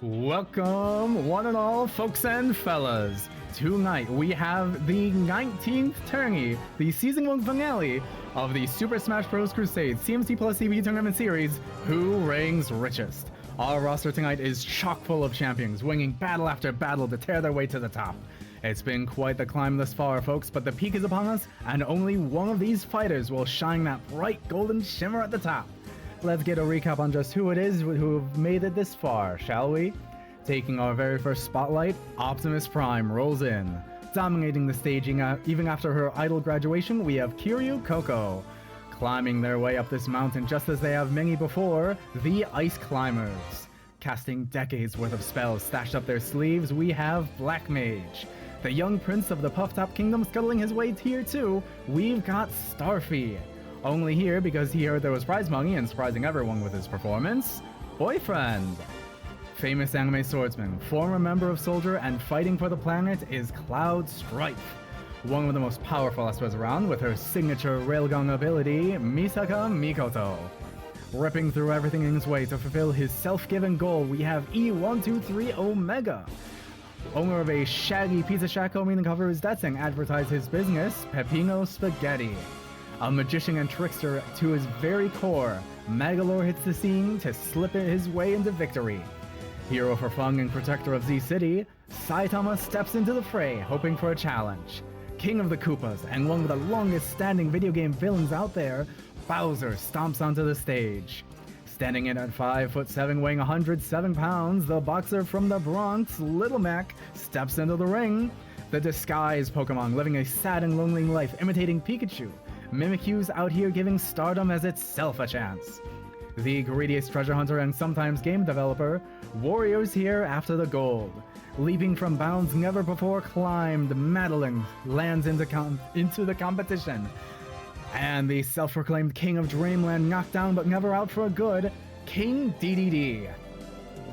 Welcome, one and all, folks and fellas. Tonight we have the 19th tourney, the season 1 finale of the Super Smash Bros. Crusade CMC Plus CPU Tournament Series, Who Reigns Richest. Our roster tonight is chock full of champions, winging battle after battle to tear their way to the top. It's been quite the climb thus far, folks, but the peak is upon us, and only one of these fighters will shine that bright golden shimmer at the top. Let's get a recap on just who it is who have made it this far, shall we? Taking our very first spotlight, Optimus Prime rolls in. Dominating the stage even after her idol graduation, we have Kiryu Coco. Climbing their way up this mountain just as they have many before, the Ice Climbers. Casting decades worth of spells stashed up their sleeves, we have Black Mage. The young prince of the Puff Top Kingdom scuttling his way here too, we've got Starfy. Only here because he heard there was prize money and surprising everyone with his performance, Boyfriend. Famous anime swordsman, former member of Soldier, and fighting for the planet is Cloud Strife. One of the most powerful Espers around with her signature railgun ability, Misaka Mikoto. Ripping through everything in his way to fulfill his self-given goal, we have E123 Omega. Owner of a shaggy pizza shack homing to cover his debts and advertise his business, Peppino Spaghetti. A magician and trickster to his very core, Magalore hits the scene to slip his way into victory. Hero for fun and protector of Z-City, Saitama steps into the fray, hoping for a challenge. King of the Koopas and one of the longest standing video game villains out there, Bowser stomps onto the stage. Standing in at 5'7", weighing 107 pounds, the boxer from the Bronx, Little Mac, steps into the ring. The disguised Pokemon living a sad and lonely life imitating Pikachu. Mimikyu's out here giving Stardom as itself a chance. The greediest treasure hunter and sometimes game developer, Warriors here after the gold. Leaping from bounds never before climbed, Madeline lands into the competition. And the self-proclaimed king of Dreamland knocked down but never out for good, King DDD.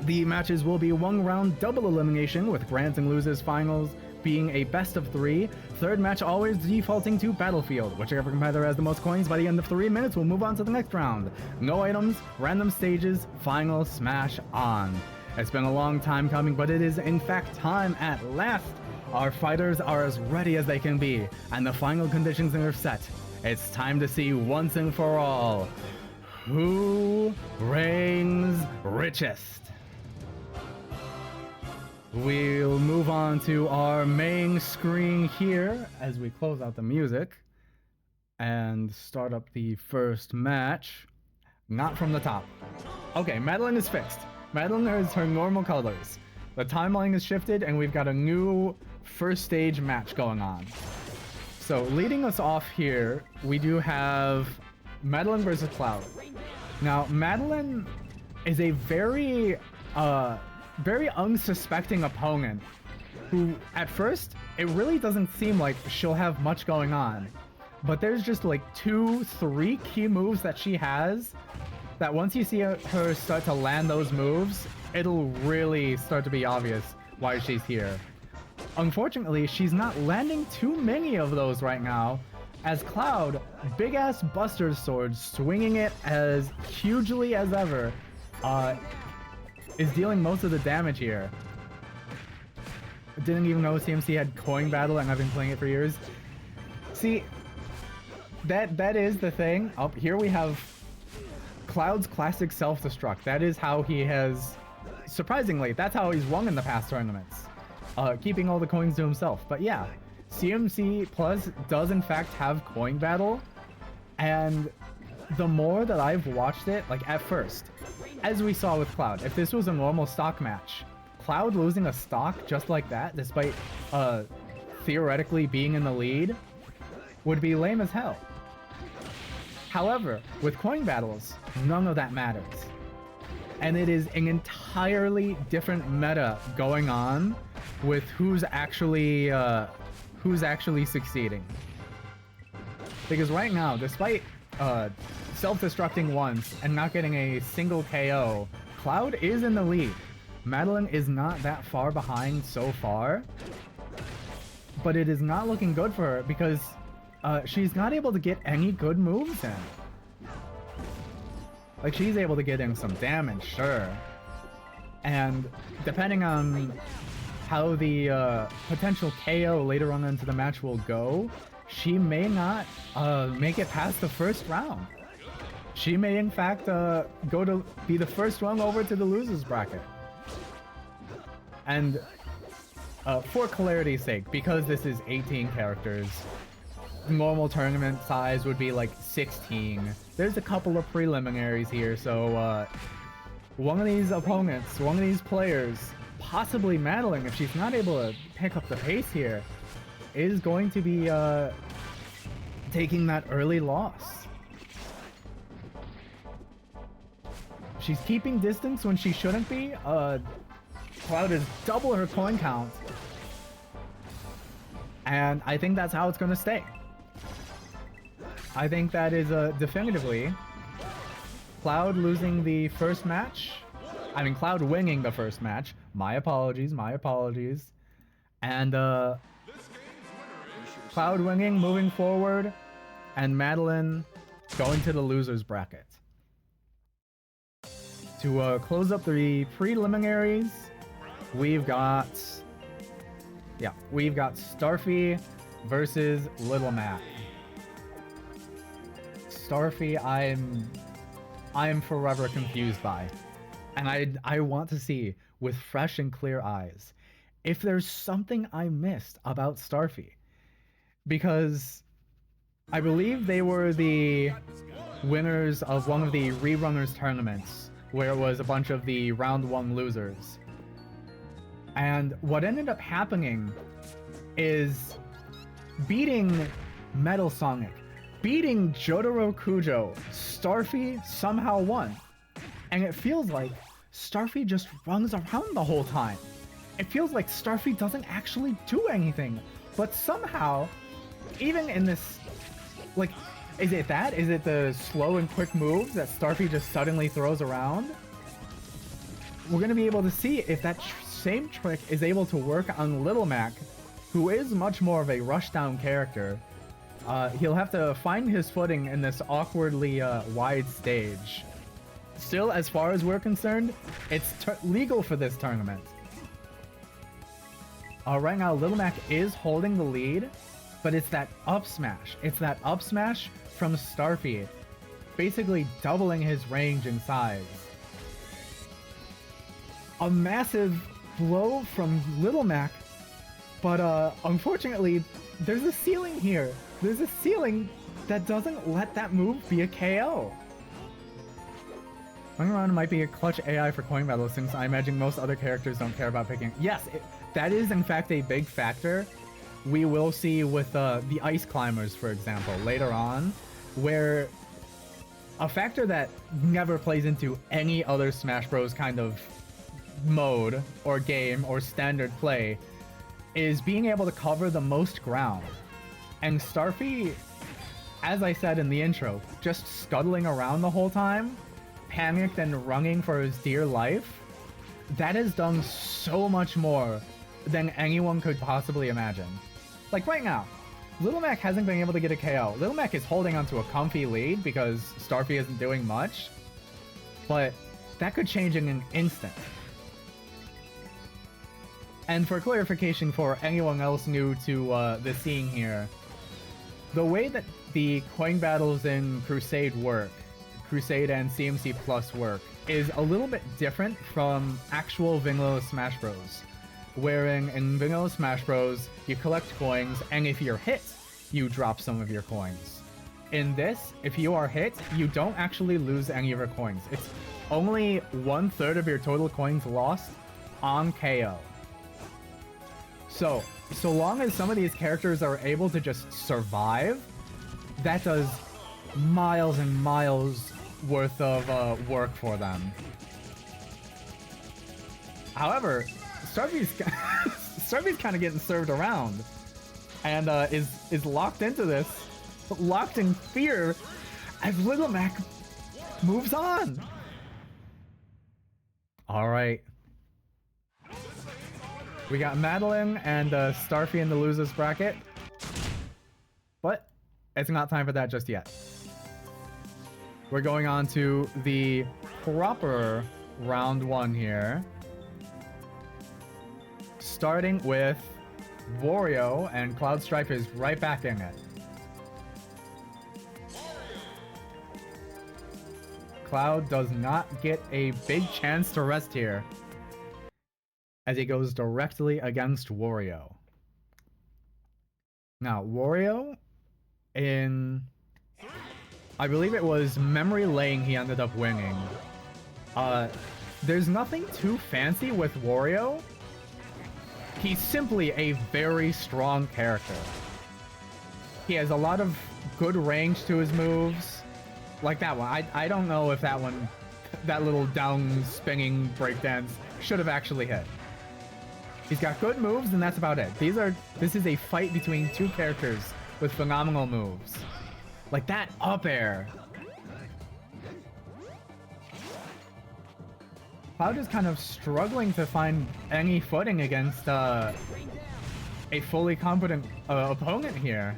The matches will be one round double elimination with grands and losers finals being a best of 3, third match always defaulting to Battlefield. Whichever competitor has the most coins by the end of 3 minutes will move on to the next round. No items, random stages, final smash on. It's been a long time coming, but it is in fact time at last. Our fighters are as ready as they can be, and the final conditions are set. It's time to see once and for all, who reigns richest. We'll move on to our main screen here as we close out the music and start up the first match. Not from the top. Okay, Madeline is fixed. Madeline has her normal colors. The timeline is shifted and we've got a new first stage match going on. So leading us off here, we do have Madeline versus Cloud. Now, Madeline is a very unsuspecting opponent who, at first, it really doesn't seem like she'll have much going on. But there's just like 2-3 key moves that she has that once you see her start to land those moves, it'll really start to be obvious why she's here. Unfortunately, she's not landing too many of those right now, as Cloud, big-ass Buster Sword, swinging it as hugely as ever, is dealing most of the damage here. I didn't even know CMC had Coin Battle and I've been playing it for years. See, that is the thing. Up here we have Cloud's classic self-destruct. That is how he has, surprisingly, that's how he's won in the past tournaments. Keeping all the coins to himself. But yeah, CMC Plus does in fact have Coin Battle, and the more that I've watched it, like at first, as we saw with Cloud, if this was a normal stock match, Cloud losing a stock just like that, despite theoretically being in the lead, would be lame as hell. However, with coin battles, none of that matters. And it is an entirely different meta going on with who's actually succeeding. Because right now, despite self-destructing once and not getting a single KO, Cloud is in the lead. Madeline is not that far behind so far, but it is not looking good for her because she's not able to get any good moves in. Like, she's able to get in some damage, sure, And depending on how the potential KO later on into the match will go, she may not make it past the first round. She may in fact go to be the first one over to the losers bracket. And for clarity's sake, because this is 18 characters, normal tournament size would be like 16. There's a couple of preliminaries here, so one of these opponents, one of these players, possibly Madeline, if she's not able to pick up the pace here, is going to be taking that early loss. She's keeping distance when she shouldn't be. Cloud is double her coin count. And I think that's how it's going to stay. I think that is definitively Cloud losing the first match. I mean, Cloud winning the first match. My apologies, my apologies. And Cloud winning, moving forward, and Madeline going to the losers bracket. To close up the preliminaries, we've got Starfy versus Little Mac. Starfy, I'm forever confused by, and I want to see with fresh and clear eyes if there's something I missed about Starfy, because I believe they were the winners of one of the rerunners tournaments where it was a bunch of the round one losers. And what ended up happening is beating Metal Sonic, beating Jotaro Kujo, Starfy somehow won. And it feels like Starfy just runs around the whole time. It feels like Starfy doesn't actually do anything. But somehow, even in this, like, is it that? Is it the slow and quick moves that Starfy just suddenly throws around? We're gonna be able to see if that same trick is able to work on Little Mac, who is much more of a rushdown character. He'll have to find his footing in this awkwardly wide stage. Still, as far as we're concerned, it's legal for this tournament. Right now, Little Mac is holding the lead, but it's that up smash. It's that up smash from Starfy, basically doubling his range and size. A massive blow from Little Mac, but unfortunately, there's a ceiling here. There's a ceiling that doesn't let that move be a KO. Going around might be a clutch AI for coin battle, since I imagine most other characters don't care about picking. Yes, that is in fact a big factor. We will see with the Ice Climbers, for example, later on, where a factor that never plays into any other Smash Bros. Kind of mode or game or standard play is being able to cover the most ground. And Starfy, as I said in the intro, just scuttling around the whole time, panicked and running for his dear life, that has done so much more than anyone could possibly imagine. Like right now, Little Mac hasn't been able to get a KO. Little Mac is holding onto a comfy lead because Starfy isn't doing much, but that could change in an instant. And for clarification for anyone else new to the scene here, the way that the coin battles in Crusade work, Crusade and CMC Plus work, is a little bit different from actual vanilla Smash Bros. Wherein in vanilla Smash Bros, you collect coins, and if you're hit, you drop some of your coins. In this, if you are hit, you don't actually lose any of your coins. It's only 1/3 of your total coins lost on KO. So long as some of these characters are able to just survive, that does miles and miles worth of work for them. However, Starfy's kind of getting served around, and is locked into this, locked in fear, as Little Mac moves on. All right. We got Madeline and Starfy in the losers bracket, but it's not time for that just yet. We're going on to the proper round one here. starting with Wario, and Cloud Strife is right back in it. Cloud does not get a big chance to rest here, as he goes directly against Wario. Now, Wario, in... I believe it was Memory Lane he ended up winning. There's nothing too fancy with Wario. He's simply a very strong character. He has a lot of good range to his moves. Like that one. I don't know if that one, that little down spinning breakdance should have actually hit. He's got good moves, and that's about it. This is a fight between two characters with phenomenal moves. Like that up air. Cloud is kind of struggling to find any footing against a fully competent opponent here.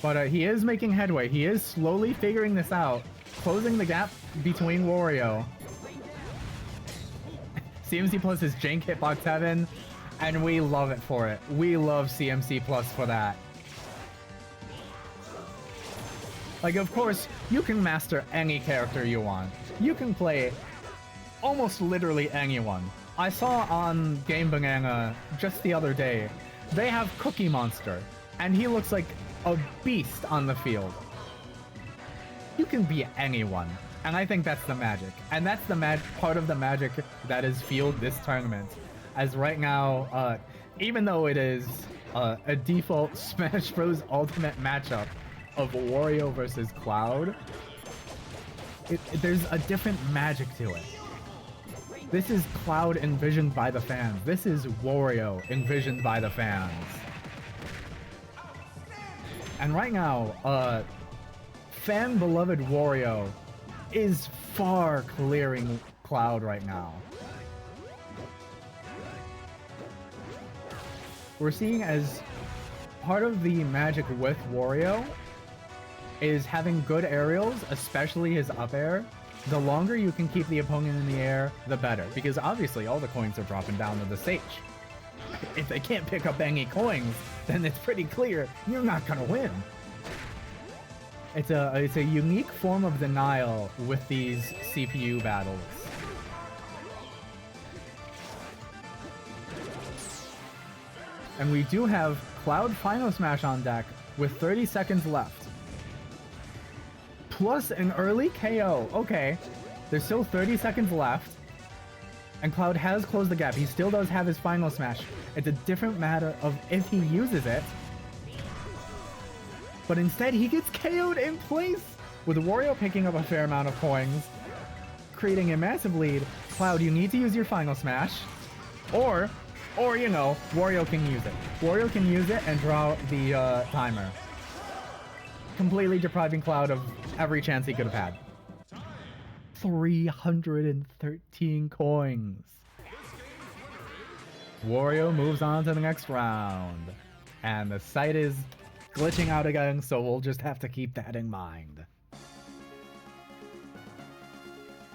But he is making headway. He is slowly figuring this out, closing the gap between Wario. CMC Plus is Jank Hitbox Heaven, and we love it for it. We love CMC Plus for that. Like, of course, you can master any character you want. You can play almost literally anyone. I saw on Game Banana just the other day, they have Cookie Monster, and he looks like a beast on the field. You can be anyone, and I think that's the magic. And that's the part of the magic that is fueled this tournament. As right now, even though it is a default Smash Bros. Ultimate matchup of Wario versus Cloud, there's a different magic to it. This is Cloud envisioned by the fans. This is Wario envisioned by the fans. And right now, fan-beloved Wario is far clearing Cloud right now. We're seeing as part of the magic with Wario is having good aerials, especially his up air. The longer you can keep the opponent in the air, the better. Because obviously all the coins are dropping down to the stage. If they can't pick up any coins, then it's pretty clear you're not gonna win. It's a unique form of denial with these CPU battles. And we do have Cloud Final Smash on deck with 30 seconds left. Plus an early KO. Okay, there's still 30 seconds left. And Cloud has closed the gap. He still does have his Final Smash. It's a different matter of if he uses it. But instead, he gets KO'd in place, with Wario picking up a fair amount of coins, creating a massive lead. Cloud, you need to use your Final Smash, or you know, Wario can use it. Wario can use it and draw the timer, completely depriving Cloud of every chance he could have had. 313 coins. Wario moves on to the next round, and the site is glitching out again, so we'll just have to keep that in mind.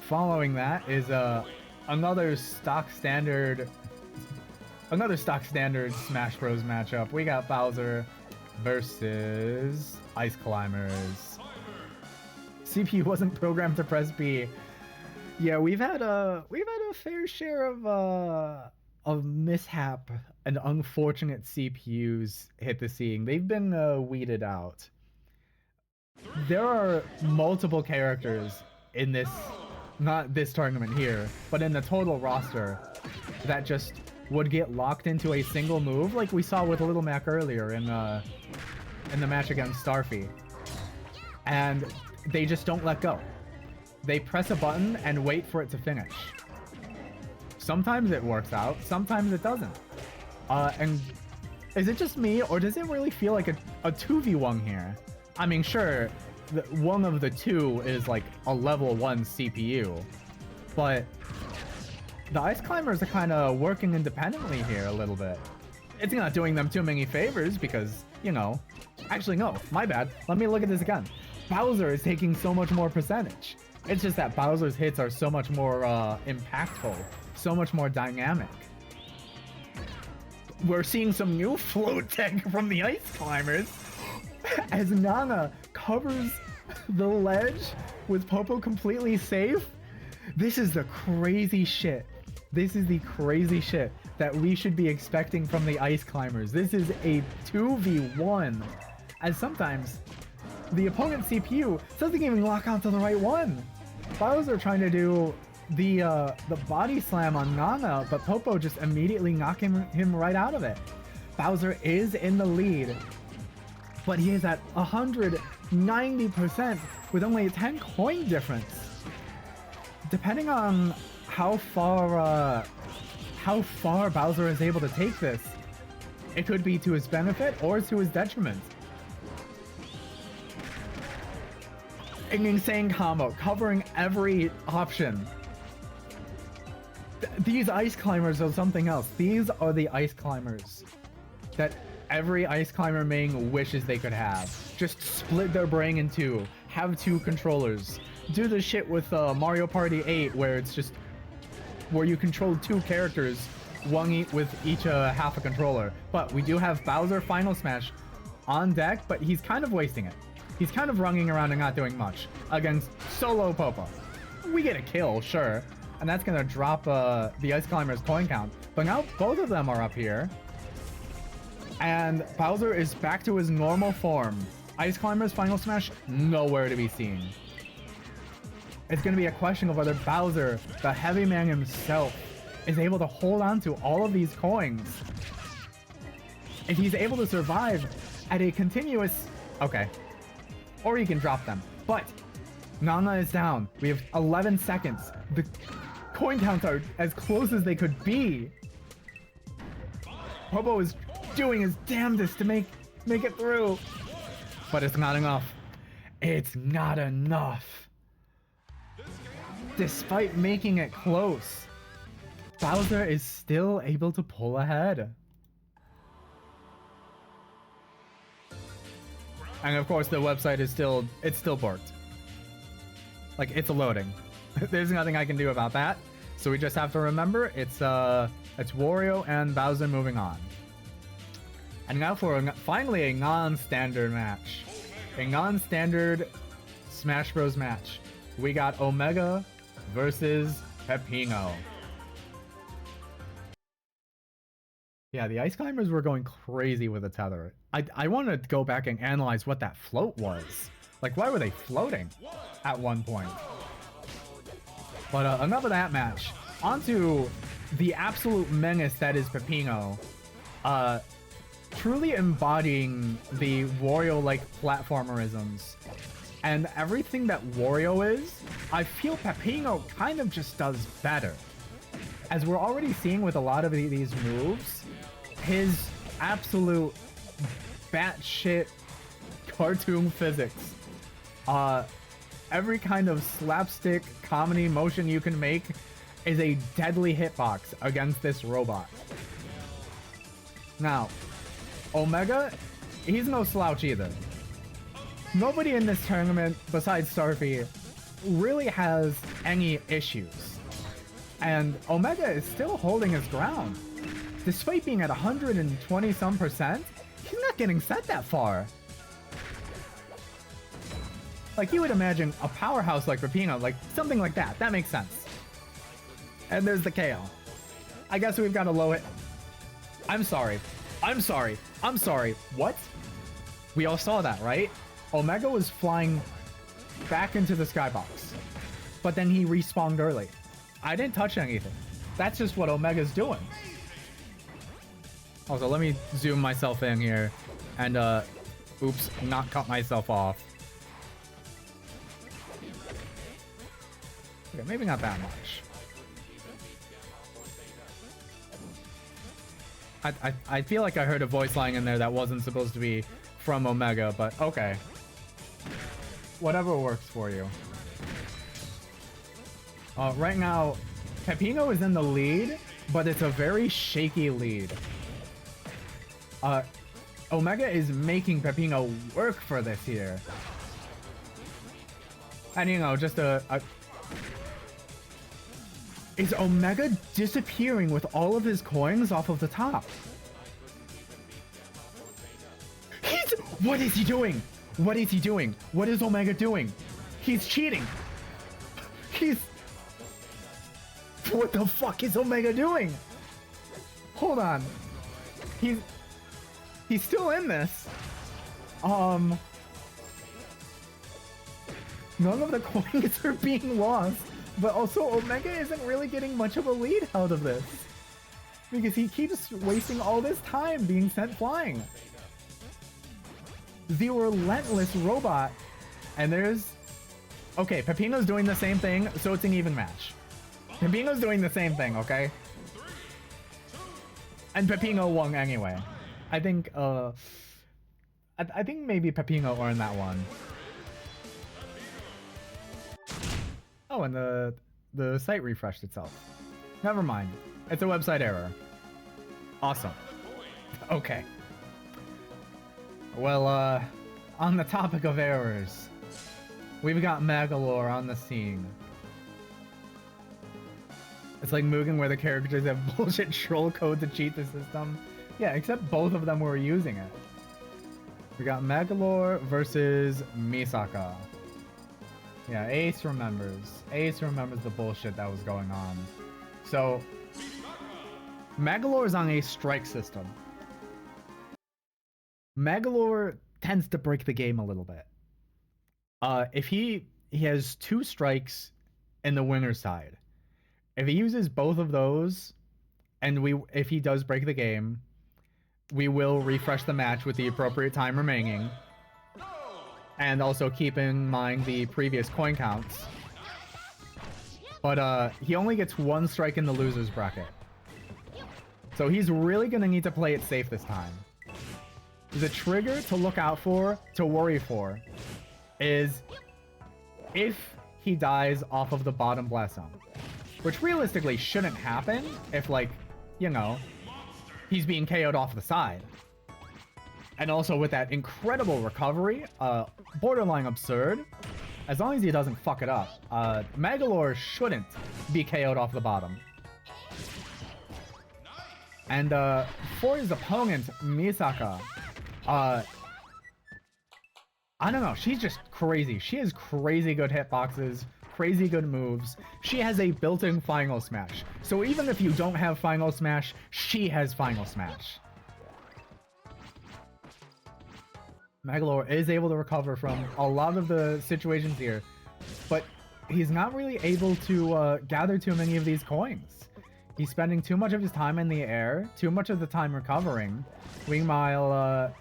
Following that is another stock standard Smash Bros matchup. We got Bowser versus Ice Climbers. CPU wasn't programmed to press B. Yeah, we've had a fair share of mishap and unfortunate CPUs hit the scene. They've been weeded out. There are multiple characters in this, not this tournament here, but in the total roster that just would get locked into a single move, like we saw with Little Mac earlier in the match against Starfy. And they just don't let go. They press a button and wait for it to finish. Sometimes it works out, sometimes it doesn't. And is it just me, or does it really feel like a 2v1 here? I mean, sure, one of the two is like a level 1 CPU, but the Ice Climbers are kind of working independently here a little bit. It's not doing them too many favors because, you know... Actually, no, my bad. Let me look at this again. Bowser is taking so much more percentage. It's just that Bowser's hits are so much more impactful so much more dynamic. We're seeing some new float tech from the Ice Climbers as Nana covers the ledge with Popo completely safe. This is the crazy shit. This is the crazy shit that we should be expecting from the Ice Climbers. This is a 2v1, as sometimes the opponent's CPU doesn't even lock onto the right one. Bowser trying to do the body slam on Nana, but Popo just immediately knocking him right out of it. Bowser is in the lead, but he is at 190% with only a 10 coin difference. Depending on how far Bowser is able to take this, it could be to his benefit or to his detriment. An insane combo, covering every option. These Ice Climbers are something else. These are the Ice Climbers that every Ice Climber main wishes they could have. Just split their brain in two, have two controllers. Do the shit with Mario Party 8 where it's just where you control two characters, one with each half a controller. But we do have Bowser Final Smash on deck, but he's kind of wasting it. He's kind of running around and not doing much against solo Popo. We get a kill, sure, and that's gonna drop the Ice Climber's coin count. But now both of them are up here, and Bowser is back to his normal form. Ice Climber's Final Smash nowhere to be seen. It's going to be a question of whether Bowser, the heavy man himself, is able to hold on to all of these coins. If he's able to survive at a continuous... Okay. Or he can drop them. But Nana is down. We have 11 seconds. The coin counts are as close as they could be. Popo is doing his damnedest to make it through. But it's not enough. It's not enough. Despite making it close, Bowser is still able to pull ahead. And of course the website is still borked. Like, it's loading. There's nothing I can do about that. So we just have to remember it's Wario and Bowser moving on. And now for finally a non-standard match. A non-standard Smash Bros match. We got Omega versus Pepino. Yeah, the Ice Climbers were going crazy with the tether. I want to go back and analyze what that float was. Like, why were they floating at one point? But enough of that match. On to the absolute menace that is Pepino. Truly embodying the Wario-like platformerisms. And everything that Wario is, I feel Pepino kind of just does better. As we're already seeing with a lot of these moves, his absolute batshit cartoon physics. Every kind of slapstick comedy motion you can make is a deadly hitbox against this robot. Now, Omega, he's no slouch either. Nobody in this tournament, besides Starfy, really has any issues. And Omega is still holding his ground. Despite being at 120-some%, he's not getting set that far. Like, you would imagine a powerhouse like Pepino, like something like that. That makes sense. And there's the KO. I guess we've got a low hit. I'm sorry. What? We all saw that, right? Omega was flying back into the skybox, but then he respawned early. I didn't touch anything. That's just what Omega's doing. Also, let me zoom myself in here and, oops, not cut myself off. Okay, maybe not that much. I feel like I heard a voice line in there that wasn't supposed to be from Omega, but okay. Whatever works for you. Right now, Pepino is in the lead, but it's a very shaky lead. Omega is making Pepino work for this here. And, you know, just is Omega disappearing with all of his coins off of the top. What is he doing? What is he doing? What is Omega doing? He's cheating. What the fuck is Omega doing? Hold on. He's still in this. None of the coins are being lost, but also Omega isn't really getting much of a lead out of this because he keeps wasting all this time being sent flying. The relentless robot, and there's... Okay, Pepino's doing the same thing, so it's an even match. Pepino's doing the same thing, okay? And Pepino won anyway. I think, I think maybe Pepino earned that one. Oh, and the site refreshed itself. Never mind. It's a website error. Awesome. Okay. Well, on the topic of errors, we've got Magolor on the scene. It's like Mugen where the characters have bullshit troll code to cheat the system. Yeah, except both of them were using it. We got Magolor versus Misaka. Yeah, Ace remembers. Ace remembers the bullshit that was going on. So, Magolor is on a strike system. Magolor tends to break the game a little bit. If he has 2 strikes in the winner's side. If he uses both of those, and if he does break the game, we will refresh the match with the appropriate time remaining. And also keep in mind the previous coin counts. But he only gets 1 strike in the loser's bracket. So he's really going to need to play it safe this time. The trigger to look out for, to worry for, is if he dies off of the bottom blast zone. Which realistically shouldn't happen if, like, you know, he's being KO'd off the side. And also with that incredible recovery, borderline absurd, as long as he doesn't fuck it up, Magolor shouldn't be KO'd off the bottom. And for his opponent, Misaka, I don't know, she's just crazy. She has crazy good hitboxes, crazy good moves. She has a built-in Final Smash. So even if you don't have Final Smash, she has Final Smash. Magolor is able to recover from a lot of the situations here, but he's not really able to gather too many of these coins. He's spending too much of his time in the air, too much of the time recovering. Meanwhile,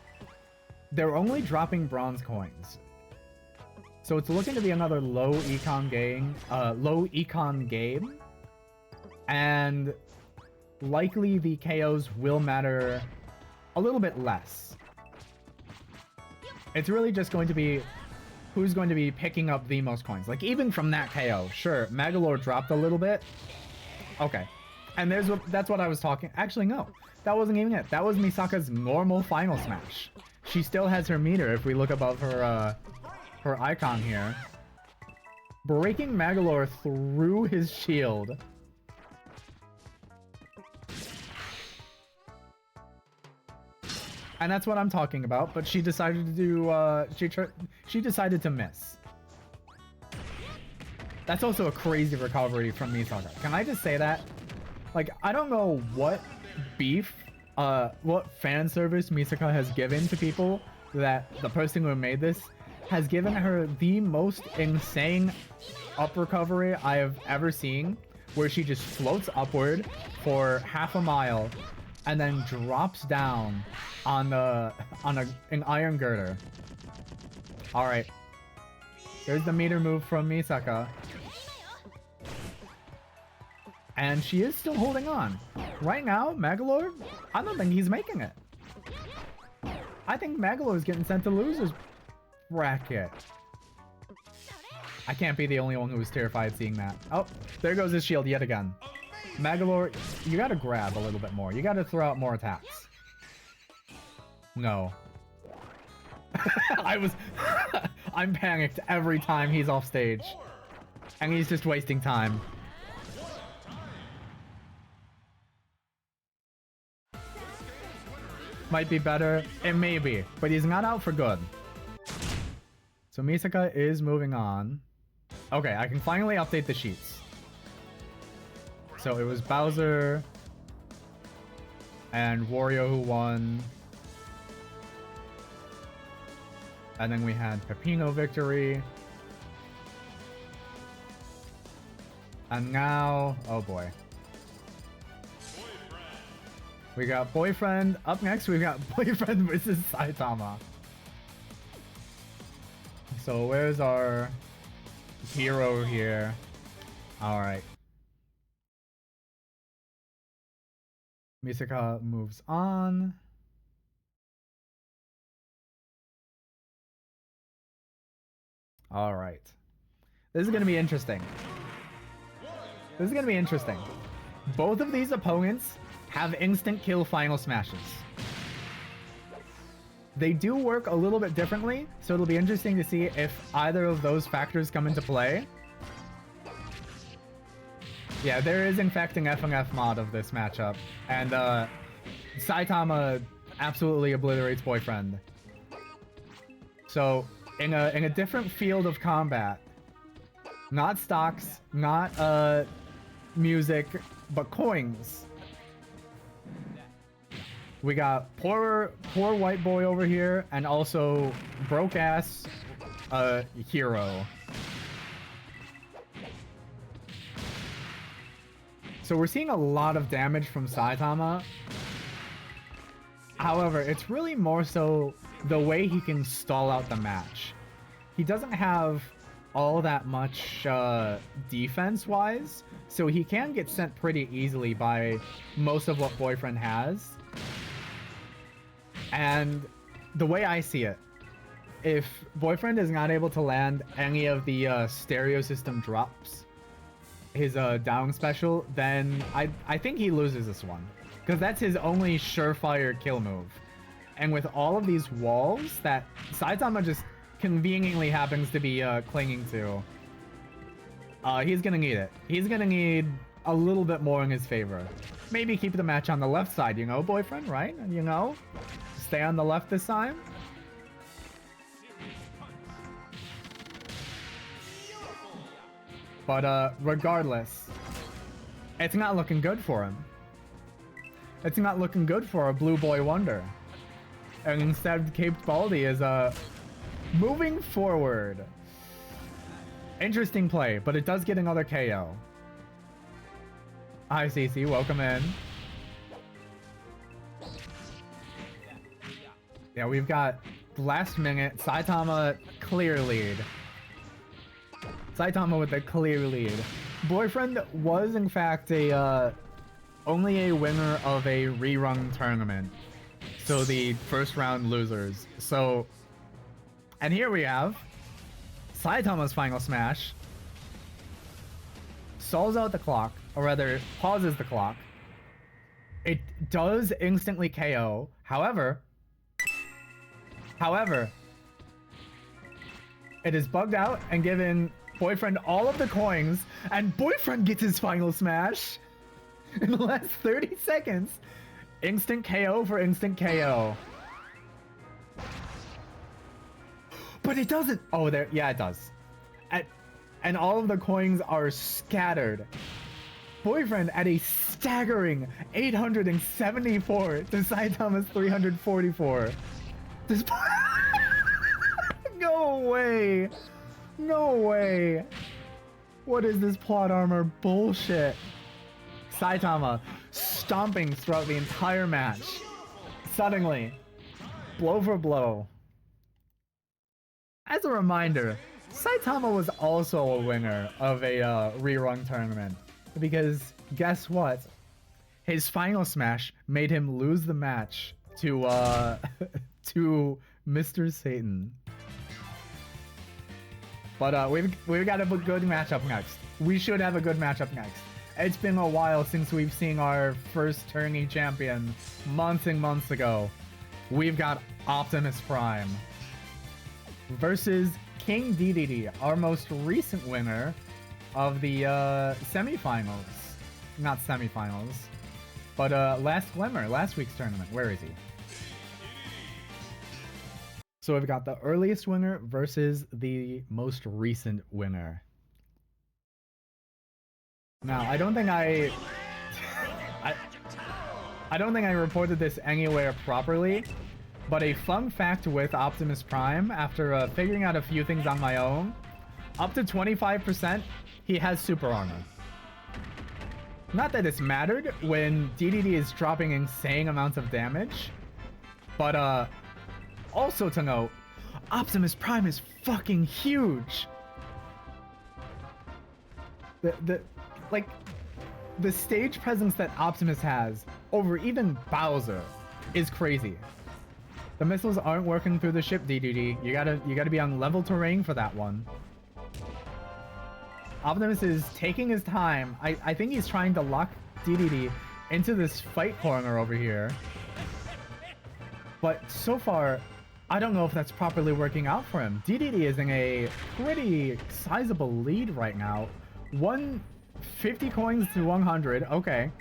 they're only dropping bronze coins. So it's looking to be another low econ game, and likely the KOs will matter a little bit less. It's really just going to be who's going to be picking up the most coins. Like, even from that KO, sure, Magolor dropped a little bit. Okay. And that's what I was talking... Actually, no. That wasn't even it. That was Misaka's normal Final Smash. She still has her meter if we look above her, her icon here. Breaking Magolor through his shield. And that's what I'm talking about, but she decided to do, she decided to miss. That's also a crazy recovery from Misaka. Can I just say that? Like, I don't know what beef, what fan service Misaka has given to people that the person who made this has given her the most insane up recovery I have ever seen, where she just floats upward for half a mile and then drops down on an iron girder. All right, there's the meter move from Misaka, and she is still holding on. Right now, Magolor, I don't think he's making it. I think Magolor is getting sent to losers bracket. I can't be the only one who was terrified seeing that. Oh, there goes his shield yet again. Magolor, you gotta grab a little bit more. You gotta throw out more attacks. No. I'm panicked every time he's off stage. And he's just wasting time. might be better. It may be, but he's not out for good. So Misaka is moving on. Okay, I can finally update the sheets. So it was Bowser and Wario who won. And then we had Peppino victory. And now, oh boy. We got Boyfriend. Up next, we got Boyfriend versus Saitama. So where's our hero here? Alright. Misaka moves on. Alright. This is going to be interesting. This is going to be interesting. Both of these opponents have instant kill final smashes. They do work a little bit differently, so it'll be interesting to see if either of those factors come into play. Yeah, there is in fact an F&F mod of this matchup, and Saitama absolutely obliterates Boyfriend. So, in a different field of combat, not stocks, not music, but coins. We got poor white boy over here, and also broke ass hero. So we're seeing a lot of damage from Saitama. However, it's really more so the way he can stall out the match. He doesn't have all that much defense-wise, so he can get sent pretty easily by most of what Boyfriend has. And the way I see it, if Boyfriend is not able to land any of the stereo system drops, his down special, then I think he loses this one. Because that's his only surefire kill move. And with all of these walls that Saitama just conveniently happens to be clinging to, he's gonna need it. He's gonna need a little bit more in his favor. Maybe keep the match on the left side, you know, Boyfriend, right? You know? Stay on the left this time. But regardless, it's not looking good for him. It's not looking good for a Blue Boy Wonder. And instead, Caped Baldy is moving forward. Interesting play, but it does get another KO. Hi CC, welcome in. Yeah, we've got last minute Saitama clear lead. Saitama with the clear lead. Boyfriend was in fact a only a winner of a rerun tournament. So the first round losers. So, and here we have Saitama's final smash. Stalls out the clock, or rather pauses the clock. It does instantly KO. However, it is bugged out and given Boyfriend all of the coins, and Boyfriend gets his final smash in the last 30 seconds. Instant KO for instant KO. But it doesn't. Oh, there. Yeah, it does. And all of the coins are scattered. Boyfriend at a staggering 874 to Saitama's 344. This. No way. No way. What is this plot armor bullshit? Saitama stomping throughout the entire match. Suddenly, blow for blow. As a reminder, Saitama was also a winner of a rerun tournament. Because guess what? His final smash made him lose the match to to Mr. Satan. But we've got a good matchup next. We should have a good matchup next. It's been a while since we've seen our first tourney champion months and months ago. We've got Optimus Prime versus King DDD, our most recent winner of the semifinals. Not semifinals, but last Glimmer, last week's tournament. Where is he? So we've got the earliest winner versus the most recent winner. Now, I don't think I don't think I reported this anywhere properly, but a fun fact with Optimus Prime, after figuring out a few things on my own, up to 25%, he has super armor. Not that it's mattered when DDD is dropping insane amounts of damage, but also to note, Optimus Prime is fucking huge. The stage presence that Optimus has over even Bowser is crazy. The missiles aren't working through the ship, DDD. You gotta be on level terrain for that one. Optimus is taking his time. I think he's trying to lock DDD into this fight corner over here. But so far, I don't know if that's properly working out for him. DDD is in a pretty sizable lead right now. 150 coins to 100. Okay.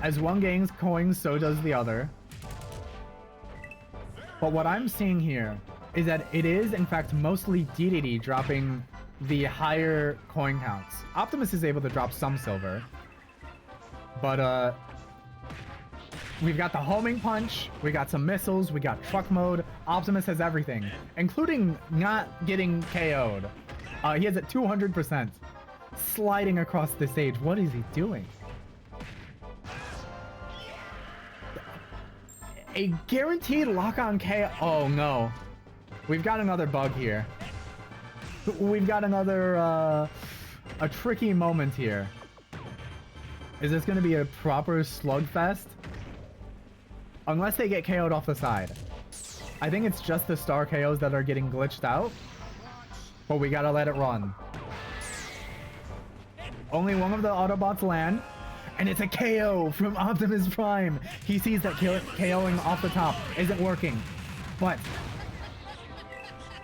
As one gains coins, so does the other. But what I'm seeing here is that it is, in fact, mostly DDD dropping the higher coin counts. Optimus is able to drop some silver. But, we've got the homing punch, we got some missiles, we got truck mode. Optimus has everything, including not getting KO'd. He has it 200%. Sliding across the stage. What is he doing? A guaranteed lock-on KO. Oh no. We've got another bug here. We've got another, a tricky moment here. Is this going to be a proper slugfest? Unless they get KO'd off the side. I think it's just the star KOs that are getting glitched out. But we gotta let it run. Only one of the Autobots land. And it's a KO from Optimus Prime. He sees that KOing off the top isn't working. But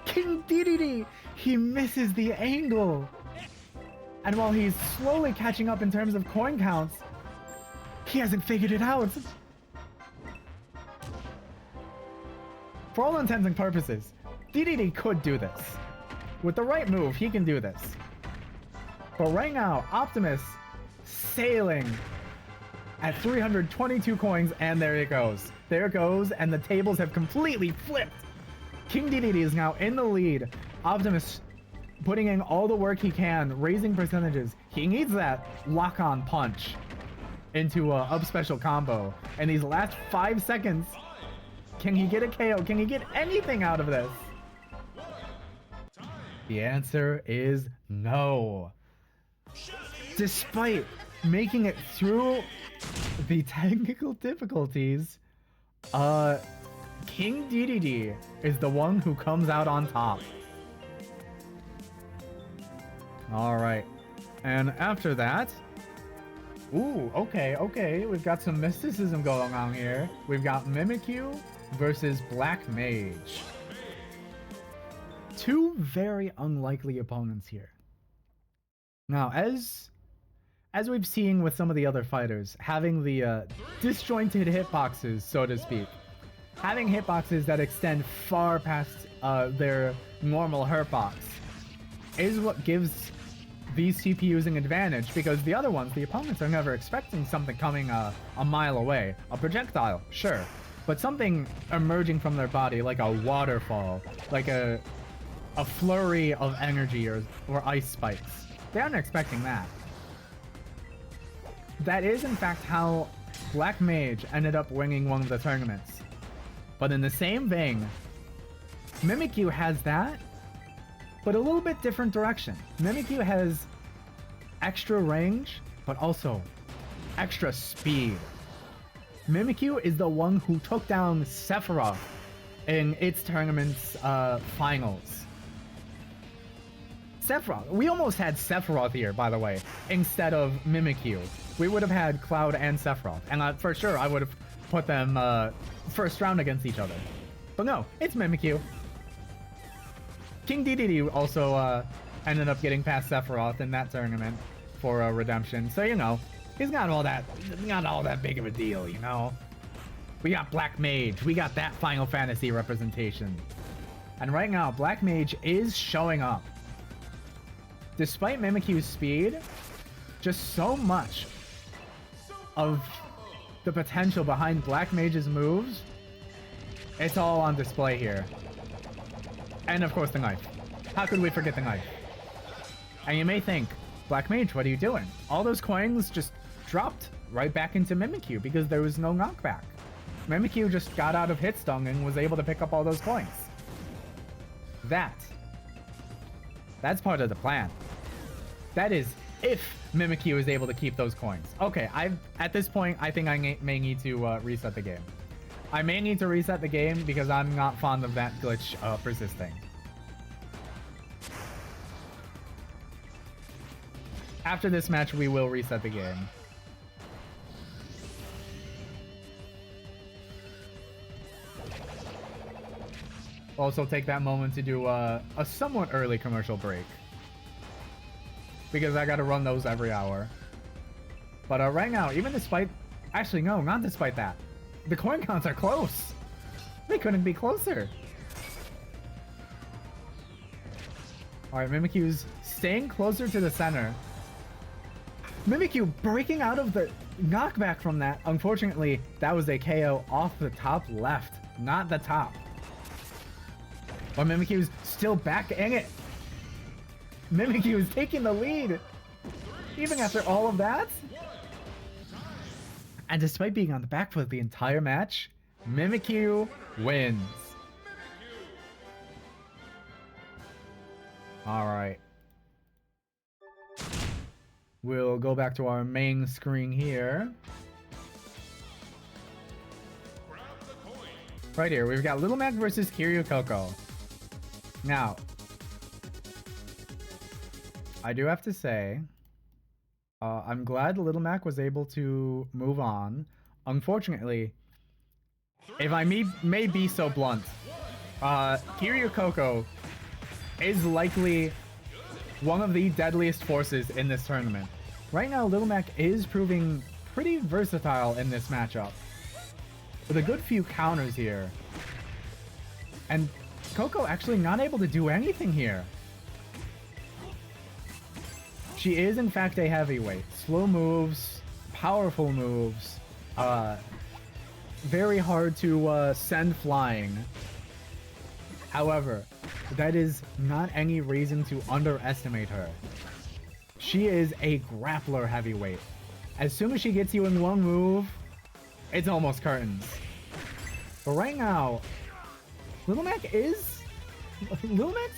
King Dedede, he misses the angle. And while he's slowly catching up in terms of coin counts, he hasn't figured it out. For all intents and purposes, Dedede could do this. With the right move, he can do this. But right now, Optimus sailing at 322 coins, and there it goes. There it goes, and the tables have completely flipped. King Dedede is now in the lead. Optimus putting in all the work he can, raising percentages. He needs that lock-on punch into a up special combo. And these last 5 seconds, can he get a KO? Can he get anything out of this? The answer is no. Despite making it through the technical difficulties, King Dedede is the one who comes out on top. Alright. And after that... Ooh, okay. We've got some mysticism going on here. We've got Mimikyu versus Black Mage. Two very unlikely opponents here. Now, as we've seen with some of the other fighters, having the disjointed hitboxes, so to speak, having hitboxes that extend far past their normal hurtbox, is what gives these CPUs an advantage, because the other ones, the opponents, are never expecting something coming a mile away. A projectile, sure, but something emerging from their body, like a waterfall, like a flurry of energy or ice spikes. They aren't expecting that. That is, in fact, how Black Mage ended up winning one of the tournaments. But in the same vein, Mimikyu has that, but a little bit different direction. Mimikyu has extra range, but also extra speed. Mimikyu is the one who took down Sephiroth in its tournament's finals. Sephiroth. We almost had Sephiroth here, by the way, instead of Mimikyu. We would have had Cloud and Sephiroth, and for sure I would have put them first round against each other. But no, it's Mimikyu. King Dedede also ended up getting past Sephiroth in that tournament for redemption, so you know, he's not all that big of a deal, you know. We got Black Mage. We got that Final Fantasy representation. And right now, Black Mage is showing up. Despite Mimikyu's speed, just so much of the potential behind Black Mage's moves, it's all on display here. And of course the knife. How could we forget the knife? And you may think, Black Mage, what are you doing? All those coins just dropped right back into Mimikyu because there was no knockback. Mimikyu just got out of Hitstun and was able to pick up all those coins. That's part of the plan. That is if Mimikyu is able to keep those coins. Okay, at this point, I think I may need to reset the game. I may need to reset the game because I'm not fond of that glitch persisting. After this match, we will reset the game. Also take that moment to do a somewhat early commercial break, because I gotta run those every hour. But right now, even despite... Actually, no, not despite that. The coin counts are close. They couldn't be closer. Alright, Mimikyu's staying closer to the center. Mimikyu breaking out of the knockback from that. Unfortunately, that was a KO off the top left, not the top. But Mimikyu's still back in it. Mimikyu is taking the lead, even after all of that. And despite being on the back foot the entire match, Mimikyu wins. Alright. We'll go back to our main screen here. Right here, we've got Little Mac versus Kiryu Coco. Now, I do have to say, I'm glad Little Mac was able to move on. Unfortunately, if I may be so blunt, Kiryu Coco is likely one of the deadliest forces in this tournament. Right now, Little Mac is proving pretty versatile in this matchup, with a good few counters here. And Coco actually not able to do anything here. She is in fact a heavyweight. Slow moves, powerful moves, very hard to send flying. However, that is not any reason to underestimate her. She is a grappler heavyweight. As soon as she gets you in one move, it's almost curtains. But right now, Little Mac's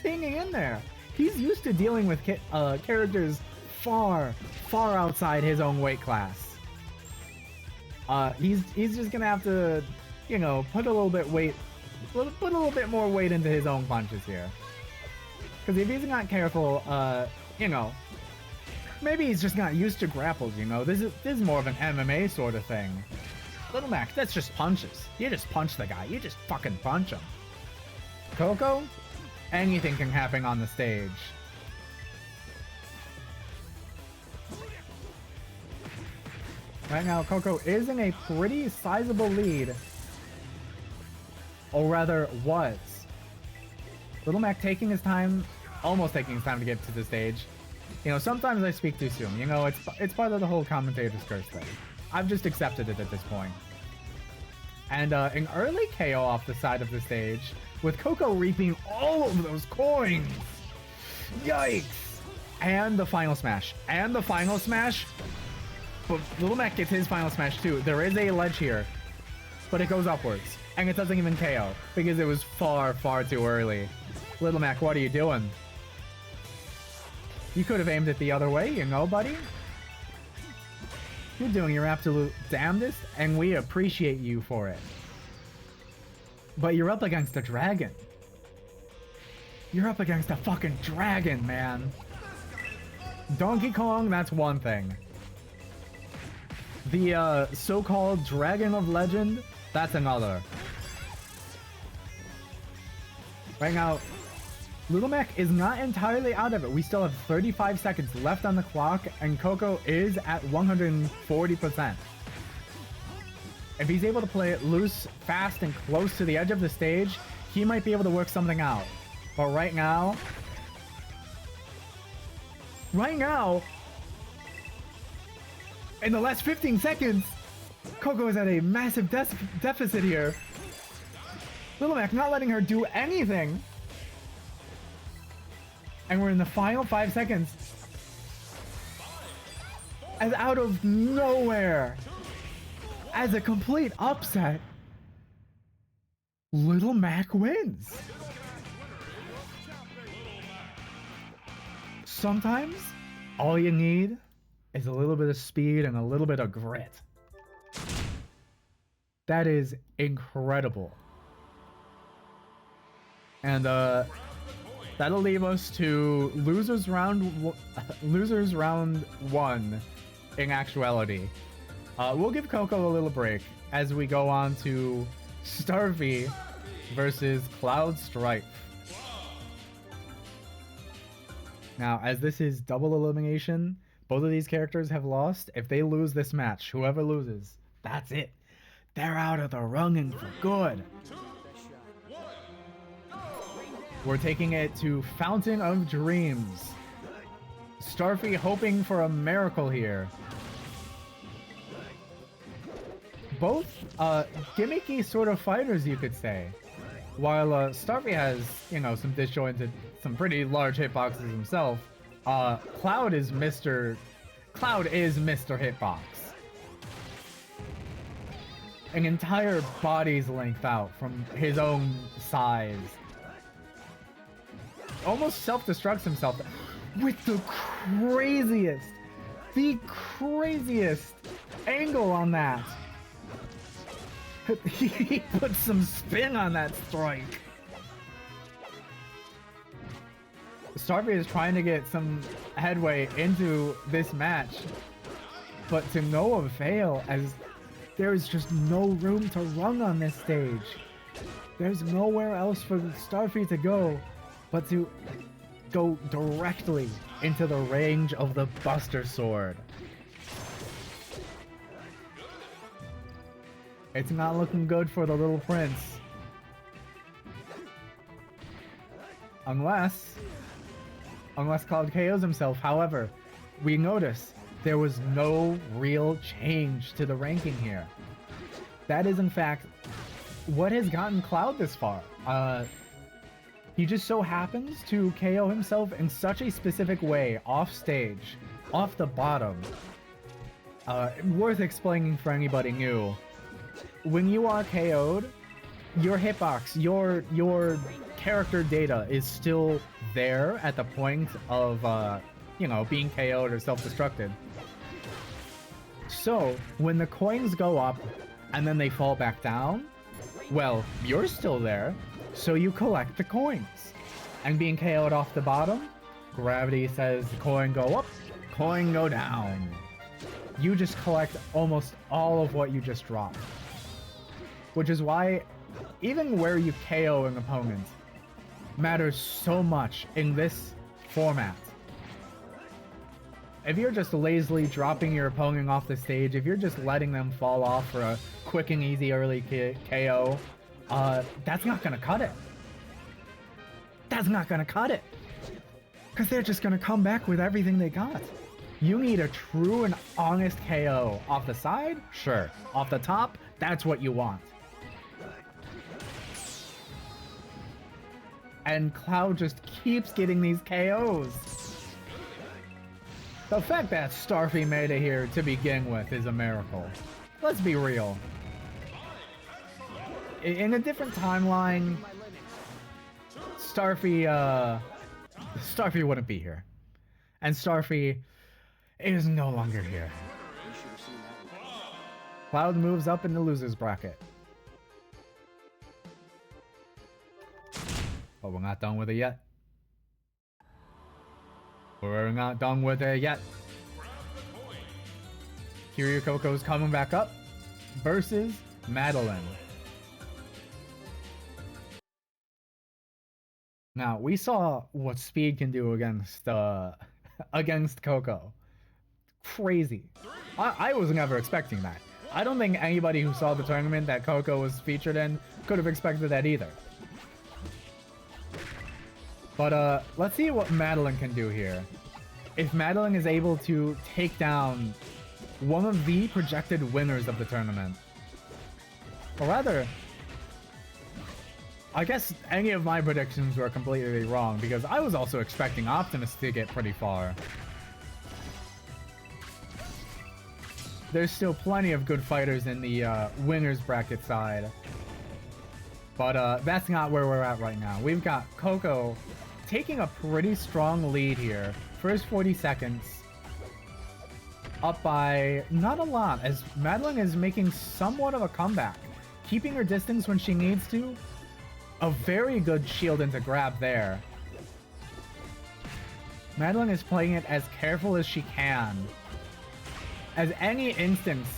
hanging in there. He's used to dealing with characters far outside his own weight class. He's just gonna have to, you know, put a little bit more weight into his own punches here. Because if he's not careful, you know, maybe he's just not used to grapples. You know, this is more of an MMA sort of thing. Little Mac, that's just punches. You just punch the guy. You just fucking punch him. Coco, anything can happen on the stage. Right now, Coco is in a pretty sizable lead. Or rather, was. Little Mac taking his time, almost taking his time to get to the stage. You know, sometimes I speak too soon. You know, it's part of the whole commentator's curse thing. I've just accepted it at this point. And an early KO off the side of the stage, with Coco reaping all of those coins. Yikes! And the final smash. And the final smash. But Little Mac gets his final smash too. There is a ledge here, but it goes upwards. And it doesn't even KO, because it was far too early. Little Mac, what are you doing? You could have aimed it the other way, you know, buddy? You're doing your absolute damnedest, and we appreciate you for it. But you're up against a dragon. You're up against a fucking dragon, man. Donkey Kong, that's one thing. The so-called Dragon of Legend, that's another. Right now, Little Mac is not entirely out of it. We still have 35 seconds left on the clock, and Coco is at 140%. If he's able to play it loose, fast, and close to the edge of the stage, he might be able to work something out. But right now, in the last 15 seconds, Coco is at a massive deficit here. Little Mac not letting her do anything. And we're in the final 5 seconds. As out of nowhere, as a complete upset, Little Mac wins. Sometimes, all you need is a little bit of speed and a little bit of grit. That is incredible. And that'll leave us to losers round 1 in actuality. We'll give Coco a little break as we go on to Starfy versus Cloud Strife. Now, as this is double elimination, both of these characters have lost. If they lose this match, whoever loses, that's it. They're out of the running for good. We're taking it to Fountain of Dreams. Starfy hoping for a miracle here. Both gimmicky sort of fighters, you could say. While Starfy has, you know, some disjointed, some pretty large hitboxes himself, Cloud is Mr. Hitbox. An entire body's length out from his own size. Almost self-destructs himself with the craziest angle on that. He put some spin on that strike. Starfy is trying to get some headway into this match, but to no avail, as there's just no room to run on this stage. There's nowhere else for Starfy to go but to go directly into the range of the Buster Sword. It's not looking good for the little prince. Unless Cloud KOs himself. However, we notice there was no real change to the ranking here. That is in fact what has gotten Cloud this far. He just so happens to KO himself in such a specific way, off stage, off the bottom. Worth explaining for anybody new. When you are KO'd, your hitbox, your character data is still there at the point of, you know, being KO'd or self-destructed. So, when the coins go up and then they fall back down, well, you're still there, so you collect the coins. And being KO'd off the bottom, gravity says coin go up, coin go down. You just collect almost all of what you just dropped. Which is why, even where you KO an opponent matters so much in this format. If you're just lazily dropping your opponent off the stage, if you're just letting them fall off for a quick and easy early KO, that's not gonna cut it. That's not gonna cut it. Because they're just gonna come back with everything they got. You need a true and honest KO. Off the side? Sure. Off the top? That's what you want. And Cloud just keeps getting these KOs. The fact that Starfy made it here to begin with is a miracle. Let's be real. In a different timeline, Starfy wouldn't be here. And Starfy is no longer here. Cloud moves up in the losers bracket. But we're not done with it yet. We're not done with it yet. Kiryu Coco's coming back up versus Madeline. Now, we saw what speed can do against against Coco. Crazy. I was never expecting that. I don't think anybody who saw the tournament that Coco was featured in could have expected that either. But let's see what Madeline can do here. If Madeline is able to take down one of the projected winners of the tournament. Or rather, I guess any of my predictions were completely wrong, because I was also expecting Optimus to get pretty far. There's still plenty of good fighters in the winners bracket side. But that's not where we're at right now. We've got Coco taking a pretty strong lead here. First 40 seconds. Up by not a lot, as Madeline is making somewhat of a comeback. Keeping her distance when she needs to. A very good shield into grab there. Madeline is playing it as careful as she can. As any instance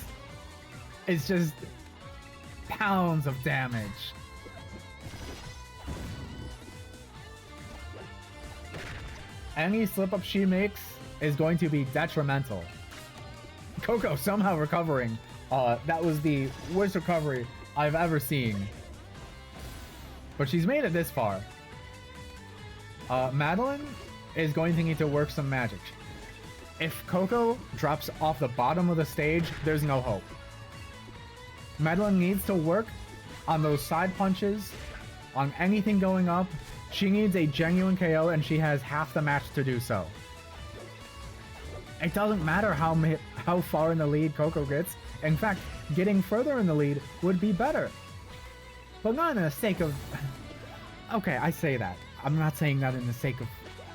is just pounds of damage. Any slip-up she makes is going to be detrimental. Coco somehow recovering. That was the worst recovery I've ever seen. But she's made it this far. Madeline is going to need to work some magic. If Coco drops off the bottom of the stage, there's no hope. Madeline needs to work on those side punches, on anything going up. She needs a genuine KO, and she has half the match to do so. It doesn't matter how far in the lead Coco gets. In fact, getting further in the lead would be better. But not in the sake of... Okay, I say that. I'm not saying that in the sake of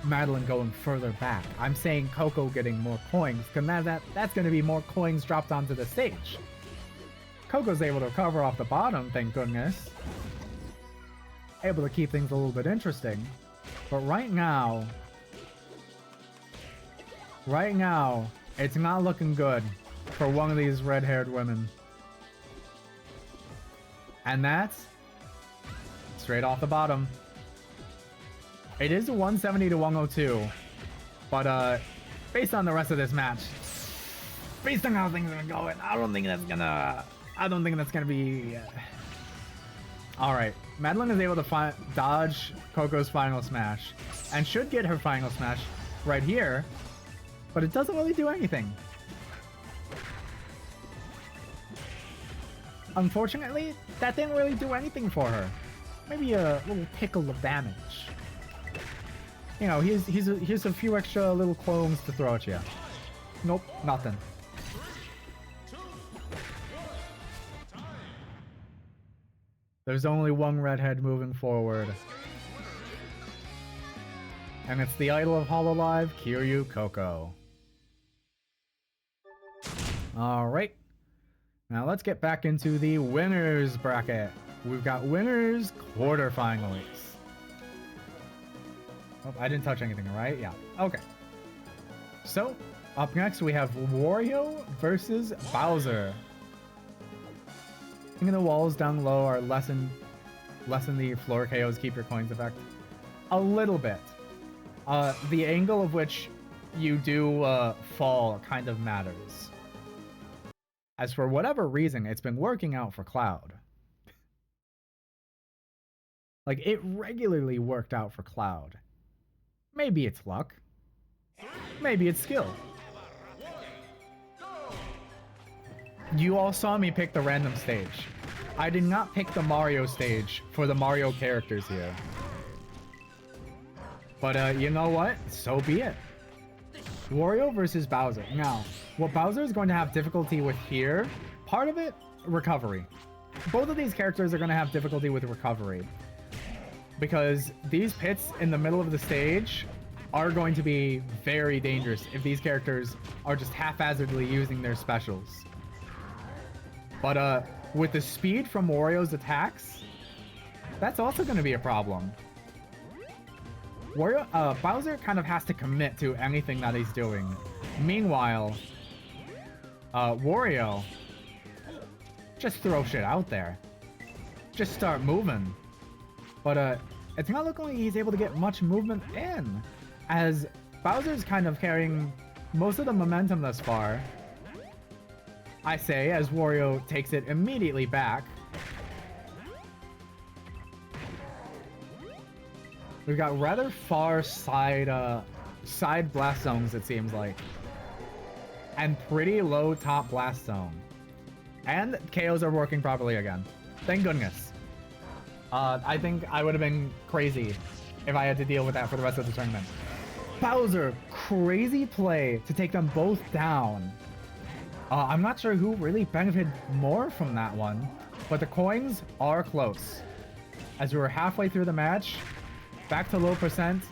Madeline going further back. I'm saying Coco getting more coins, because that's going to be more coins dropped onto the stage. Coco's able to recover off the bottom, thank goodness. Able to keep things a little bit interesting. But right now, it's not looking good for one of these red-haired women. And that's straight off the bottom. It is 170 to 102, but based on the rest of this match, based on how things are going, I don't think that's gonna be. All right, Madeline is able to dodge Coco's final smash, and should get her final smash right here, but it doesn't really do anything. Unfortunately, that didn't really do anything for her. Maybe a little tickle of damage. You know, here's a few extra little clones to throw at you. Nope, nothing. There's only one redhead moving forward. And it's the idol of Hololive, Kiryu Coco. Alright. Now let's get back into the winners bracket. We've got winners quarterfinals. Oh, I didn't touch anything, right? Yeah. Okay. So, up next we have Wario versus Bowser. Thinking the walls down low are lessen the floor KOs, keep your coins effect. A little bit. The angle of which you do fall kind of matters. As for whatever reason, it's been working out for Cloud. Like, it regularly worked out for Cloud. Maybe it's luck. Maybe it's skill. You all saw me pick the random stage. I did not pick the Mario stage for the Mario characters here. But you know what? So be it. Wario versus Bowser. Now, what Bowser is going to have difficulty with here, part of it, recovery. Both of these characters are going to have difficulty with recovery. Because these pits in the middle of the stage are going to be very dangerous if these characters are just haphazardly using their specials. But with the speed from Wario's attacks, that's also going to be a problem. Bowser kind of has to commit to anything that he's doing. Meanwhile, Wario, just throw shit out there. Just start moving. But it's not looking like he's able to get much movement in, as Bowser's kind of carrying most of the momentum thus far. I say, as Wario takes it immediately back. We've got rather far side blast zones, it seems like. And pretty low top blast zone. And KOs are working properly again. Thank goodness. I think I would have been crazy if I had to deal with that for the rest of the tournament. Bowser, crazy play to take them both down. I'm not sure who really benefited more from that one, but the coins are close. As we were halfway through the match, back to low percent,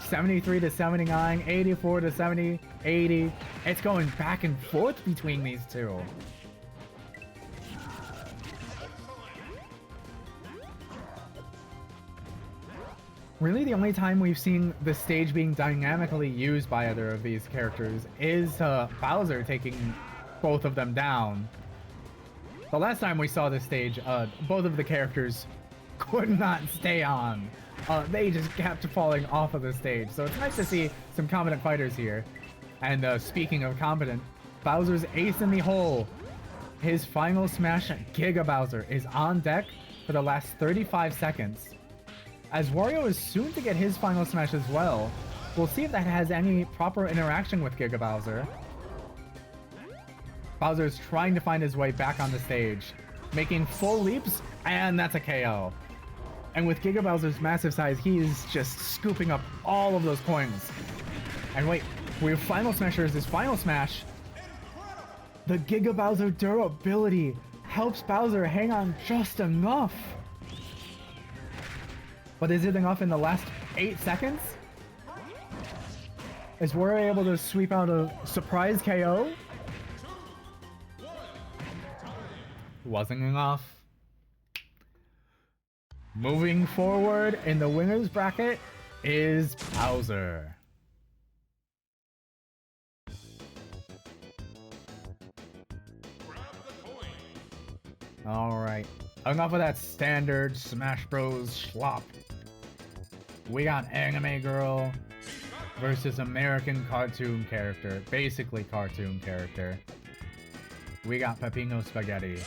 73 to 79, 84 to 70, 80. It's going back and forth between these two. Really, the only time we've seen the stage being dynamically used by either of these characters is Bowser taking both of them down. The last time we saw this stage, both of the characters could not stay on. They just kept falling off of the stage. So it's nice to see some competent fighters here. And speaking of competent, Bowser's ace in the hole. His final smash, Giga Bowser, is on deck for the last 35 seconds. As Wario is soon to get his final smash as well. We'll see if that has any proper interaction with Giga Bowser. Bowser's trying to find his way back on the stage, making full leaps, and that's a KO. And with Giga Bowser's massive size, he is just scooping up all of those coins. And wait, we have Final Smasher as his final smash. The Giga Bowser durability helps Bowser hang on just enough. But is it enough in the last 8 seconds? Is Wario able to sweep out a surprise KO? Wasn't enough. Moving forward in the winner's bracket is Bowser. Alright, enough of that standard Smash Bros. Schlop. We got Anime Girl versus American cartoon character, basically cartoon character. We got Pepino Spaghetti.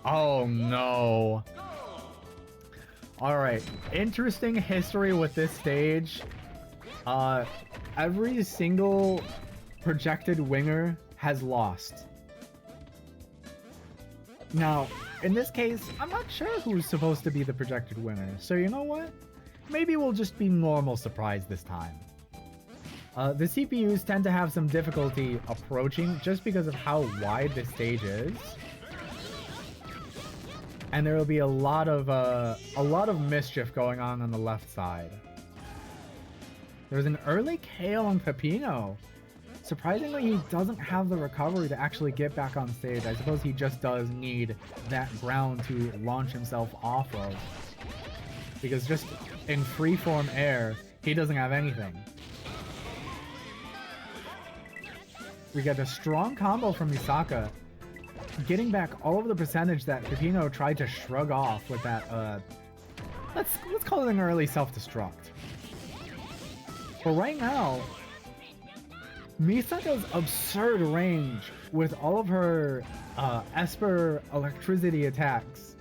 Oh no. Alright, interesting history with this stage. Every single projected winner has lost. Now, in this case, I'm not sure who's supposed to be the projected winner, so you know what? Maybe we'll just be normal surprise this time. The CPUs tend to have some difficulty approaching just because of how wide this stage is. And there will be a lot of mischief going on the left side. There's an early KO on Pepino. Surprisingly, he doesn't have the recovery to actually get back on stage. I suppose he just does need that ground to launch himself off of. Because just in freeform air, he doesn't have anything. We get a strong combo from Misaka, getting back all of the percentage that Pepino tried to shrug off with that, let's call it an early self-destruct. But right now, Misaka's absurd range with all of her Esper electricity attacks,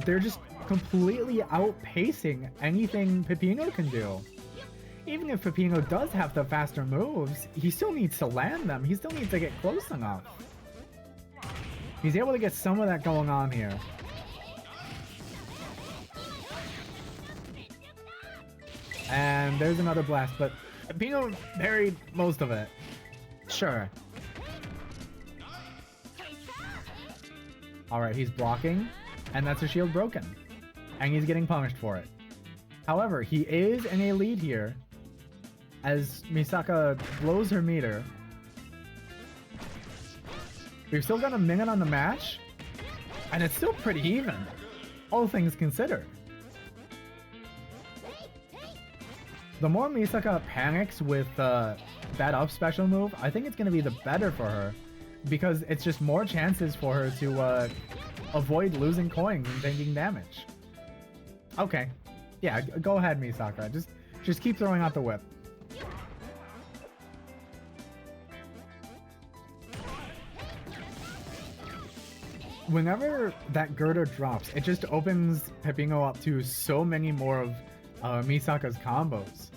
they're just completely outpacing anything Pepino can do. Even if Pepino does have the faster moves, he still needs to land them. He still needs to get close enough. He's able to get some of that going on here. And there's another blast, but Pepino buried most of it. Sure. Alright, he's blocking, and that's a shield broken. And he's getting punished for it. However, he is in a lead here, as Misaka blows her meter. We've still got a minute on the match, and it's still pretty even, all things considered. The more Misaka panics with that up special move, I think it's going to be the better for her, because it's just more chances for her to avoid losing coins and taking damage. Okay, Yeah, go ahead, Misaka. Just keep throwing out the whip. Whenever that girder drops, it just opens Pepino up to so many more of Misaka's combos.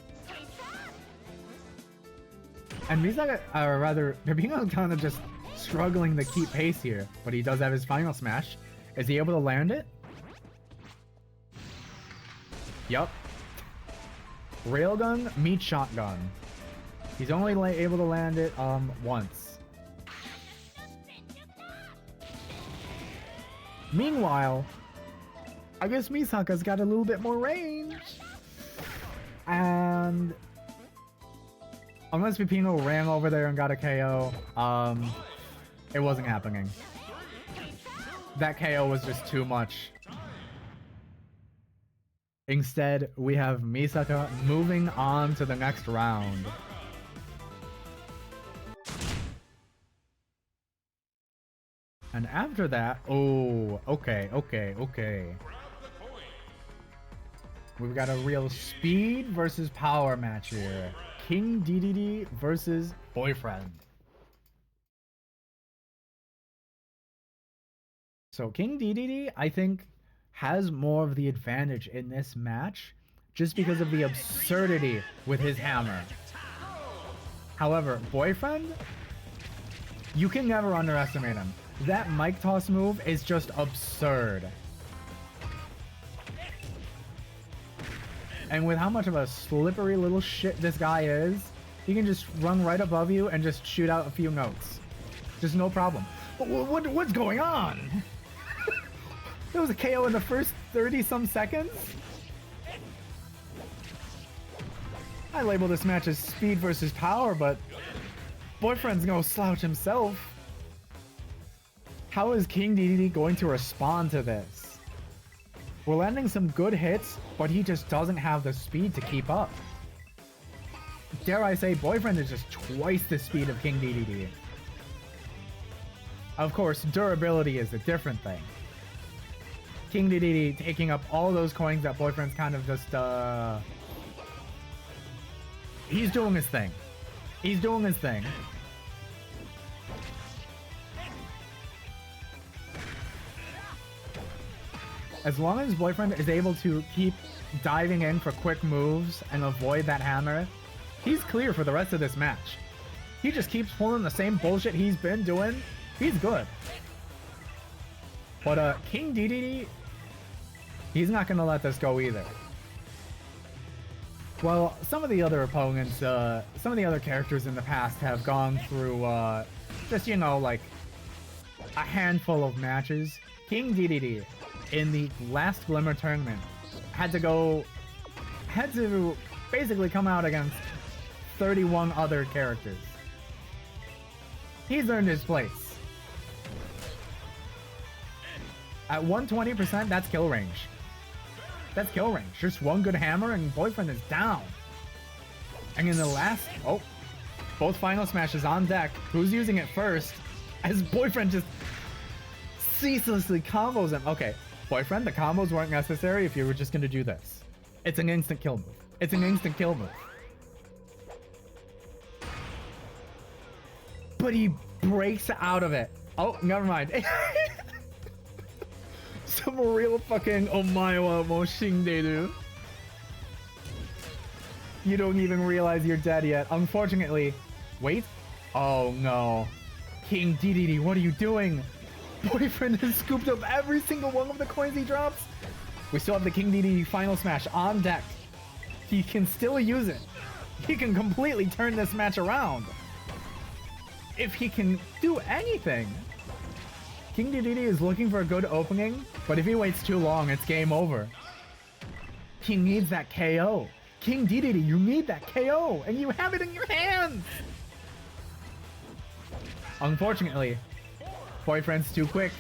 And Misaka, or rather, Pepino's kind of just struggling to keep pace here, but he does have his final smash. Is he able to land it? Yup. Railgun meets shotgun. He's only able to land it once. Meanwhile, I guess Misaka's got a little bit more range. And unless Pepino ran over there and got a KO, it wasn't happening. That KO was just too much. Instead, we have Misaka moving on to the next round. And after that, oh, okay. We've got a real speed versus power match here. King DDD versus Boyfriend. So King DDD, I think, has more of the advantage in this match just because of the absurdity with his hammer. However, Boyfriend, you can never underestimate him. That mic toss move is just absurd. And with how much of a slippery little shit this guy is, he can just run right above you and just shoot out a few notes. Just no problem. What's going on? There was a KO in the first 30-some seconds? I label this match as speed versus power, but Boyfriend's no slouch himself. How is King DDD going to respond to this? We're landing some good hits, but he just doesn't have the speed to keep up. Dare I say, Boyfriend is just twice the speed of King DDD. Of course, durability is a different thing. King DDD taking up all those coins that Boyfriend's kind of just, he's doing his thing. He's doing his thing. As long as Boyfriend is able to keep diving in for quick moves and avoid that hammer, he's clear for the rest of this match. He just keeps pulling the same bullshit he's been doing. He's good. But King DDD, he's not going to let this go either. Well, some of the other opponents, some of the other characters in the past have gone through just, you know, like a handful of matches. King DDD in the last Glimmer tournament had to basically come out against 31 other characters. He's earned his place. At 120%, that's kill range. That's kill range. Just one good hammer and Boyfriend is down. And in the last, both final smashes on deck. Who's using it first? As Boyfriend just ceaselessly combos him. Okay, Boyfriend, the combos weren't necessary if you were just gonna do this. It's an instant kill move. It's an instant kill move. But he breaks out of it. Oh, never mind. Some real fucking omaewa mo shinderu. You don't even realize you're dead yet. Unfortunately. Wait. Oh no. King DDD, what are you doing? Boyfriend has scooped up every single one of the coins he drops. We still have the King DDD final smash on deck. He can still use it. He can completely turn this match around. If he can do anything. King DDD is looking for a good opening, but if he waits too long, it's game over. He needs that KO. King DDD, you need that KO, and you have it in your hands! Unfortunately, Boyfriend's too quick.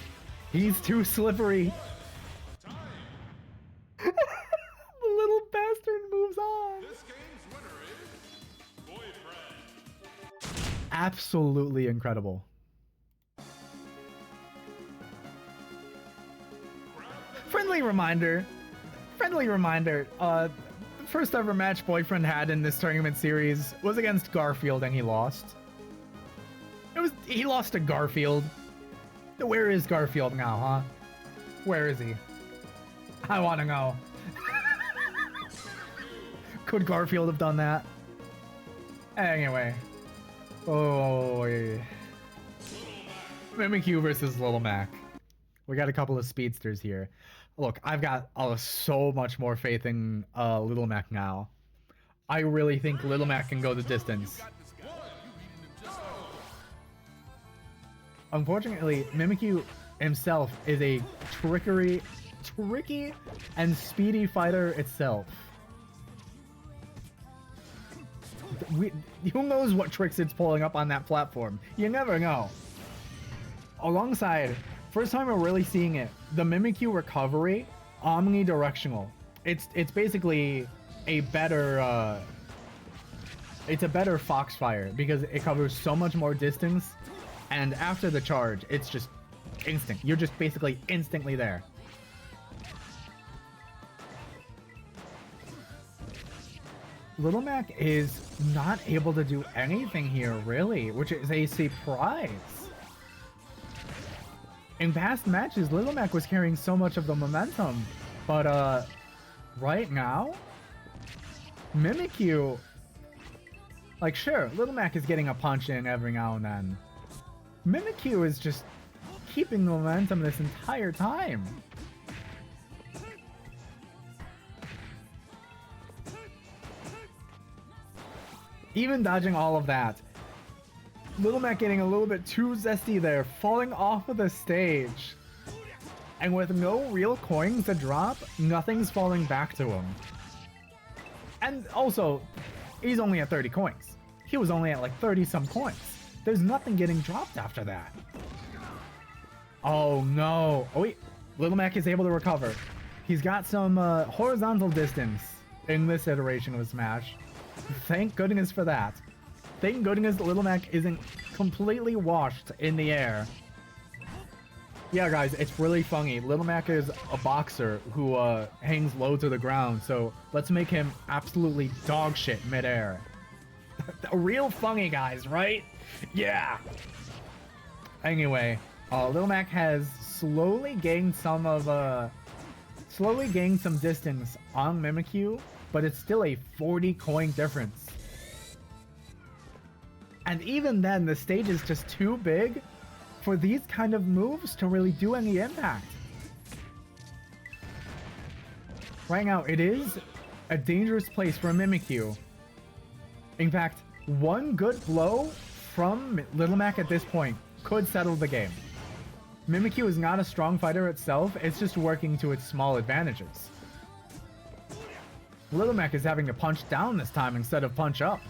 He's too slippery. The little bastard moves on. This game's winner is Boyfriend. Absolutely incredible. Friendly friendly reminder, the first ever match Boyfriend had in this tournament series was against Garfield, and he lost. He lost to Garfield. Where is Garfield now, huh? Where is he? I want to know. Could Garfield have done that? Anyway. Oh, yeah. Mimikyu versus Little Mac. We got a couple of speedsters here. Look, I've got so much more faith in Little Mac now. I really think Little Mac can go the distance. Unfortunately, Mimikyu himself is a tricky and speedy fighter itself. Who knows what tricks it's pulling up on that platform? You never know. Alongside, first time we're really seeing it, the Mimikyu recovery, omnidirectional. It's basically a better it's a better Foxfire because it covers so much more distance, and after the charge, it's just instant. You're just basically instantly there. Little Mac is not able to do anything here, really, which is a surprise. In past matches, Little Mac was carrying so much of the momentum, but right now, Mimikyu, like, sure, Little Mac is getting a punch in every now and then. Mimikyu is just keeping the momentum this entire time. Even dodging all of that. Little Mac getting a little bit too zesty there, falling off of the stage. And with no real coins to drop, nothing's falling back to him. And also, he's only at 30 coins. He was only at like 30 some coins. There's nothing getting dropped after that. Oh no. Oh wait, Little Mac is able to recover. He's got some horizontal distance in this iteration of Smash. Thank goodness for that. Thank goodness Little Mac isn't completely washed in the air. Yeah, guys, it's really funny. Little Mac is a boxer who hangs low to the ground, so let's make him absolutely dog shit midair. Real funny, guys, right? Yeah. Anyway, Little Mac has slowly gained some distance on Mimikyu, but it's still a 40 coin difference. And even then, the stage is just too big for these kind of moves to really do any impact. Right now, it is a dangerous place for Mimikyu. In fact, one good blow from Little Mac at this point could settle the game. Mimikyu is not a strong fighter itself, it's just working to its small advantages. Little Mac is having to punch down this time instead of punch up.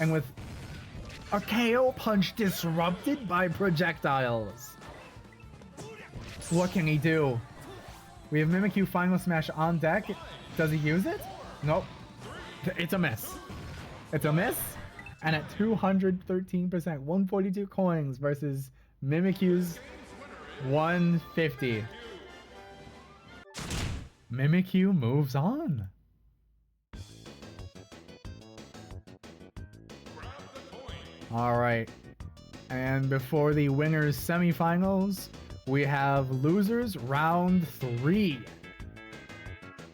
And with a KO punch disrupted by projectiles. What can he do? We have Mimikyu Final Smash on deck. Does he use it? Nope. It's a miss. It's a miss. And at 213%, 142 coins versus Mimikyu's 150. Mimikyu moves on. Alright. And before the winners semifinals, we have losers round 3.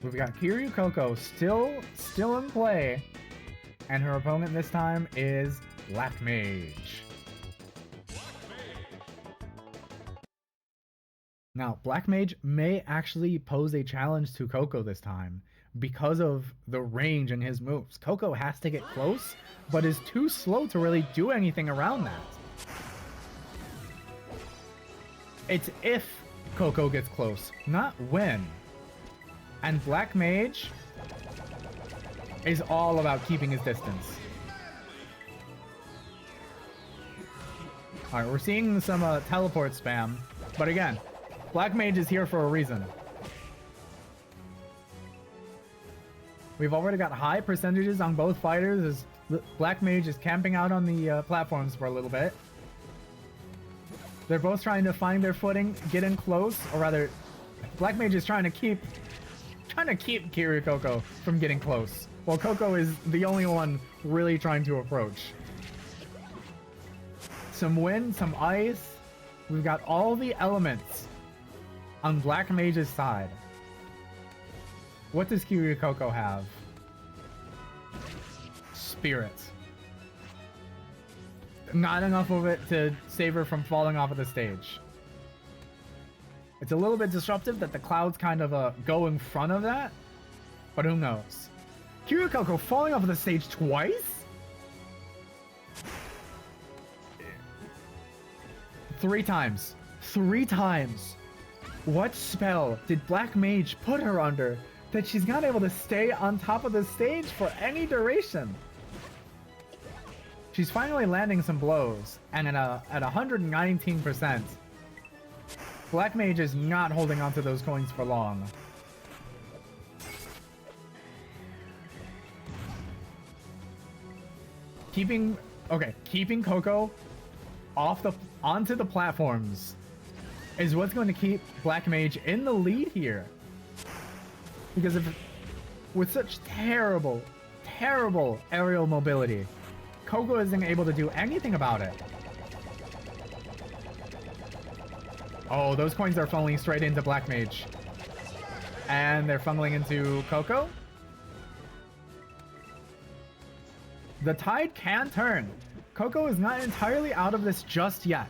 We've got Kiryu Coco still in play. And her opponent this time is Black Mage. Now, Black Mage may actually pose a challenge to Coco this time because of the range in his moves. Coco has to get close, but is too slow to really do anything around that. It's if Coco gets close, not when. And Black Mage is all about keeping his distance. Alright, we're seeing some teleport spam, but again, Black Mage is here for a reason. We've already got high percentages on both fighters as Black Mage is camping out on the platforms for a little bit. They're both trying to find their footing, get in close, or rather, Black Mage is trying to keep Kiryu Coco from getting close, while Coco is the only one really trying to approach. Some wind, some ice. We've got all the elements on Black Mage's side. What does Kiryu Coco have? Spirit. Not enough of it to save her from falling off of the stage. It's a little bit disruptive that the clouds kind of go in front of that, but who knows? Kiryu Coco falling off of the stage twice? 3 times. 3 times. What spell did Black Mage put her under that she's not able to stay on top of the stage for any duration? She's finally landing some blows, and at 119%, Black Mage is not holding onto those coins for long. Keeping Coco onto the platforms is what's going to keep Black Mage in the lead here. Because with such terrible aerial mobility, Coco isn't able to do anything about it. Oh, those coins are funneling straight into Black Mage. And they're funneling into Coco. The tide can turn. Coco is not entirely out of this just yet.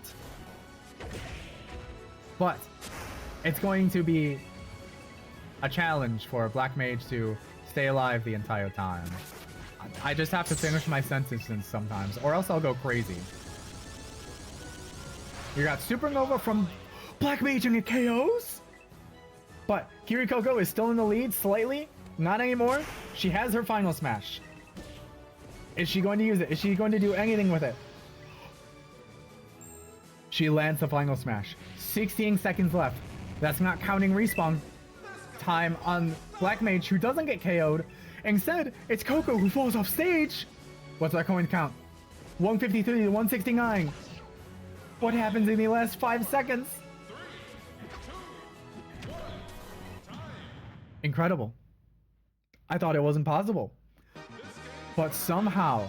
But it's going to be a challenge for Black Mage to stay alive the entire time. I just have to finish my sentences sometimes, or else I'll go crazy. You got Supernova from Black Mage and it KOs? But Kiryu Coco is still in the lead slightly. Not anymore. She has her final smash. Is she going to use it? Is she going to do anything with it? She lands the final smash. 16 seconds left. That's not counting respawn time on Black Mage, who doesn't get KO'd. Instead, it's Coco who falls off stage. What's our coin count? 153 to 169. What happens in the last 5 seconds? 3, 2, 1, incredible. I thought it wasn't possible. But somehow,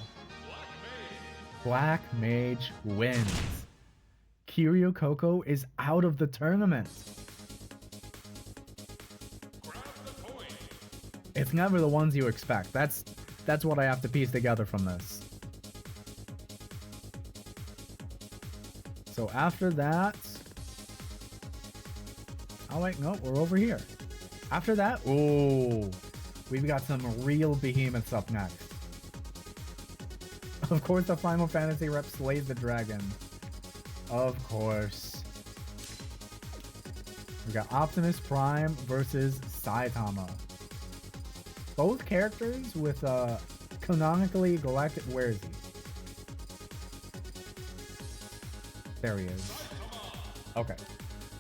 Black Mage wins. Kiryu Coco is out of the tournament. It's never the ones you expect. That's what I have to piece together from this. So after that... Oh wait, no, we're over here. After that, oh, we've got some real behemoths up next. Of course, the Final Fantasy rep slays the dragon. Of course. We got Optimus Prime versus Saitama. Both characters with canonically galactic. Where is he? There he is. Okay.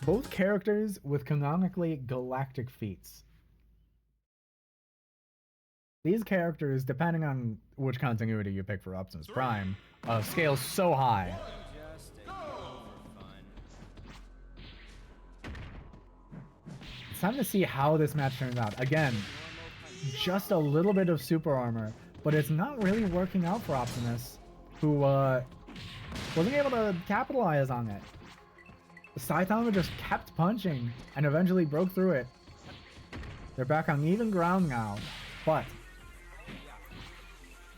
Both characters with canonically galactic feats. These characters, depending on which continuity you pick for Optimus Prime, scale so high. It's time to see how this match turns out. Again, just a little bit of super armor, but it's not really working out for Optimus, who wasn't able to capitalize on it. Saitama just kept punching and eventually broke through it. They're back on even ground now, but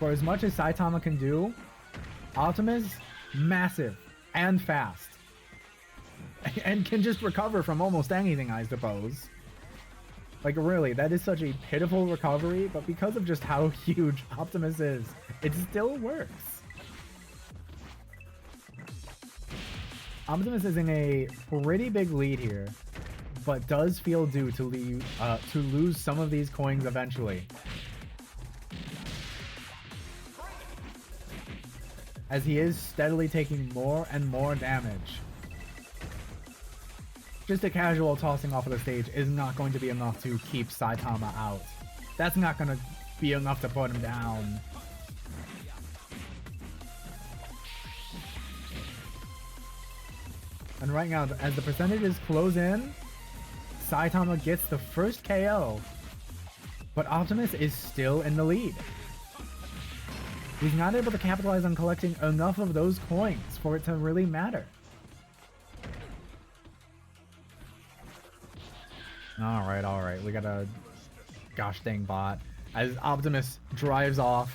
for as much as Saitama can do, Optimus, massive and fast. And can just recover from almost anything, I suppose. Like, really, that is such a pitiful recovery, but because of just how huge Optimus is, it still works. Optimus is in a pretty big lead here, but does feel due to lose some of these coins eventually. As he is steadily taking more and more damage. Just a casual tossing off of the stage is not going to be enough to keep Saitama out. That's not going to be enough to put him down. And right now, as the percentages close in, Saitama gets the first KO. But Optimus is still in the lead. He's not able to capitalize on collecting enough of those coins for it to really matter. Alright. We got a gosh dang bot. As Optimus drives off,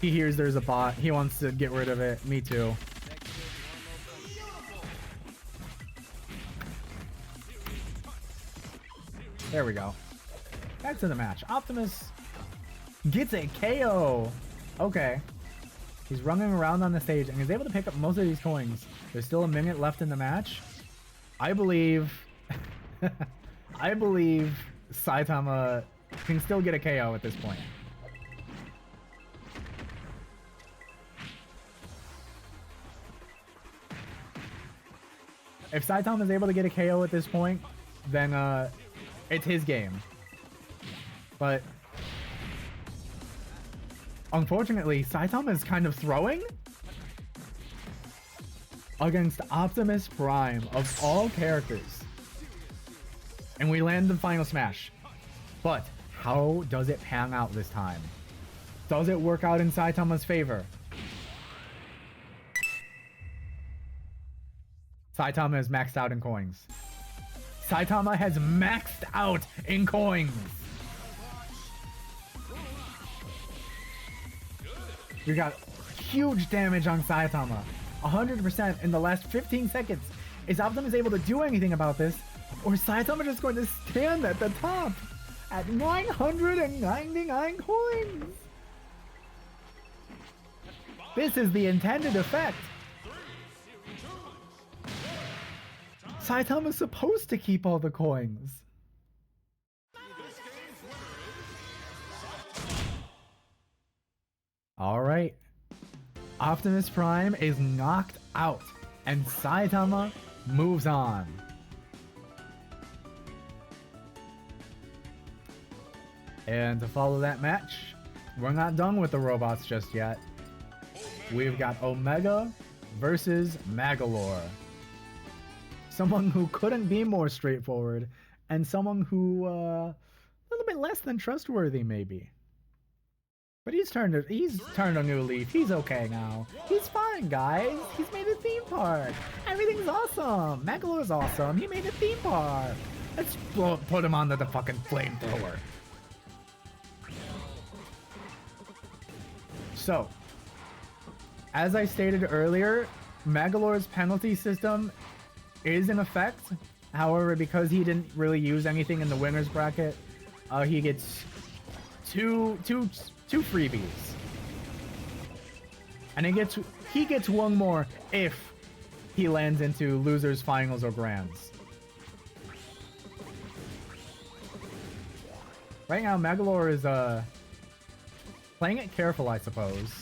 he hears there's a bot. He wants to get rid of it. Me too. There we go. Back to the match. Optimus gets a KO. Okay. He's running around on the stage and is able to pick up most of these coins. There's still a minute left in the match. I believe... I believe Saitama can still get a KO at this point. If Saitama is able to get a KO at this point, then it's his game. But unfortunately, Saitama is kind of throwing against Optimus Prime of all characters. And we land the final smash. But how does it pan out this time? Does it work out in Saitama's favor? Saitama is maxed out in coins. Saitama has maxed out in coins. We got huge damage on Saitama. 100% in the last 15 seconds. Is Optimus able to do anything about this? Or is Saitama just going to stand at the top at 999 coins? This is the intended effect. Saitama's supposed to keep all the coins. Alright. Optimus Prime is knocked out, and Saitama moves on. And to follow that match, we're not done with the robots just yet. We've got Omega versus Magolor. Someone who couldn't be more straightforward, and someone who a little bit less than trustworthy, maybe. But he's turned a new leaf. He's okay now. He's fine, guys. He's made a theme park. Everything's awesome. Magolor's awesome. He made a theme park. Let's put him on the fucking flamethrower. So, as I stated earlier, Magolor's penalty system is in effect. However, because he didn't really use anything in the winner's bracket, he gets two freebies. And he gets one more if he lands into losers, finals, or grands. Right now, Magolor is playing it careful, I suppose.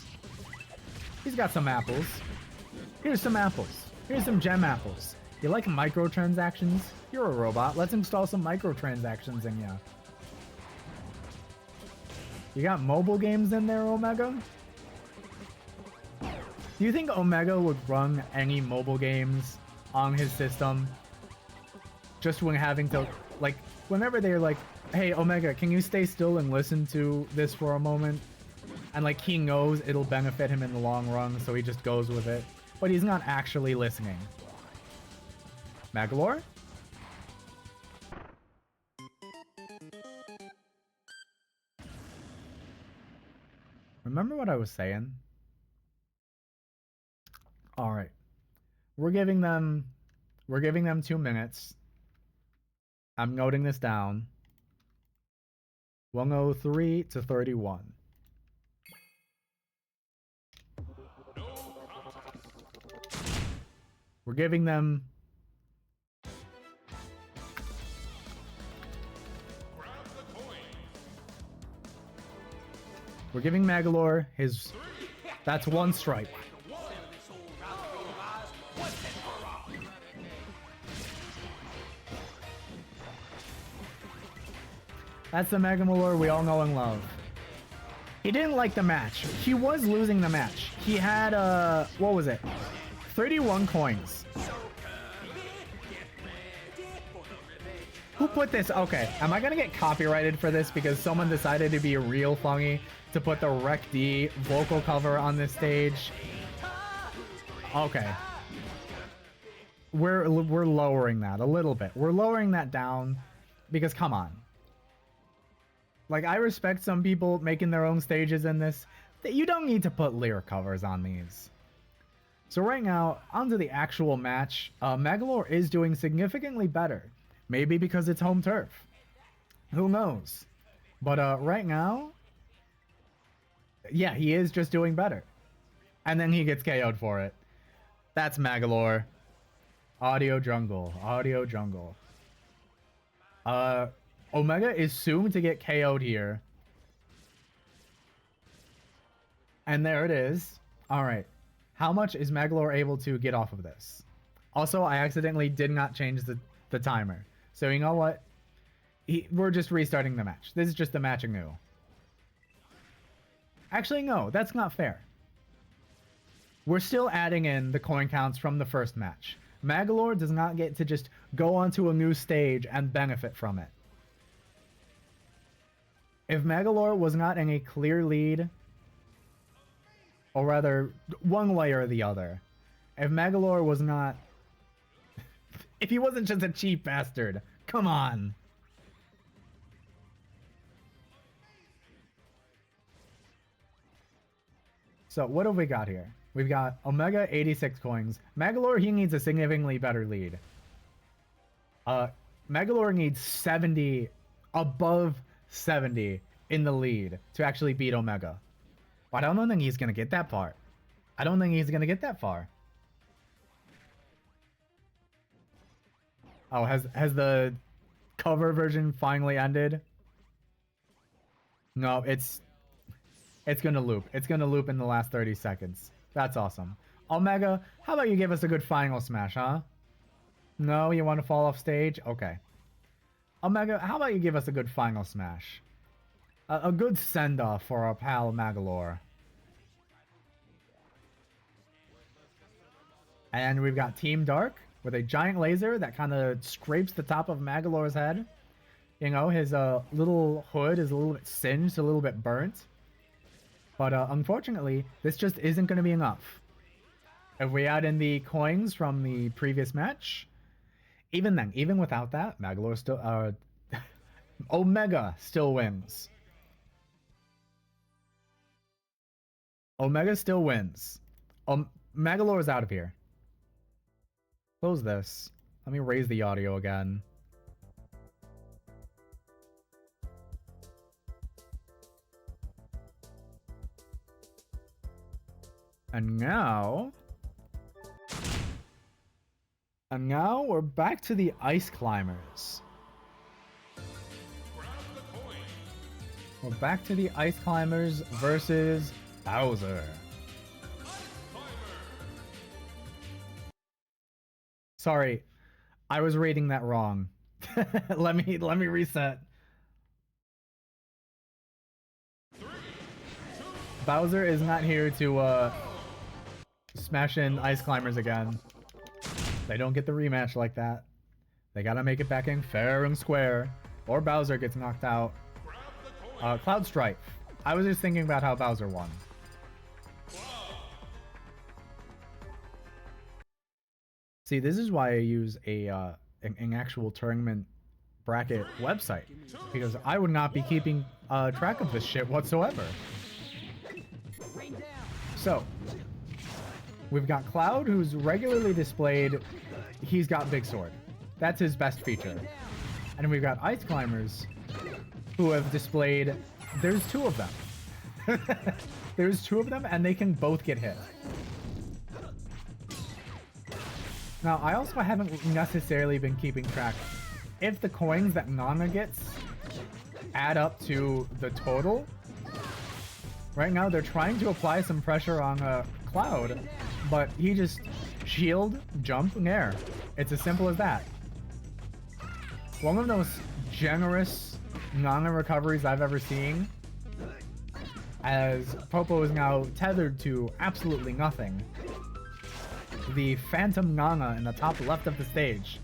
He's got some apples. Here's some apples. Here's some gem apples. You like microtransactions? You're a robot. Let's install some microtransactions in ya. You got mobile games in there, Omega? Do you think Omega would run any mobile games on his system? Just when having to, like, whenever they're like, hey, Omega, can you stay still and listen to this for a moment? And, like, he knows it'll benefit him in the long run, so he just goes with it. But he's not actually listening. Magolor? Remember what I was saying? Alright. We're giving them 2 minutes. I'm noting this down. 103 to 31. We're giving them We're giving Magolor his... That's one strike. That's the Magolor we all know and love. He didn't like the match. He was losing the match. He had, what was it? 31 coins. put this? Okay, am I gonna get copyrighted for this because someone decided to be real funny to put the Rec D vocal cover on this stage? Okay. We're lowering that a little bit. We're lowering that down because come on. Like, I respect some people making their own stages in this. You don't need to put lyric covers on these. So right now, onto the actual match. Magolor is doing significantly better. Maybe because it's home turf. Who knows? But right now, yeah, he is just doing better. And then he gets KO'd for it. That's Magolor. Audio jungle. Audio jungle. Omega is soon to get KO'd here. And there it is. Alright. How much is Magolor able to get off of this? Also, I accidentally did not change the timer. So you know what? We're just restarting the match. This is just the match anew. Actually, no. That's not fair. We're still adding in the coin counts from the first match. Magolor does not get to just go onto a new stage and benefit from it. If Magolor was not in a clear lead, or rather, one way or the other, if Magolor was not... if he wasn't just a cheap bastard, come on! So, what have we got here? We've got Omega 86 coins. Magolor, he needs a significantly better lead. Magolor needs 70, above 70 in the lead to actually beat Omega. But I don't think he's going to get that far. I don't think he's going to get that far. Oh, has the cover version finally ended? No, it's going to loop. It's going to loop in the last 30 seconds. That's awesome. Omega, how about you give us a good final smash, huh? No, you want to fall off stage? Okay. Omega, how about you give us a good final smash? A good send-off for our pal Magolor. And we've got Team Dark with a giant laser that kind of scrapes the top of Magolor's head. You know, his little hood is a little bit singed, a little bit burnt. But unfortunately, this just isn't going to be enough. If we add in the coins from the previous match, even then, even without that, Magolor still... Omega still wins. Omega still wins. Magolor is out of here. Close this. Let me raise the audio again. And now we're back to the Ice Climbers. We're back to the Ice Climbers versus Bowser. Sorry, I was reading that wrong. let me reset. Bowser is not here to smash in Ice Climbers again. They don't get the rematch like that. They gotta make it back in fair and square, or Bowser gets knocked out. Cloud Strife. I was just thinking about how Bowser won. See, this is why I use an actual tournament bracket website, because I would not be keeping track of this shit whatsoever. So, we've got Cloud, who's regularly displayed. He's got Big Sword. That's his best feature. And we've got Ice Climbers, who have displayed... There's two of them. There's two of them, and they can both get hit. Now, I also haven't necessarily been keeping track. If the coins that Nana gets add up to the total, right now they're trying to apply some pressure on Cloud, but he just shield, jump, and air. It's as simple as that. One of the most generous Nana recoveries I've ever seen, as Popo is now tethered to absolutely nothing. The Phantom Nana in the top left of the stage.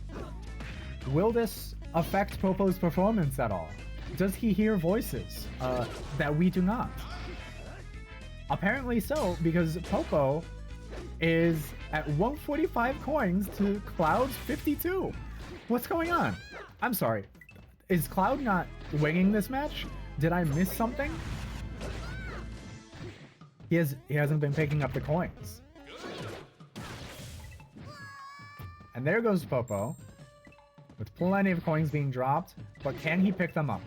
Will this affect Popo's performance at all? Does he hear voices that we do not? Apparently so, because Popo is at 145 coins to Cloud's 52. What's going on? I'm sorry. Is Cloud not winging this match? Did I miss something? He hasn't been picking up the coins. And there goes Popo, with plenty of coins being dropped, but can he pick them up?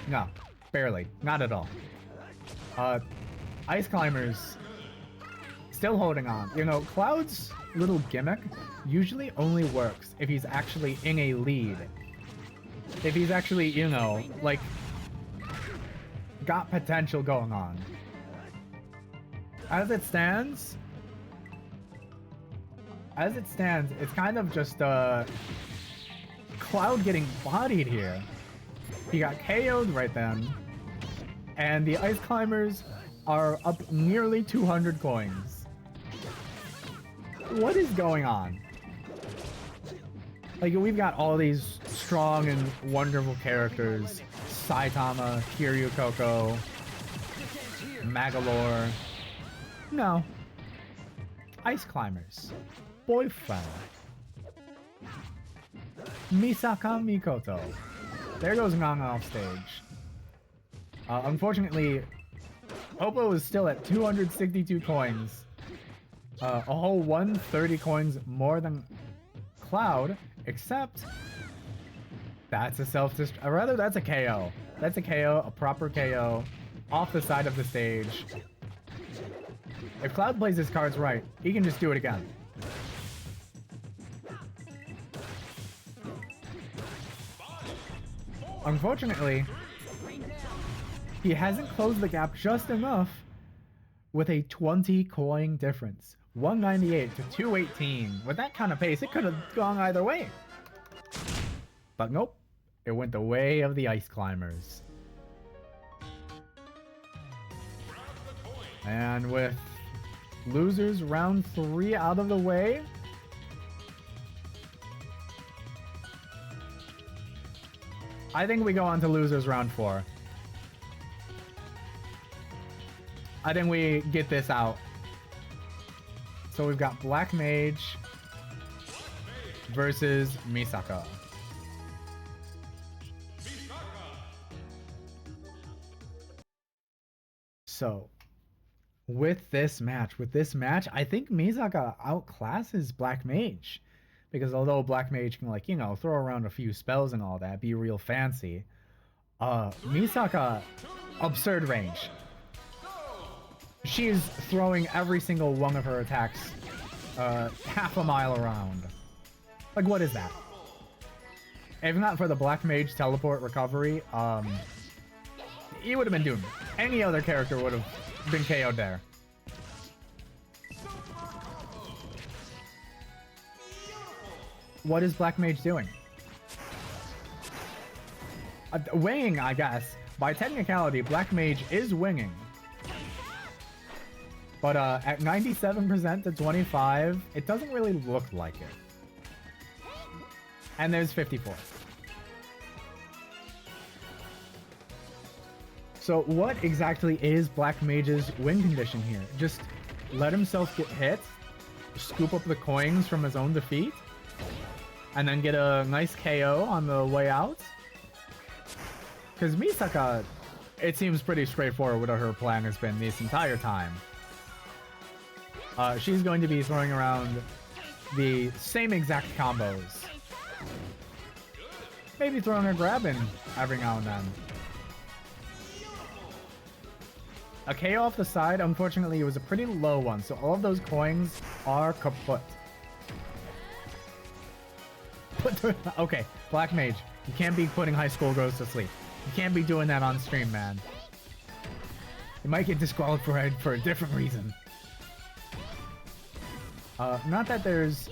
No, barely. Not at all. Ice Climbers still holding on. You know, Cloud's little gimmick usually only works if he's actually in a lead. If he's actually, you know, like, got potential going on. As it stands, it's kind of just Cloud getting bodied here. He got KO'd right then, and the Ice Climbers are up nearly 200 coins. What is going on? Like, we've got all these strong and wonderful characters. Saitama, Kiryu Koko, Magalore. No. Ice Climbers. Boyfriend. Misaka Mikoto. There goes Ngang off stage. Unfortunately, Popo is still at 262 coins. A whole 130 coins more than Cloud, except that's a or rather that's a KO. That's a KO, a proper KO, off the side of the stage. If Cloud plays his cards right, he can just do it again. Unfortunately, he hasn't closed the gap just enough with a 20 coin difference. 198 to 218. With that kind of pace, it could have gone either way. But nope, it went the way of the Ice Climbers. And with losers round 3 out of the way, I think we go on to losers round 4. I think we get this out. So we've got Black Mage versus Misaka. So with this match, I think Misaka outclasses Black Mage. Because although Black Mage can, like, you know, throw around a few spells and all that, be real fancy, Misaka, absurd range. She's throwing every single one of her attacks half a mile around. Like, what is that? If not for the Black Mage teleport recovery, he would have been doomed. Any other character would have been KO'd there. What is Black Mage doing? Winging, I guess. By technicality, Black Mage is winging. But at 97% to 25, it doesn't really look like it. And there's 54. So what exactly is Black Mage's win condition here? Just let himself get hit, scoop up the coins from his own defeat, and then get a nice KO on the way out? Because Misaka, it seems pretty straightforward what her plan has been this entire time. She's going to be throwing around the same exact combos. Maybe throwing her grab in every now and then. A KO off the side, unfortunately, it was a pretty low one, so all of those coins are kaput. Okay, Black Mage, you can't be putting high school girls to sleep. You can't be doing that on stream, man. You might get disqualified for a different reason. Not that there's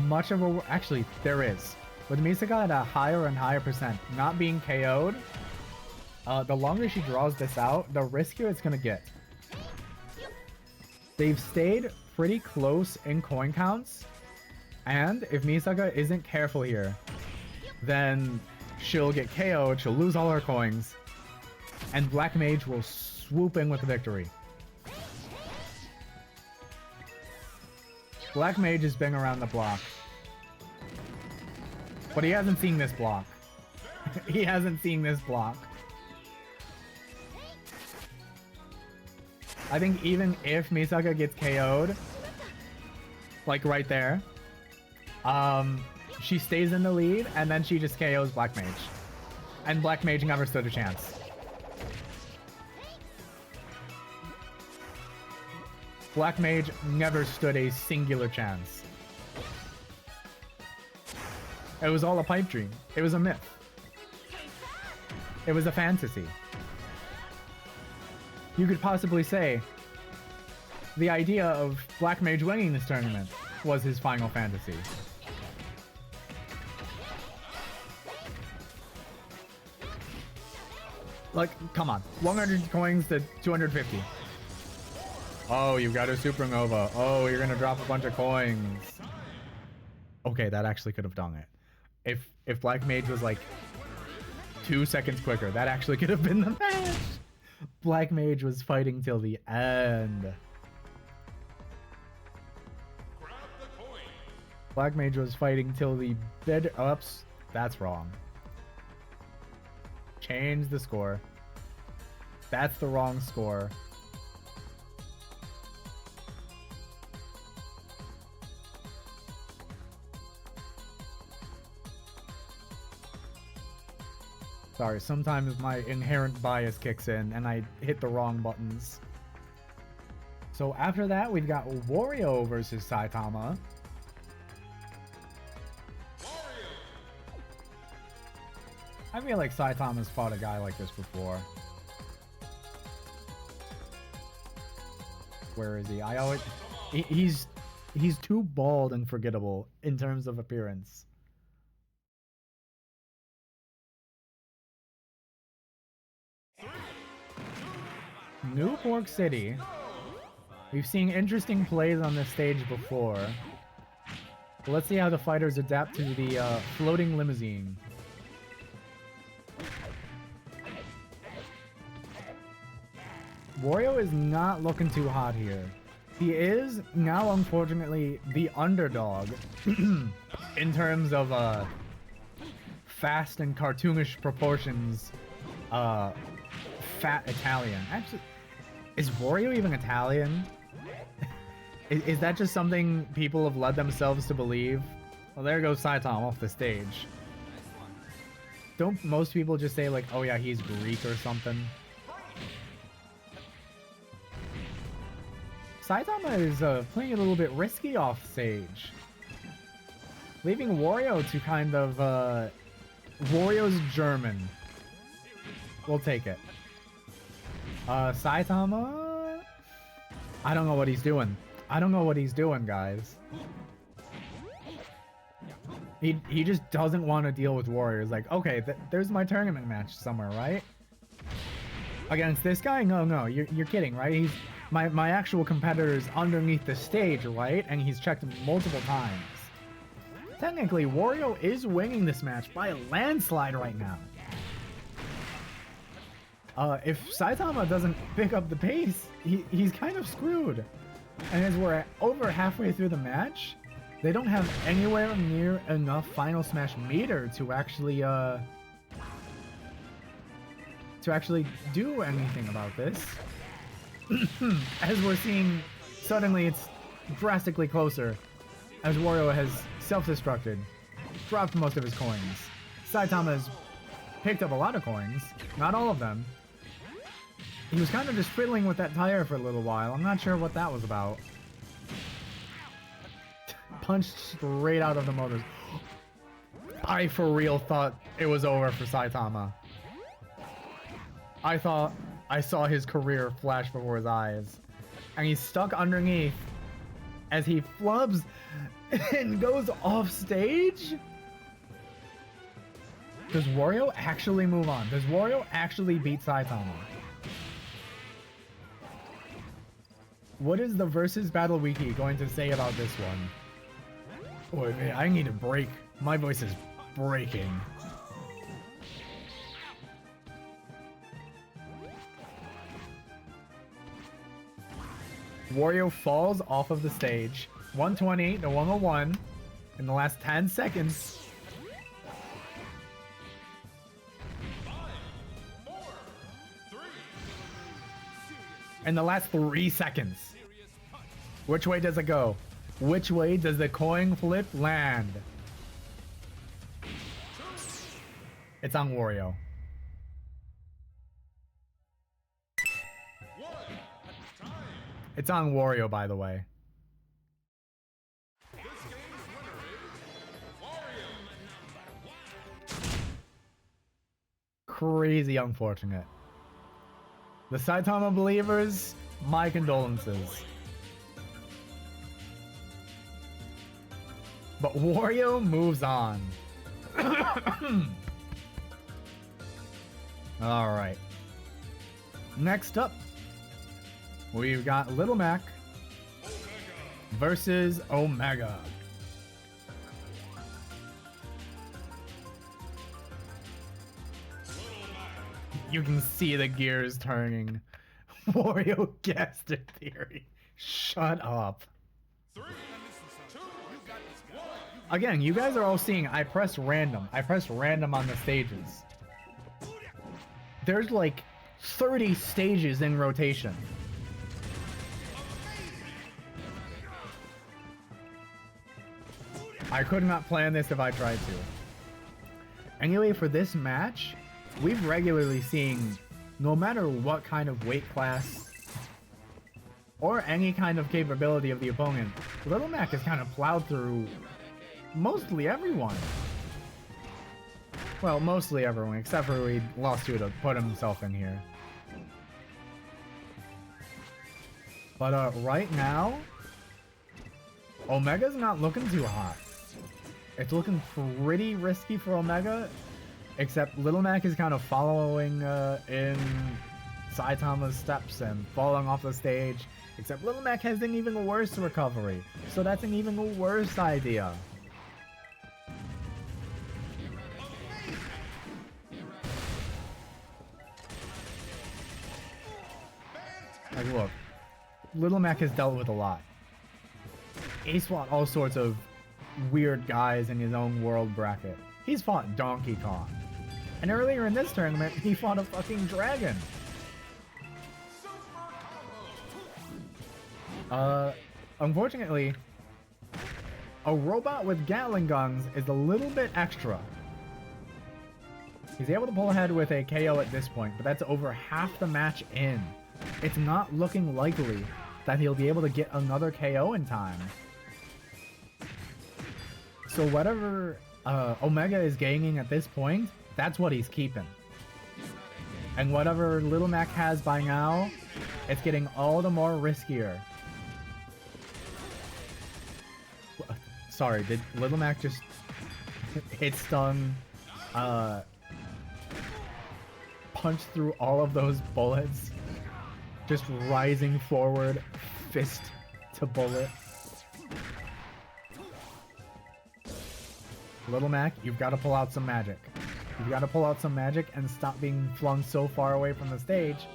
much of a... Actually, there is. With Misaka at a higher and higher percent not being KO'd, the longer she draws this out, the riskier it's going to get. They've stayed pretty close in coin counts, and if Misaka isn't careful here, then she'll get KO'd, she'll lose all her coins, and Black Mage will swoop in with the victory. Black Mage has been around the block, but he hasn't seen this block. He hasn't seen this block. I think even if Misaka gets KO'd, like right there, she stays in the lead, and then she just KOs Black Mage. And Black Mage never stood a chance. Black Mage never stood a singular chance. It was all a pipe dream. It was a myth. It was a fantasy. You could possibly say the idea of Black Mage winning this tournament was his final fantasy. Like, come on. 100 coins to 250. Oh, you got a supernova. Oh, you're gonna drop a bunch of coins. Okay, that actually could have done it. If Black Mage was like 2 seconds quicker, that actually could have been the match. Black Mage was fighting till the end. Black Mage was fighting till the bed. Oops, that's wrong. Change the score. That's the wrong score. Sorry, sometimes my inherent bias kicks in and I hit the wrong buttons. So after that, we've got Wario versus Saitama. I feel like Saitama's fought a guy like this before. Where is he? I always... He's too bald and forgettable in terms of appearance. New Pork City. We've seen interesting plays on this stage before. Let's see how the fighters adapt to the floating limousine. Wario is not looking too hot here. He is now, unfortunately, the underdog in terms of fast and cartoonish proportions. Fat Italian. Actually, is Wario even Italian? Is that just something people have led themselves to believe? Well, there goes Saitama off the stage. Don't most people just say like, oh yeah, he's Greek or something? Saitama is playing a little bit risky off stage. Leaving Wario to kind of, Wario's German. We'll take it. Saitama? I don't know what he's doing. I don't know what he's doing, guys. He just doesn't want to deal with Wario. He's like, okay, there's my tournament match somewhere, right? Against this guy? No, you're kidding, right? He's my actual competitor's underneath the stage, right? And he's checked multiple times. Technically, Wario is winning this match by a landslide right now. If Saitama doesn't pick up the pace, he's kind of screwed. And as we're over halfway through the match, they don't have anywhere near enough Final Smash meter to actually do anything about this. As we're seeing, suddenly it's drastically closer as Wario has self-destructed, dropped most of his coins. Saitama has picked up a lot of coins, not all of them. He was kind of just fiddling with that tire for a little while. I'm not sure what that was about. Punched straight out of the motors. I for real thought it was over for Saitama. I thought I saw his career flash before his eyes. And he's stuck underneath as he flubs and goes off stage? Does Wario actually move on? Does Wario actually beat Saitama? What is the Versus Battle Wiki going to say about this one? Boy, man, I need a break. My voice is breaking. Wario falls off of the stage. 128 to 101 in the last 10 seconds. 5, 4, 3. In the last 3 seconds. Which way does it go? Which way does the coin flip land? It's on Wario. 1. Time. It's on Wario, by the way. This game's winner is Wario. Crazy unfortunate. The Saitama believers, my condolences. But Wario moves on. Alright. Next up, we've got Little Mac versus Omega. You can see the gears turning. Wario guessed it theory. Shut up. 3, 2, 1. Again, you guys are all seeing I press random. I press random on the stages. There's like 30 stages in rotation. I could not plan this if I tried to. Anyway, for this match, we've regularly seen, no matter what kind of weight class or any kind of capability of the opponent, Little Mac has kind of plowed through mostly everyone. Well, mostly everyone, except for he lost to put himself in here. But right now, Omega's not looking too hot. It's looking pretty risky for Omega, except Little Mac is kind of following in Saitama's steps and falling off the stage. Except Little Mac has an even worse recovery, so that's an even worse idea. Like, look, Little Mac has dealt with a lot. He's fought all sorts of weird guys in his own world bracket. He's fought Donkey Kong. And earlier in this tournament, he fought a fucking dragon. Unfortunately, a robot with Gatling guns is a little bit extra. He's able to pull ahead with a KO at this point, but that's over half the match in. It's not looking likely that he'll be able to get another KO in time. So whatever Omega is gaining at this point, that's what he's keeping. And whatever Little Mac has by now, it's getting all the more riskier. Sorry, did Little Mac just hit stun, punch through all of those bullets? Just rising forward, fist to bullet. Little Mac, you've got to pull out some magic. You've got to pull out some magic and stop being flung so far away from the stage.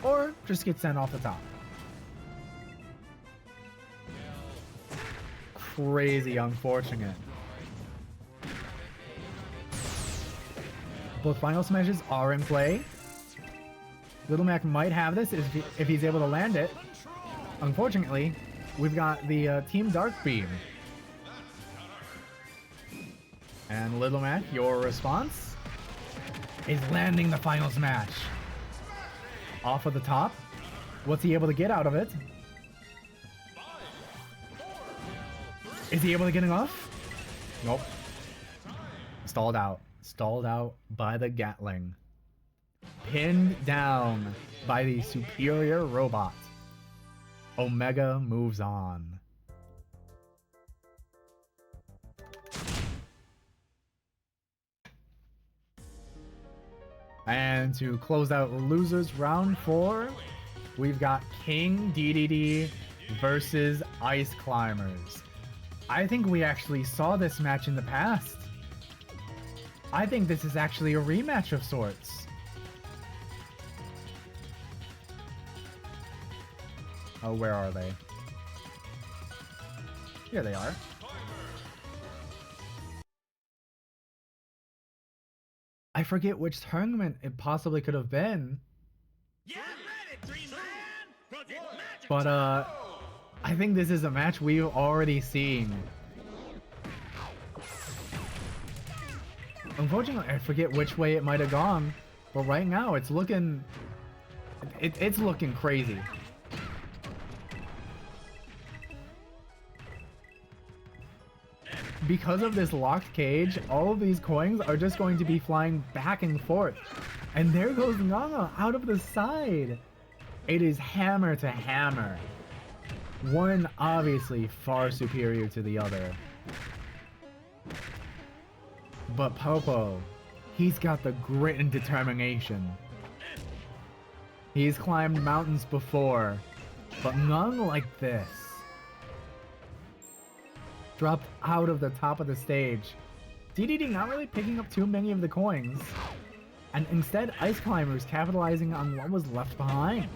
Or just get sent off the top. Crazy unfortunate. Both final smashes are in play. Little Mac might have this if he's able to land it. Unfortunately, we've got the Team Dark Beam. And Little Mac, your response is landing the final smash. Off of the top. What's he able to get out of it? Is he able to get it off? Nope. Stalled out. Stalled out by the Gatling. Pinned down by the superior robot. Omega moves on. And to close out losers round 4, we've got King DDD versus Ice Climbers. I think we actually saw this match in the past. I think this is actually a rematch of sorts. Oh, where are they? Here they are. I forget which tournament it possibly could have been. But I think this is a match we've already seen. Unfortunately, I forget which way it might have gone, but right now it's looking it's looking crazy. Because of this locked cage, all of these coins are just going to be flying back and forth. And there goes Nana out of the side. It is hammer to hammer. One obviously far superior to the other. But Popo, he's got the grit and determination. He's climbed mountains before, but none like this. Dropped out of the top of the stage. DDD not really picking up too many of the coins, and instead Ice Climbers capitalizing on what was left behind.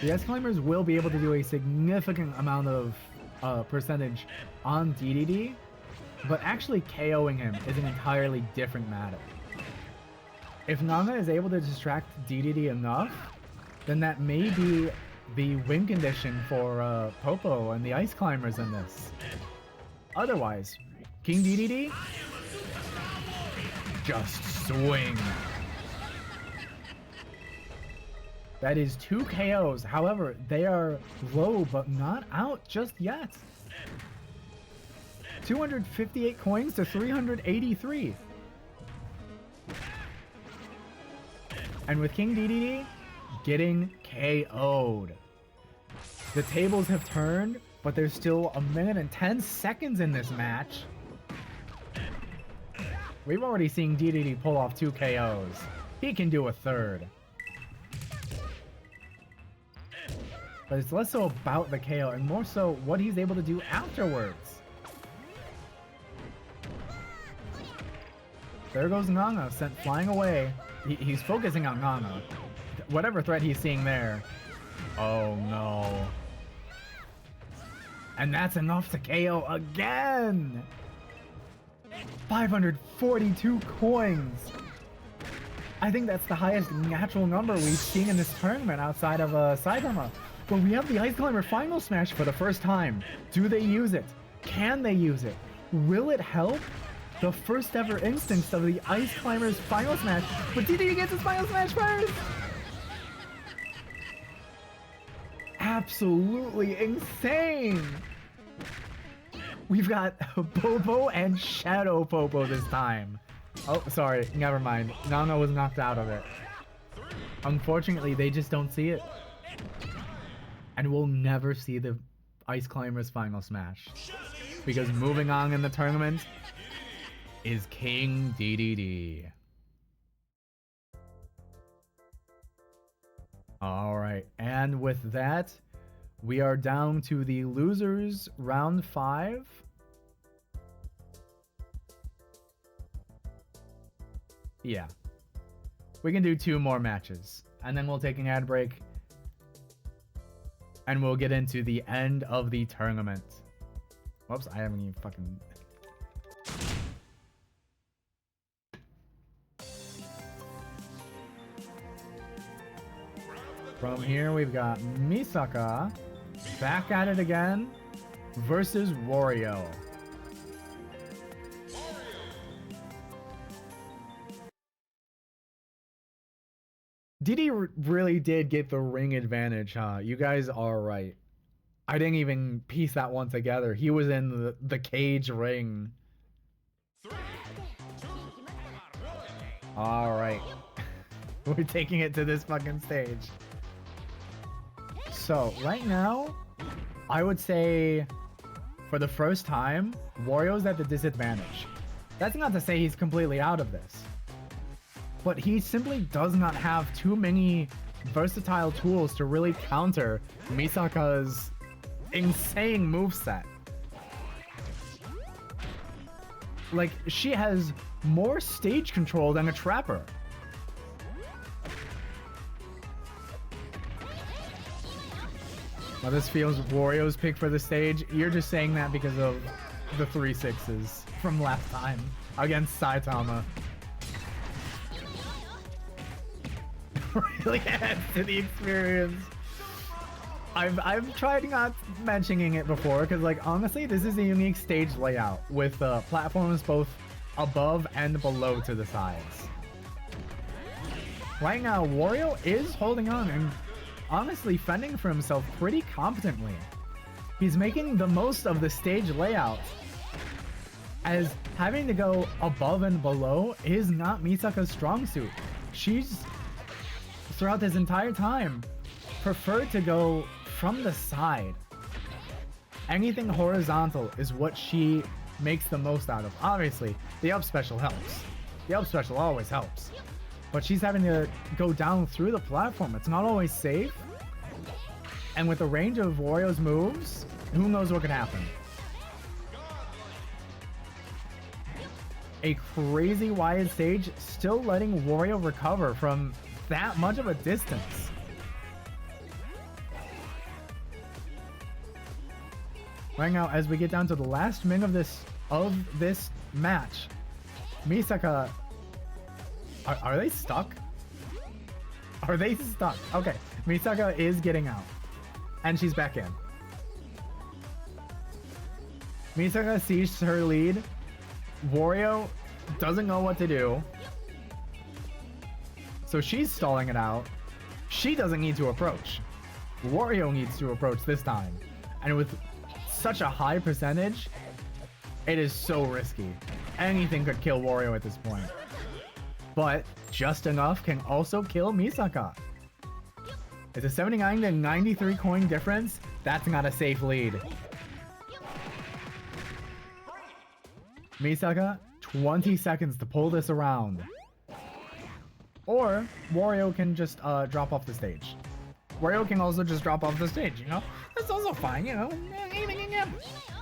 The Ice Climbers will be able to do a significant amount of percentage on DDD, but actually KOing him is an entirely different matter. If Nana is able to distract DDD enough, then that may be the win condition for Popo and the Ice Climbers in this. Otherwise, King DDD, just swing. That is 2 KOs. However, they are low but not out just yet. 258 coins to 383. And with King DDD getting KO'd. The tables have turned, but there's still 1 minute and 10 seconds in this match. We've already seen DDD pull off 2 KOs. He can do a third. But it's less so about the KO and more so what he's able to do afterwards. There goes Nana, sent flying away. He's focusing on Nana. Whatever threat he's seeing there. Oh no. And that's enough to KO again! 542 coins! I think that's the highest natural number we've seen in this tournament outside of Saitama. But we have the Ice Climber Final Smash for the first time. Do they use it? Can they use it? Will it help? The first ever instance of the Ice Climber's Final Smash, but DDD gets his Final Smash first! Absolutely insane! We've got Popo and Shadow Popo this time. Oh, sorry, never mind. Nana was knocked out of it. Unfortunately, they just don't see it. And we'll never see the Ice Climber's Final Smash. Because moving on in the tournament is King DDD. Alright, and with that, we are down to the losers round 5. Yeah. We can do 2 more matches. And then we'll take an ad break. And we'll get into the end of the tournament. Whoops, I haven't even fucking... From here, we've got Misaka back at it again versus Wario. Diddy really did get the ring advantage, huh? You guys are right. I didn't even piece that one together. He was in the cage ring. 3, 2, 1. Alright. We're taking it to this fucking stage. So, right now, I would say, for the first time, Wario's at the disadvantage. That's not to say he's completely out of this. But he simply does not have too many versatile tools to really counter Misaka's insane moveset. Like, she has more stage control than a trapper. Well, this feels Wario's pick for the stage. You're just saying that because of the 3-6s from last time against Saitama. Really adds to the experience. I've tried not mentioning it before because, like, honestly, this is a unique stage layout with platforms both above and below to the sides. Right now, Wario is holding on and honestly fending for himself pretty competently. He's making the most of the stage layout, as having to go above and below is not Misaka's strong suit. She's, throughout this entire time, preferred to go from the side. Anything horizontal is what she makes the most out of. Obviously, the up special helps. The up special always helps. But she's having to go down through the platform. It's not always safe. And with the range of Wario's moves, who knows what could happen. A crazy wide stage, still letting Wario recover from that much of a distance. Right now, as we get down to the last minute of this match, Misaka, are they stuck? Are they stuck? Okay, Misaka is getting out, and she's back in. Misaka sees her lead. Wario doesn't know what to do, so she's stalling it out. She doesn't need to approach. Wario needs to approach this time, and with such a high percentage, it is so risky. Anything could kill Wario at this point, but just enough can also kill Misaka. It's a 79 to 93 coin difference. That's not a safe lead. Misaka, 20 seconds to pull this around. Or Wario can just drop off the stage. Wario can also just drop off the stage, you know? That's also fine, you know?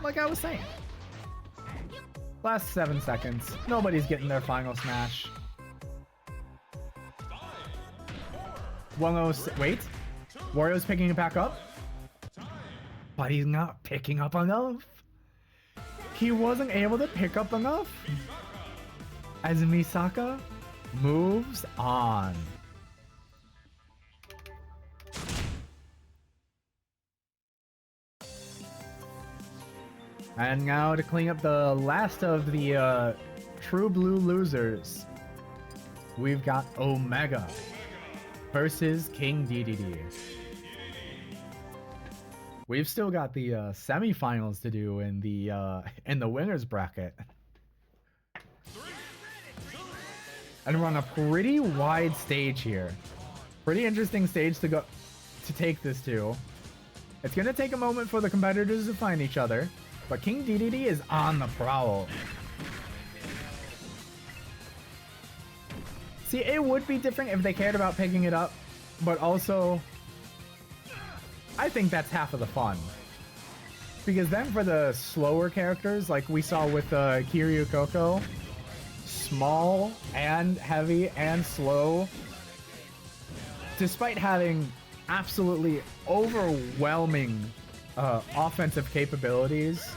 Like I was saying. Last 7 seconds. Nobody's getting their final smash. 106. Wait. Wario's picking it back up. But he's not picking up enough. He wasn't able to pick up enough. As Misaka moves on. And now to clean up the last of the True Blue losers, we've got Omega versus King DDD. We've still got the semifinals to do in the winners bracket. And we're on a pretty wide stage here. Pretty interesting stage to take this to. It's gonna take a moment for the competitors to find each other, but King DDD is on the prowl. See, it would be different if they cared about picking it up, but also, I think that's half of the fun. Because then for the slower characters, like we saw with Kiryu Koko, small and heavy and slow, despite having absolutely overwhelming offensive capabilities,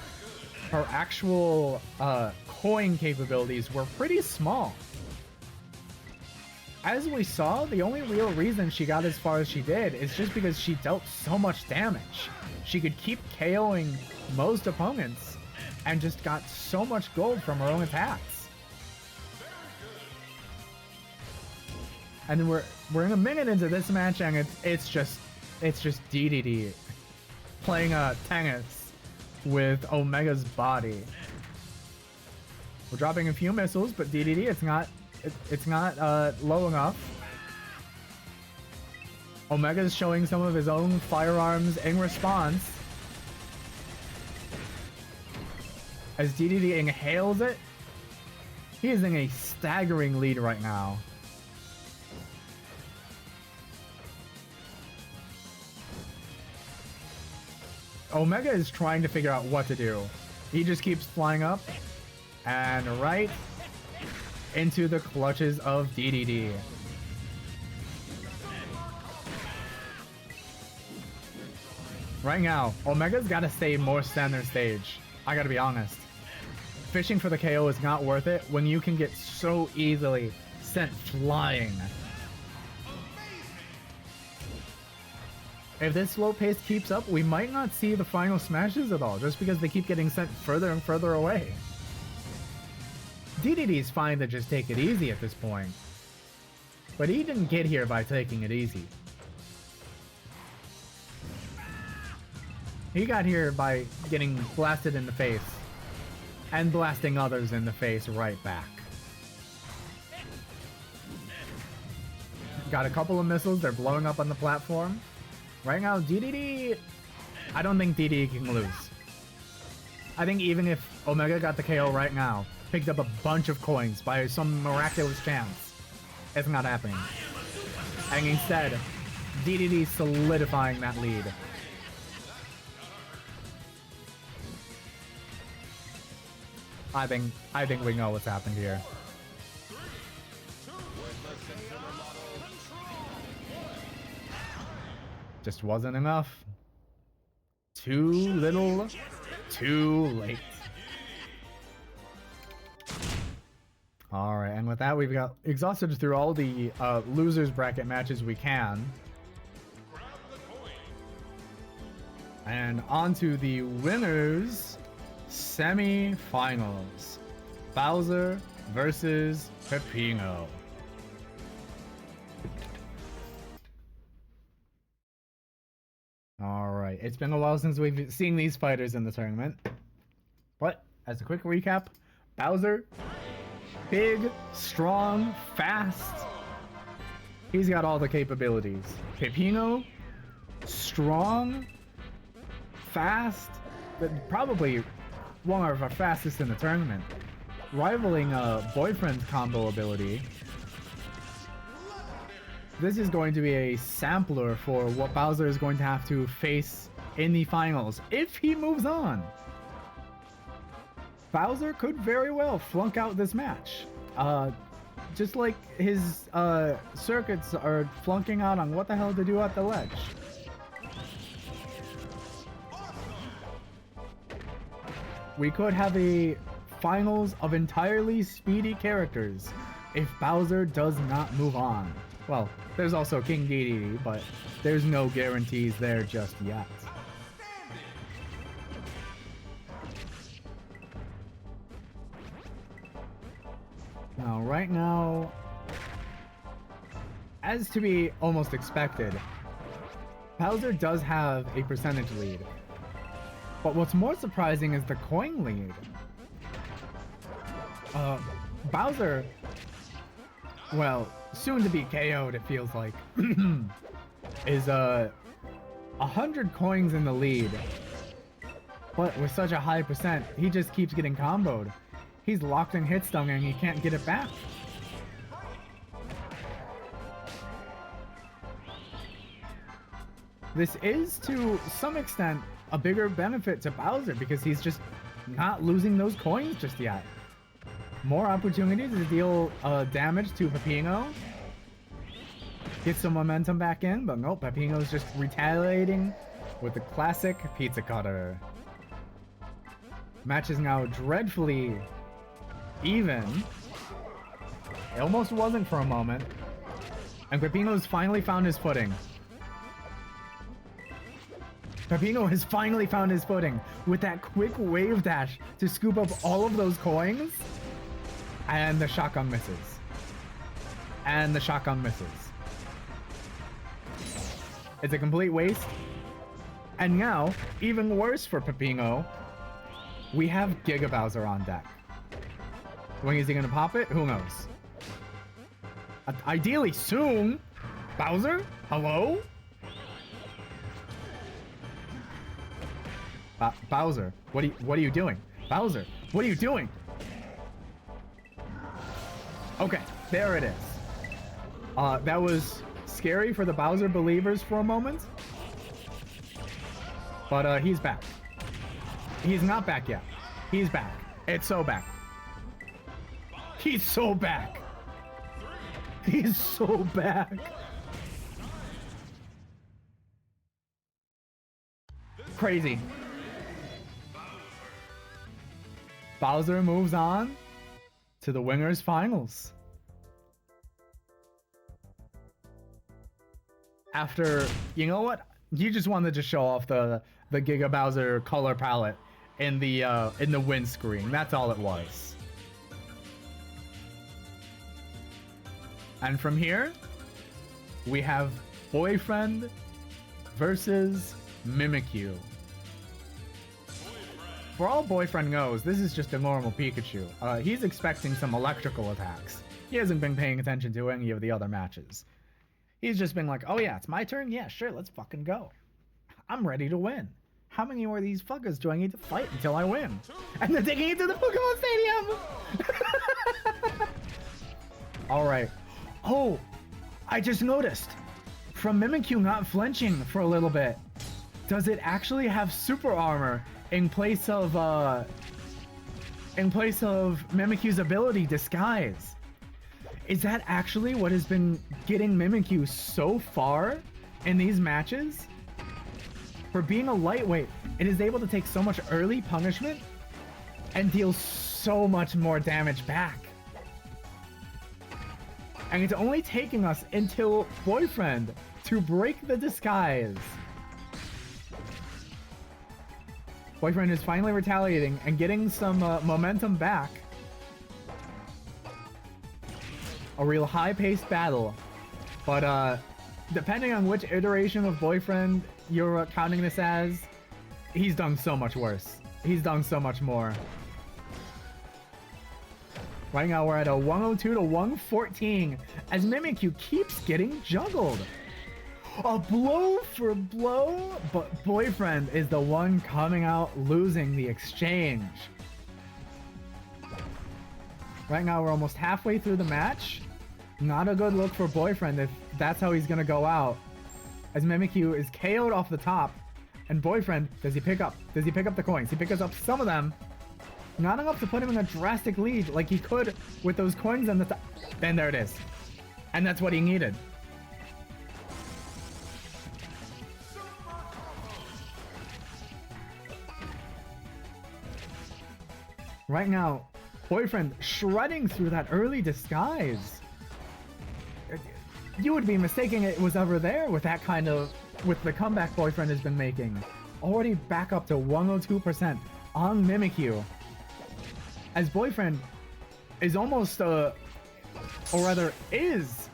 her actual coin capabilities were pretty small. As we saw, the only real reason she got as far as she did is just because she dealt so much damage. She could keep KOing most opponents and just got so much gold from her own attacks. And we're in a minute into this match, and it's just DDD playing tennis with Omega's body. We're dropping a few missiles, but DDD, it's not low enough. Omega's showing some of his own firearms in response. As DDD inhales it, he is in a staggering lead right now. Omega is trying to figure out what to do. He just keeps flying up and right into the clutches of DDD. Right now, Omega's got to stay more center stage. I gotta be honest. Fishing for the KO is not worth it when you can get so easily sent flying. If this slow pace keeps up, we might not see the final smashes at all, just because they keep getting sent further and further away. DDD's fine to just take it easy at this point. But he didn't get here by taking it easy. He got here by getting blasted in the face. And blasting others in the face right back. Got a couple of missiles, they're blowing up on the platform. Right now, DDD... I don't think DDD can lose. I think even if Omega got the KO right now, picked up a bunch of coins by some miraculous chance, it's not happening. And instead, DDD solidifying that lead. I think we know what's happened here. Just wasn't enough. Too little, too late. Alright, and with that we've got exhausted through all the losers bracket matches we can. And on to the winners semi-finals. Bowser versus Peppino. Alright, it's been a while since we've seen these fighters in the tournament. But, as a quick recap, Bowser, big, strong, fast. He's got all the capabilities. Peppino, strong, fast, but probably one of our fastest in the tournament. Rivaling Boyfriend's combo ability. This is going to be a sampler for what Bowser is going to have to face in the finals if he moves on. Bowser could very well flunk out this match. Just like his circuits are flunking out on what the hell to do at the ledge. We could have a finals of entirely speedy characters if Bowser does not move on. Well, there's also King DDD, but there's no guarantees there just yet. Now, right now, as to be almost expected, Bowser does have a percentage lead. But what's more surprising is the coin lead. Bowser, well, soon to be KO'd, it feels like, is 100 coins in the lead. But with such a high percent, he just keeps getting comboed. He's locked in hit stun and he can't get it back. This is, to some extent, a bigger benefit to Bowser because he's just not losing those coins just yet. More opportunities to deal damage to Peppino. Get some momentum back in, but nope, Peppino's just retaliating with the classic pizza cutter. Match is now dreadfully even. It almost wasn't for a moment. And Peppino's finally found his footing. Peppino has finally found his footing with that quick wave dash to scoop up all of those coins. And the shotgun misses. And the shotgun misses. It's a complete waste. And now, even worse for Peppino, we have Giga Bowser on deck. When is he gonna pop it? Who knows? Ideally soon. Bowser? Hello? Bowser, what are you doing? Bowser, what are you doing? Okay, there it is. That was scary for the Bowser believers for a moment. But he's back. He's not back yet. He's back. It's so back. He's so back. He's so back. Crazy. Bowser moves on to the winners finals. After, you know what? You just wanted to show off the Giga Bowser color palette in the windscreen. That's all it was. And from here, we have Boyfriend versus Mimikyu. For all Boyfriend knows, this is just a normal Pikachu. He's expecting some electrical attacks. He hasn't been paying attention to any of the other matches. He's just been like, oh yeah, it's my turn? Yeah, sure, let's fucking go. I'm ready to win. How many more of these fuckers do I need to fight until I win? And they're taking it to the Pokemon Stadium! Alright. Oh, I just noticed. From Mimikyu not flinching for a little bit, does it actually have super armor in place of Mimikyu's ability Disguise? Is that actually what has been getting Mimikyu so far in these matches? For being a lightweight, it is able to take so much early punishment and deal so much more damage back. And it's only taking us until Boyfriend to break the disguise. Boyfriend is finally retaliating and getting some momentum back. A real high-paced battle. But depending on which iteration of Boyfriend you're counting this as, he's done so much worse. He's done so much more. Right now we're at a 102 to 114 as Mimikyu keeps getting juggled. A blow for blow, but Boyfriend is the one coming out losing the exchange. Right now we're almost halfway through the match. Not a good look for Boyfriend if that's how he's gonna go out. As Mimikyu is KO'd off the top. And Boyfriend, does he pick up the coins? He picks up some of them. Not enough to put him in a drastic lead like he could with those coins on the top. And there it is. And that's what he needed. Right now, Boyfriend shredding through that early disguise. You would be mistaking it was ever there with that kind of, with the comeback Boyfriend has been making. Already back up to 102% on Mimikyu. As Boyfriend is almost, or rather is,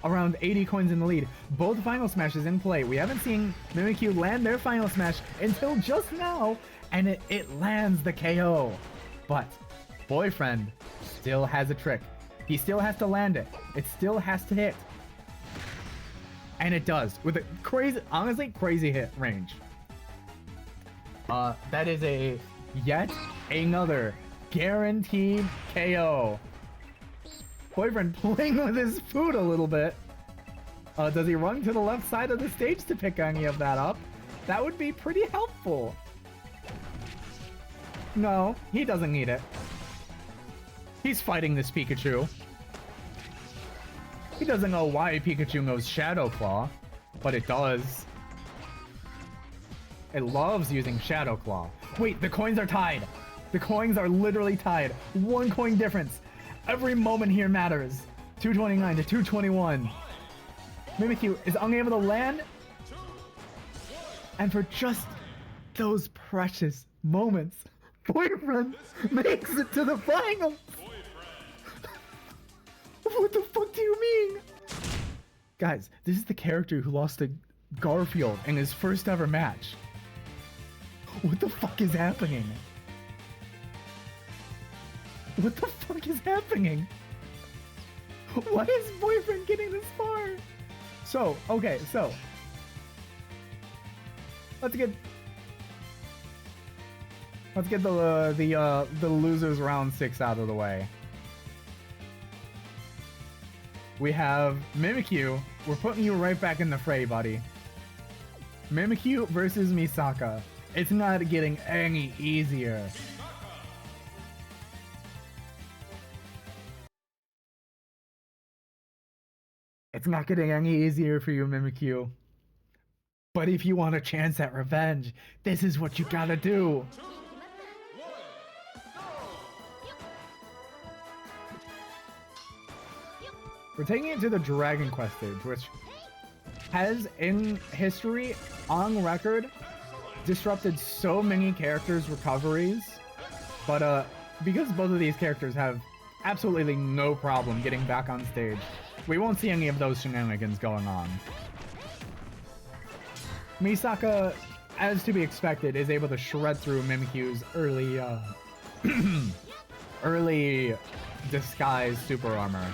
around 80 coins in the lead. Both Final Smashes in play. We haven't seen Mimikyu land their Final Smash until just now, and it lands the KO. But Boyfriend still has a trick. He still has to land it. It still has to hit. And it does, with a crazy, honestly, crazy hit range. That is a yet another guaranteed KO. Boyfriend playing with his food a little bit. Does he run to the left side of the stage to pick any of that up? That would be pretty helpful. No, he doesn't need it. He's fighting this Pikachu. He doesn't know why Pikachu knows Shadow Claw, but it does. It loves using Shadow Claw. Wait, the coins are tied. The coins are literally tied. 1 coin difference. Every moment here matters. 229 to 221. Mimikyu is unable to land. And for just those precious moments, Boyfriend makes it to the finals. What the fuck do you mean? Guys, this is the character who lost to Garfield in his first ever match. What the fuck is happening? What the fuck is happening? Why is Boyfriend getting this far? So, okay, so let's get the losers round 6 out of the way. We have Mimikyu. We're putting you right back in the fray, buddy. Mimikyu versus Misaka. It's not getting any easier. It's not getting any easier for you, Mimikyu. But if you want a chance at revenge, this is what you gotta do. We're taking it to the Dragon Quest stage, which has, in history, on record, disrupted so many characters' recoveries. But because both of these characters have absolutely no problem getting back on stage, we won't see any of those shenanigans going on. Misaka, as to be expected, is able to shred through Mimikyu's early disguise super armor.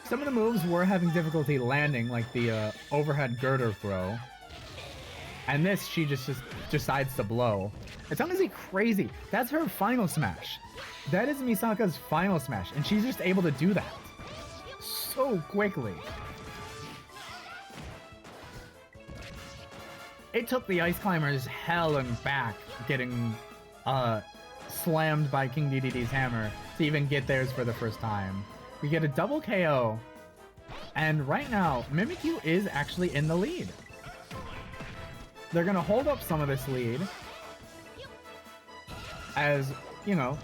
Some of the moves were having difficulty landing, like the overhead girder throw. And this, she just decides to blow. It's honestly crazy. That's her final smash. That is Misaka's final smash, and she's just able to do that so quickly. It took the Ice Climbers hell and back getting slammed by King DDD's hammer to even get theirs for the first time. We get a double KO, and right now, Mimikyu is actually in the lead. They're gonna hold up some of this lead, as, you know,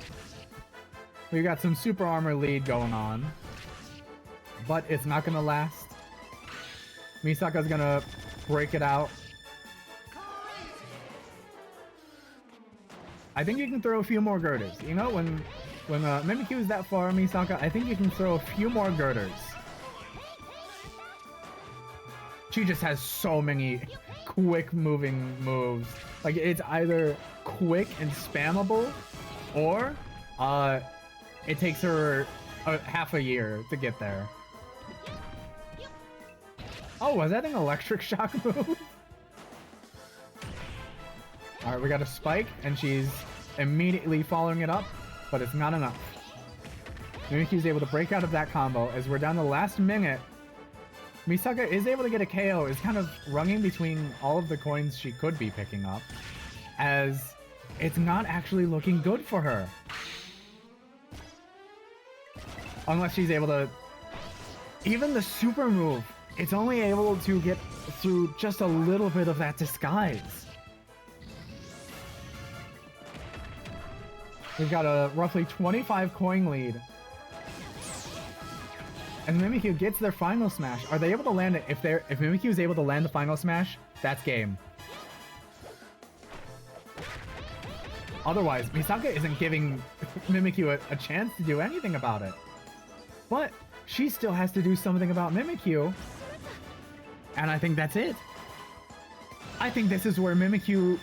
we've got some super armor lead going on, but it's not gonna last. Misaka's gonna break it out. I think you can throw a few more girders. You know, when Mimikyu is that far, Misaka, I think you can throw a few more girders. She just has so many quick moving moves. Like, it's either quick and spammable, or it takes her half a year to get there. Oh, was that an electric shock move? Alright, we got a spike, and she's immediately following it up, but it's not enough. Mimikyu's able to break out of that combo. As we're down to the last minute, Misaka is able to get a KO, is kind of running between all of the coins she could be picking up, as it's not actually looking good for her. Unless she's able to... Even the super move, it's only able to get through just a little bit of that disguise. We've got a roughly 25 coin lead. And Mimikyu gets their final smash. Are they able to land it? If Mimikyu is able to land the final smash, that's game. Otherwise, Misaka isn't giving Mimikyu a chance to do anything about it. But she still has to do something about Mimikyu. And I think that's it. I think this is where Mimikyu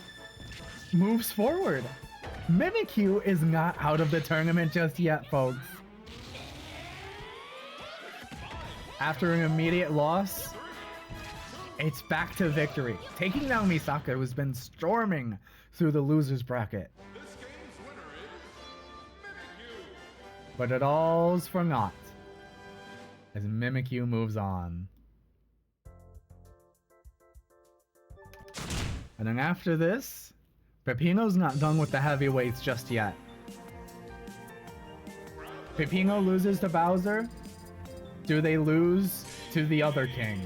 moves forward. Mimikyu is not out of the tournament just yet, folks. After an immediate loss, it's back to victory, taking down Misaka, who's been storming through the losers bracket. This game's winner is Mimikyu. But it all's for naught, as Mimikyu moves on. And then after this, Peppino's not done with the heavyweights just yet. Peppino loses to Bowser. Do they lose to the other king?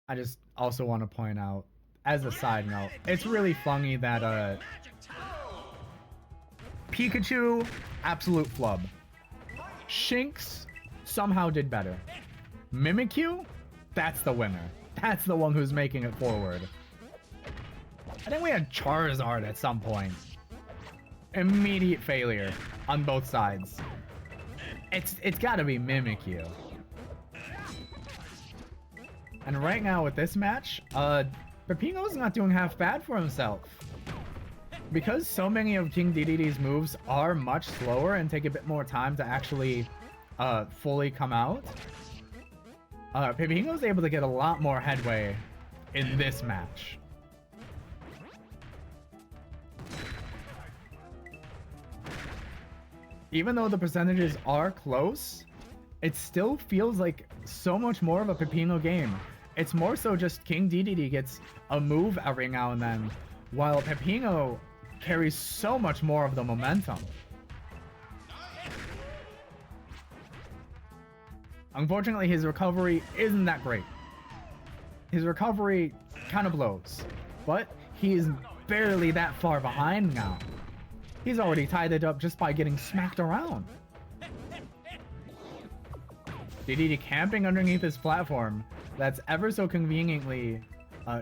I just also want to point out, as a side note, it's really funny that Pikachu, absolute flub. Shinx somehow did better. Mimikyu, that's the winner. That's the one who's making it forward. I think we had Charizard at some point. Immediate failure on both sides. It's gotta be Mimikyu. And right now with this match, Peppino's not doing half bad for himself. Because so many of King DDD's moves are much slower and take a bit more time to actually fully come out, Peppino's able to get a lot more headway in this match. even though the percentages are close, it still feels like so much more of a Peppino game. It's more so just King DDD gets a move every now and then, while Peppino carries so much more of the momentum. Unfortunately, his recovery isn't that great. His recovery kind of blows, but he's barely that far behind now. He's already tied it up just by getting smacked around. DDD camping underneath his platform that's ever so conveniently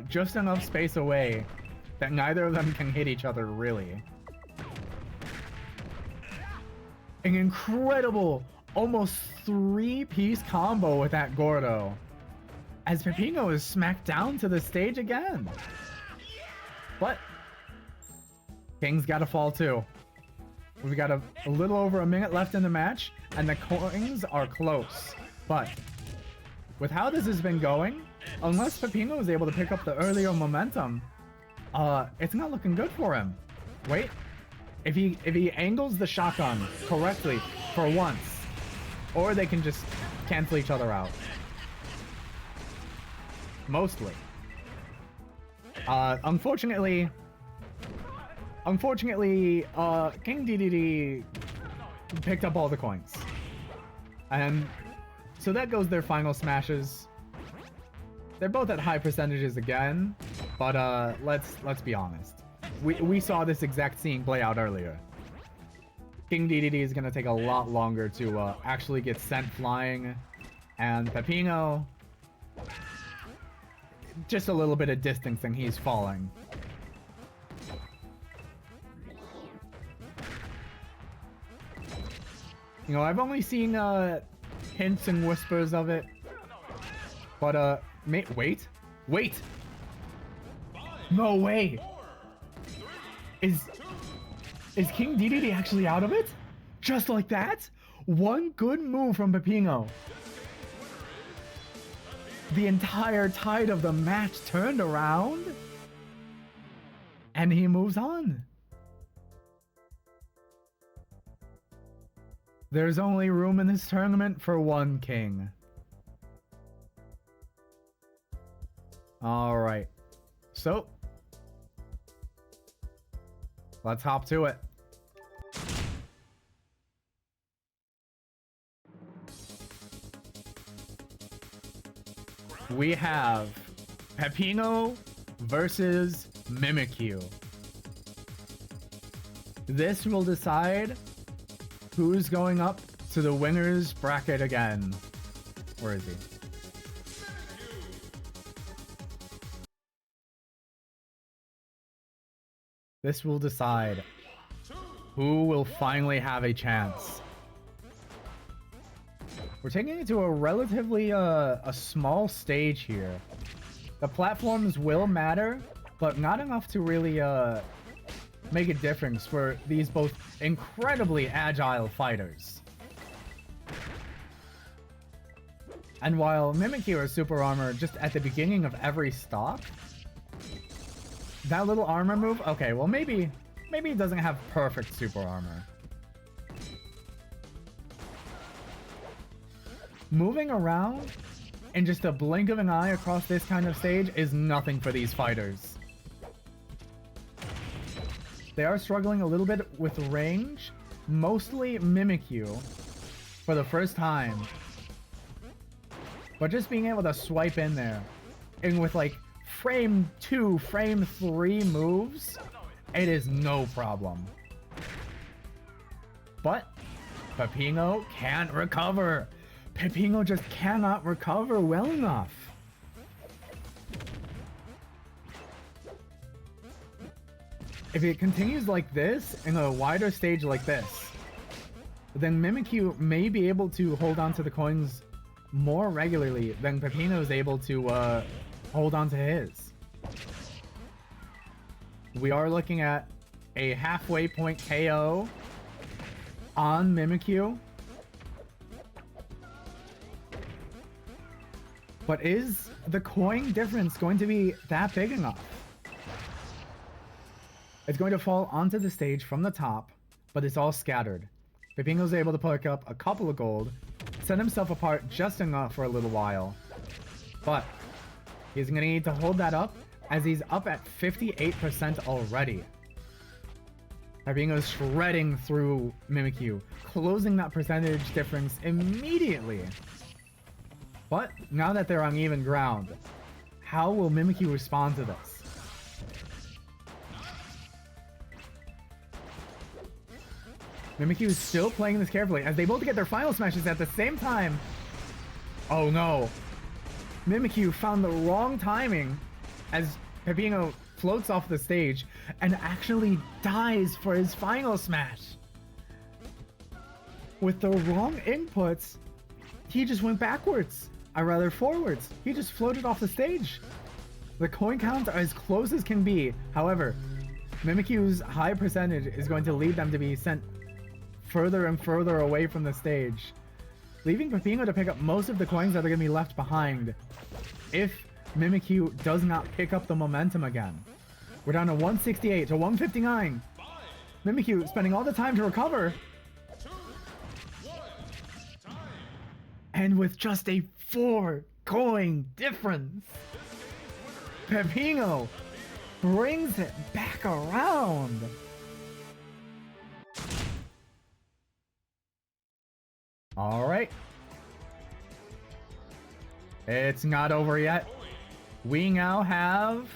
just enough space away that neither of them can hit each other, really. An incredible, almost 3-piece combo with that Gordo, as Peppino is smacked down to the stage again. But King's gotta fall too. We've got a little over a minute left in the match, and the coins are close. But with how this has been going, unless Peppino is able to pick up the earlier momentum, it's not looking good for him. Wait, if he angles the shotgun correctly for once, or they can just cancel each other out. Mostly. Unfortunately, King DDD picked up all the coins. And so that goes their final smashes. They're both at high percentages again, but let's be honest. We saw this exact scene play out earlier. King DDD is gonna take a lot longer to actually get sent flying, and Peppino, just a little bit of distance and he's falling. You know, I've only seen hints and whispers of it, but wait, no way. Is King DDD actually out of it? Just like that? One good move from Peppino. The entire tide of the match turned around, and he moves on. There's only room in this tournament for one king. All right, so let's hop to it. We have Peppino versus Mimikyu. This will decide who's going up to the winner's bracket again. Where is he? This will decide who will finally have a chance. We're taking it to a relatively a small stage here. The platforms will matter, but not enough to really make a difference for these both incredibly agile fighters. And while Mimikyu has super armor just at the beginning of every stock, that little armor move, okay, well maybe it doesn't have perfect super armor. Moving around in just a blink of an eye across this kind of stage is nothing for these fighters. They are struggling a little bit with range, mostly Mimikyu for the first time. But just being able to swipe in there, and with like frame 2, frame 3 moves, it is no problem. But Peppino can't recover. Peppino just cannot recover well enough. If it continues like this, in a wider stage like this, then Mimikyu may be able to hold on to the coins more regularly than Peppino is able to hold on to his. We are looking at a halfway point KO on Mimikyu. But is the coin difference going to be that big enough? It's going to fall onto the stage from the top, but it's all scattered. Pepino's able to pick up a couple of gold, set himself apart just enough for a little while. But he's going to need to hold that up as he's up at 58% already. Pepino's shredding through Mimikyu, closing that percentage difference immediately. But now that they're on even ground, how will Mimikyu respond to this? Mimikyu is still playing this carefully as they both get their final smashes at the same time. Oh no. Mimikyu found the wrong timing as Pepino floats off the stage and actually dies for his final smash. With the wrong inputs, he just went backwards. Or rather forwards. He just floated off the stage. The coin counts are as close as can be. However, Mimikyu's high percentage is going to lead them to be sent further and further away from the stage, leaving Pepino to pick up most of the coins that are going to be left behind if Mimikyu does not pick up the momentum again. We're down to 168 to 159. Mimikyu spending all the time to recover. 2, 1, time. And with just a 4 coin difference, Pepino brings it back around. All right. It's not over yet. We now have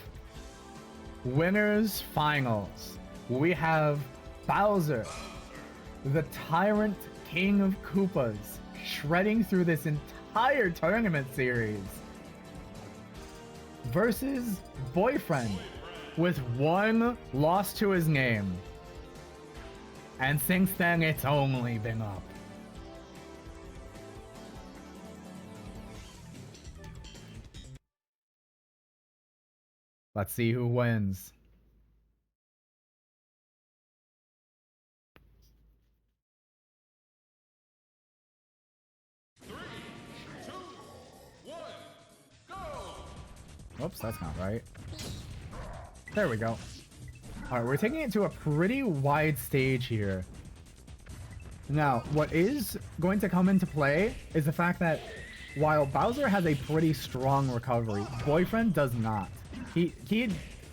winners finals. We have Bowser, the Tyrant King of Koopas, shredding through this entire tournament series, versus Boyfriend with 1 loss to his name. And since then, it's only been up. Let's see who wins. Three, two, one, go! Oops, that's not right. There we go. Alright, we're taking it to a pretty wide stage here. Now, what is going to come into play is the fact that while Bowser has a pretty strong recovery, Boyfriend does not.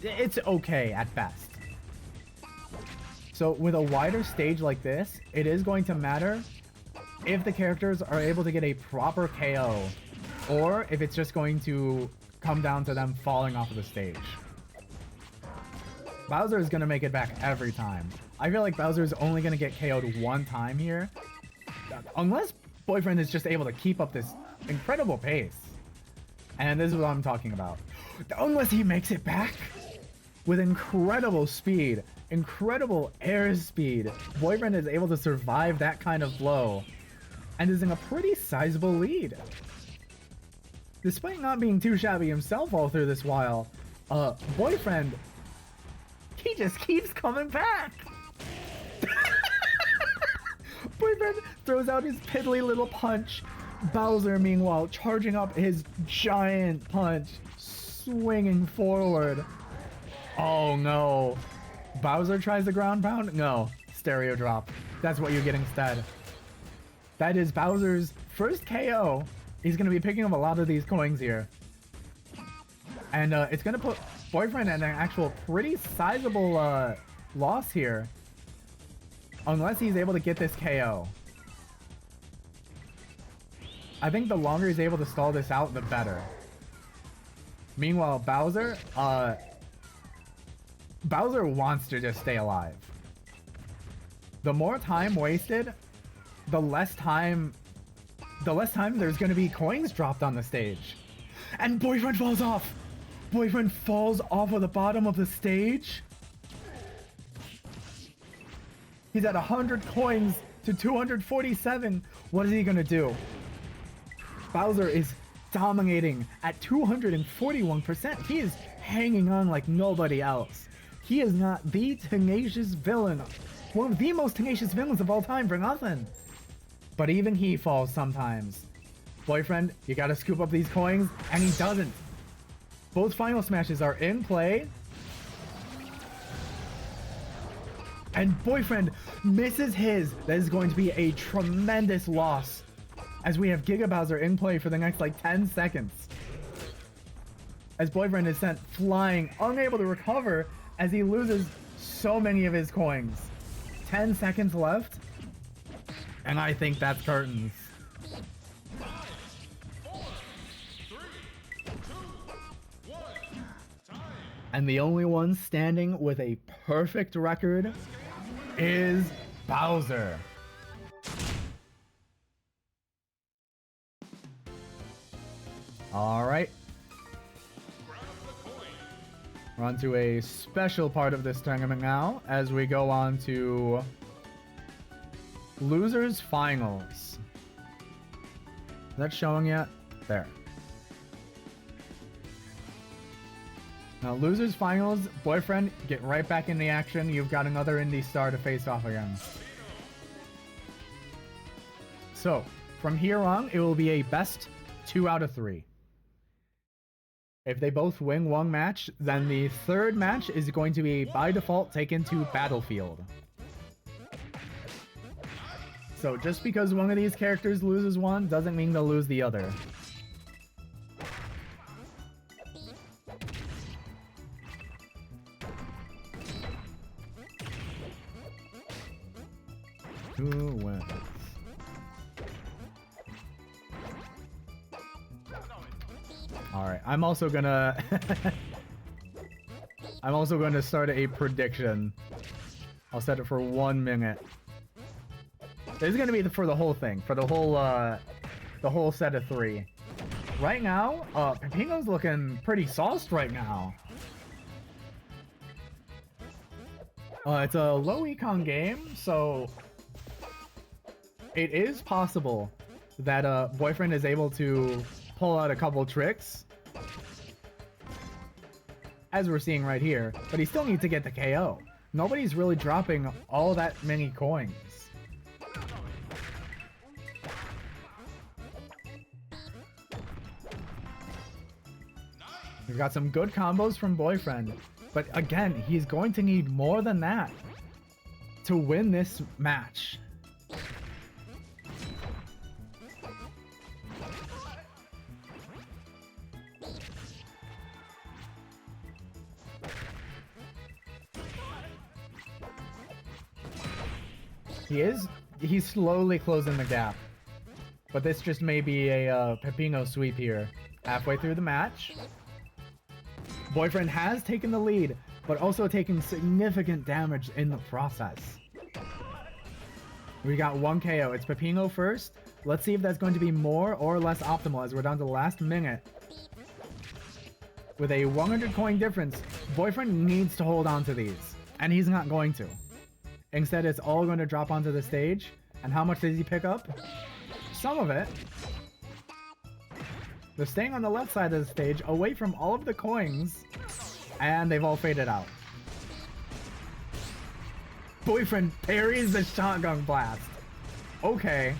It's okay at best. So with a wider stage like this, it is going to matter if the characters are able to get a proper KO, or if it's just going to come down to them falling off of the stage. Bowser is going to make it back every time. I feel like Bowser is only going to get KO'd 1 time here, unless Boyfriend is just able to keep up this incredible pace. And this is what I'm talking about. Unless he makes it back with incredible speed, incredible airspeed, Boyfriend is able to survive that kind of blow and is in a pretty sizable lead. Despite not being too shabby himself all through this while, Boyfriend, he just keeps coming back. Boyfriend throws out his piddly little punch. Bowser, meanwhile, charging up his giant punch, swinging forward. Oh no. Bowser tries the ground pound? No. Stereo drop. That's what you get instead. That is Bowser's first KO. He's going to be picking up a lot of these coins here. And it's going to put Boyfriend at an actual pretty sizable loss here. Unless he's able to get this KO. I think the longer he's able to stall this out, the better. Meanwhile, Bowser wants to just stay alive. The more time wasted, the less time there's going to be coins dropped on the stage. And Boyfriend falls off. Boyfriend falls off of the bottom of the stage. He's at 100 coins to 247. What is he going to do? Bowser is dominating at 241%. He is hanging on like nobody else. He is not the tenacious villain, one of the most tenacious villains of all time for nothing. But even he falls sometimes. Boyfriend, you gotta scoop up these coins, and he doesn't. Both final smashes are in play. And Boyfriend misses his. That is going to be a tremendous loss, as we have Giga Bowser in play for the next like 10 seconds. As Boyfriend is sent flying, unable to recover as he loses so many of his coins. 10 seconds left, and I think that's curtains. 5, 4, 3, 2, 1. Time. And the only one standing with a perfect record is Bowser. All right. We're on to a special part of this tournament now, as we go on to Losers Finals. Is that showing yet? There. Now, Losers Finals, Boyfriend, get right back in the action. You've got another indie star to face off again. So, from here on, it will be a best 2 out of 3. If they both win one match, then the third match is going to be, by default, taken to Battlefield. So just because one of these characters loses one, doesn't mean they'll lose the other. Who wins? Alright, I'm also gonna start a prediction. I'll set it for 1 minute. This is gonna be for the whole thing, for the whole set of 3. Right now, Pepino's looking pretty sauced right now. It's a low econ game, so it is possible that Boyfriend is able to pull out a couple tricks, as we're seeing right here, but he still needs to get the KO. Nobody's really dropping all that many coins. We've got some good combos from Boyfriend, but again, he's going to need more than that to win this match. He's slowly closing the gap. But this just may be a Pepino sweep here. Halfway through the match. Boyfriend has taken the lead, but also taking significant damage in the process. We got 1 KO. It's Pepino first. Let's see if that's going to be more or less optimal as we're down to the last minute. With a 100 coin difference, Boyfriend needs to hold on to these. And he's not going to. Instead, it's all going to drop onto the stage. And how much does he pick up? Some of it. They're staying on the left side of the stage, away from all of the coins. And they've all faded out. Boyfriend parries the shotgun blast. Okay.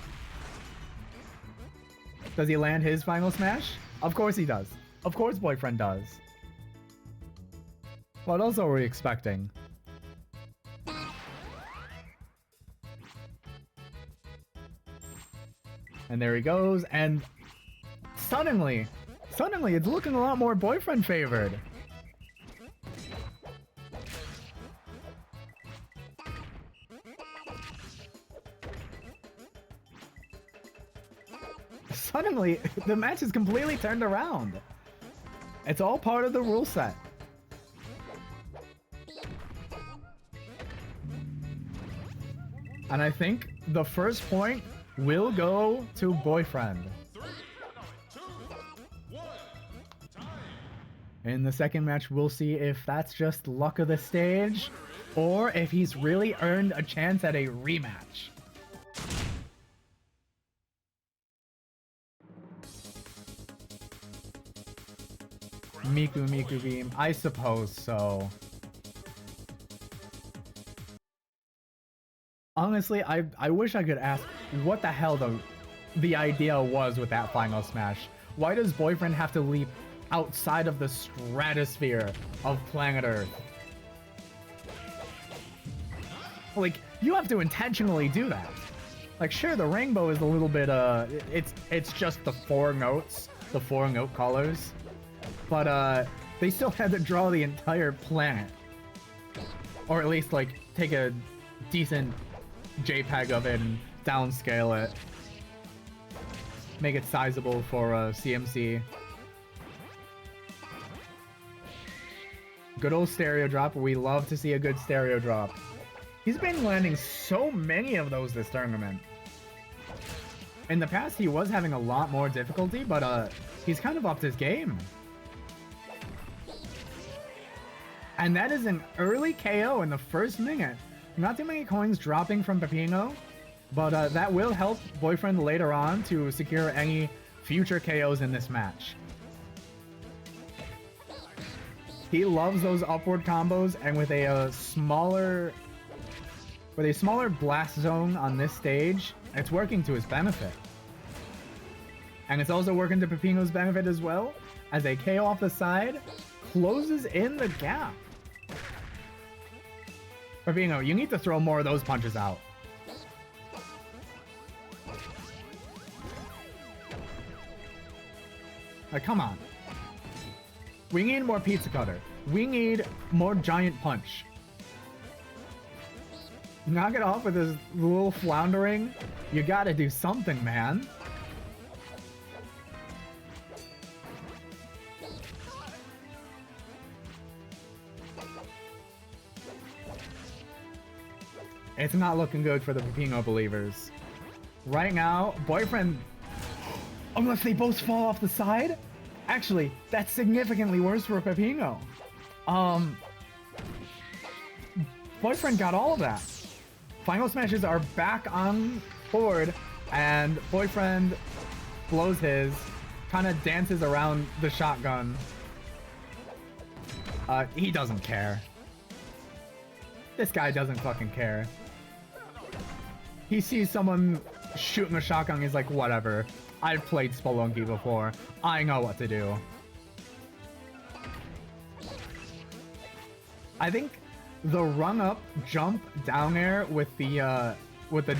Does he land his final smash? Of course he does. Of course Boyfriend does. What else are we expecting? And there he goes, and suddenly, it's looking a lot more Boyfriend favored. Suddenly, the match is completely turned around. It's all part of the rule set. And I think the first point will go to Boyfriend. 3, 2, 1. Time. In the second match, we'll see if that's just luck of the stage, or if he's really earned a chance at a rematch. Miku Beam, I suppose so. Honestly, I wish I could ask what the hell the idea was with that final smash. Why does Boyfriend have to leap outside of the stratosphere of planet Earth? Like, you have to intentionally do that. Like, sure, the rainbow is a little bit, it's just the 4 notes, the 4 note colors. But, they still had to draw the entire planet. Or at least, like, take a decent JPEG of it and downscale it. Make it sizable for, CMC. Good old stereo drop. We love to see a good stereo drop. He's been landing so many of those this tournament. In the past, he was having a lot more difficulty, but he's kind of upped his game. And that is an early KO in the first minute. Not too many coins dropping from Pepino, but that will help Boyfriend later on to secure any future KOs in this match. He loves those upward combos, and with a smaller blast zone on this stage, it's working to his benefit. And it's also working to Pepino's benefit as well, as a KO off the side closes in the gap. Pepino, you need to throw more of those punches out. Like, come on. We need more pizza cutter. We need more giant punch. Knock it off with his little floundering. You gotta do something, man. It's not looking good for the Pepino believers. Right now, Boyfriend... Unless they both fall off the side? Actually, that's significantly worse for Pepino. Boyfriend got all of that. Final smashes are back on board, and Boyfriend blows his, kind of dances around the shotgun. He doesn't care. This guy doesn't fucking care. He sees someone shooting a shotgun, he's like, whatever. I've played Spelunky before. I know what to do. I think the run-up, jump, down air with the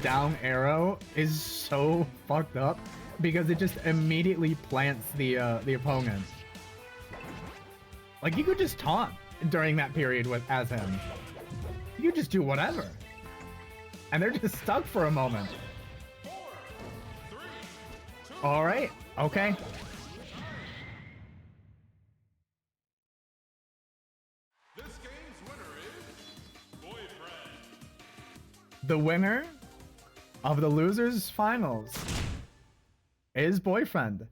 down arrow is so fucked up because it just immediately plants the opponent. Like, you could just taunt during that period as him. You could just do whatever. And they're just stuck for a moment. 4, 3, 2, All right. Okay. This game's winner is Boyfriend. The winner of the losers finals is Boyfriend.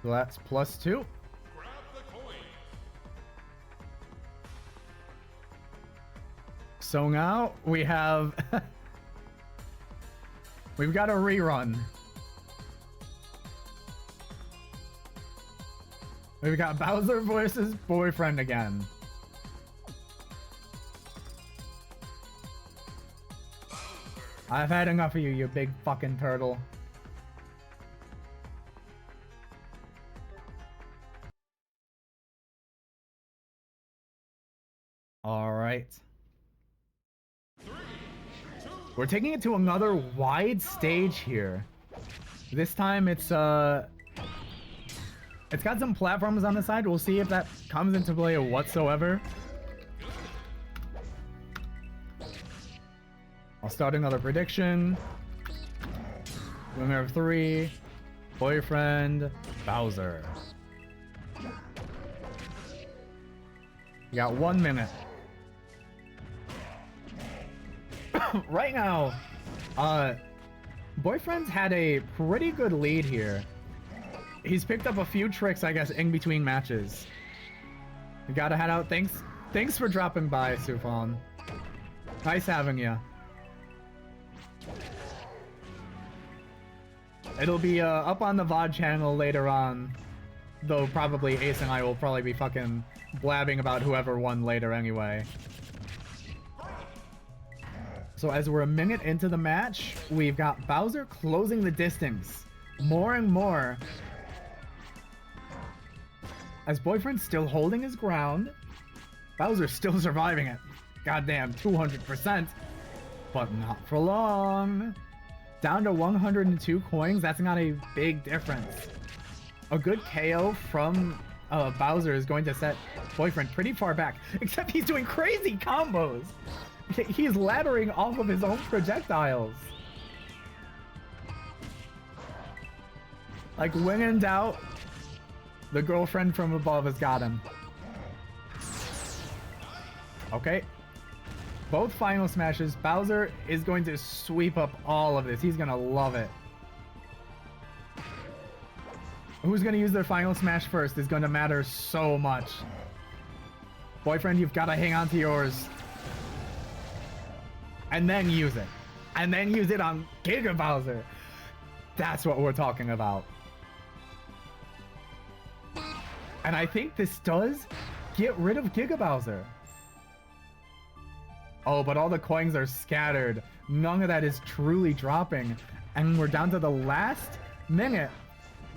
So that's +2. Grab the coins. So now we have we've got a rerun. We've got Bowser versus Boyfriend again. I've had enough of you, you big fucking turtle. All right. 3, 2, We're taking it to another wide stage here. This time it's got some platforms on the side. We'll see if that comes into play whatsoever. I'll start another prediction. Winner of 3, Boyfriend, Bowser. You got 1 minute. Right now, Boyfriend's had a pretty good lead here. He's picked up a few tricks, I guess, in between matches. We gotta head out. Thanks for dropping by, Sufan. Nice having you. It'll be up on the VOD channel later on, though probably Ace and I will probably be fucking blabbing about whoever won later anyway. So as we're a minute into the match, we've got Bowser closing the distance more and more. As Boyfriend's still holding his ground, Bowser's still surviving it. goddamn 200%, but not for long. Down to 102 coins, that's not a big difference. A good KO from Bowser is going to set Boyfriend pretty far back, except he's doing crazy combos. He's laddering off of his own projectiles. Like, when in doubt, the girlfriend from above has got him. Okay. Both final smashes. Bowser is going to sweep up all of this. He's going to love it. Who's going to use their final smash first is going to matter so much. Boyfriend, you've got to hang on to yours. And then use it. And then use it on Giga Bowser. That's what we're talking about. And I think this does get rid of Giga Bowser. Oh, but all the coins are scattered. None of that is truly dropping. And we're down to the last minute.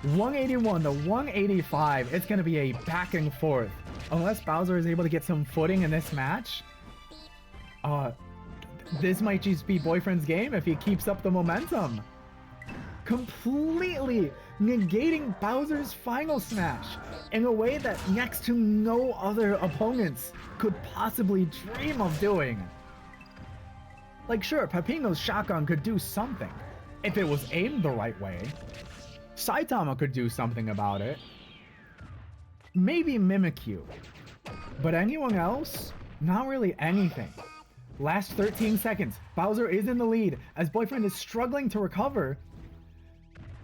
181 to 185. It's going to be a back and forth. Unless Bowser is able to get some footing in this match. This might just be Boyfriend's game if he keeps up the momentum. Completely negating Bowser's final smash in a way that next to no other opponents could possibly dream of doing. Like, sure, Peppino's shotgun could do something if it was aimed the right way. Saitama could do something about it. Maybe Mimikyu. But anyone else? Not really anything. Last 13 seconds. Bowser is in the lead as Boyfriend is struggling to recover.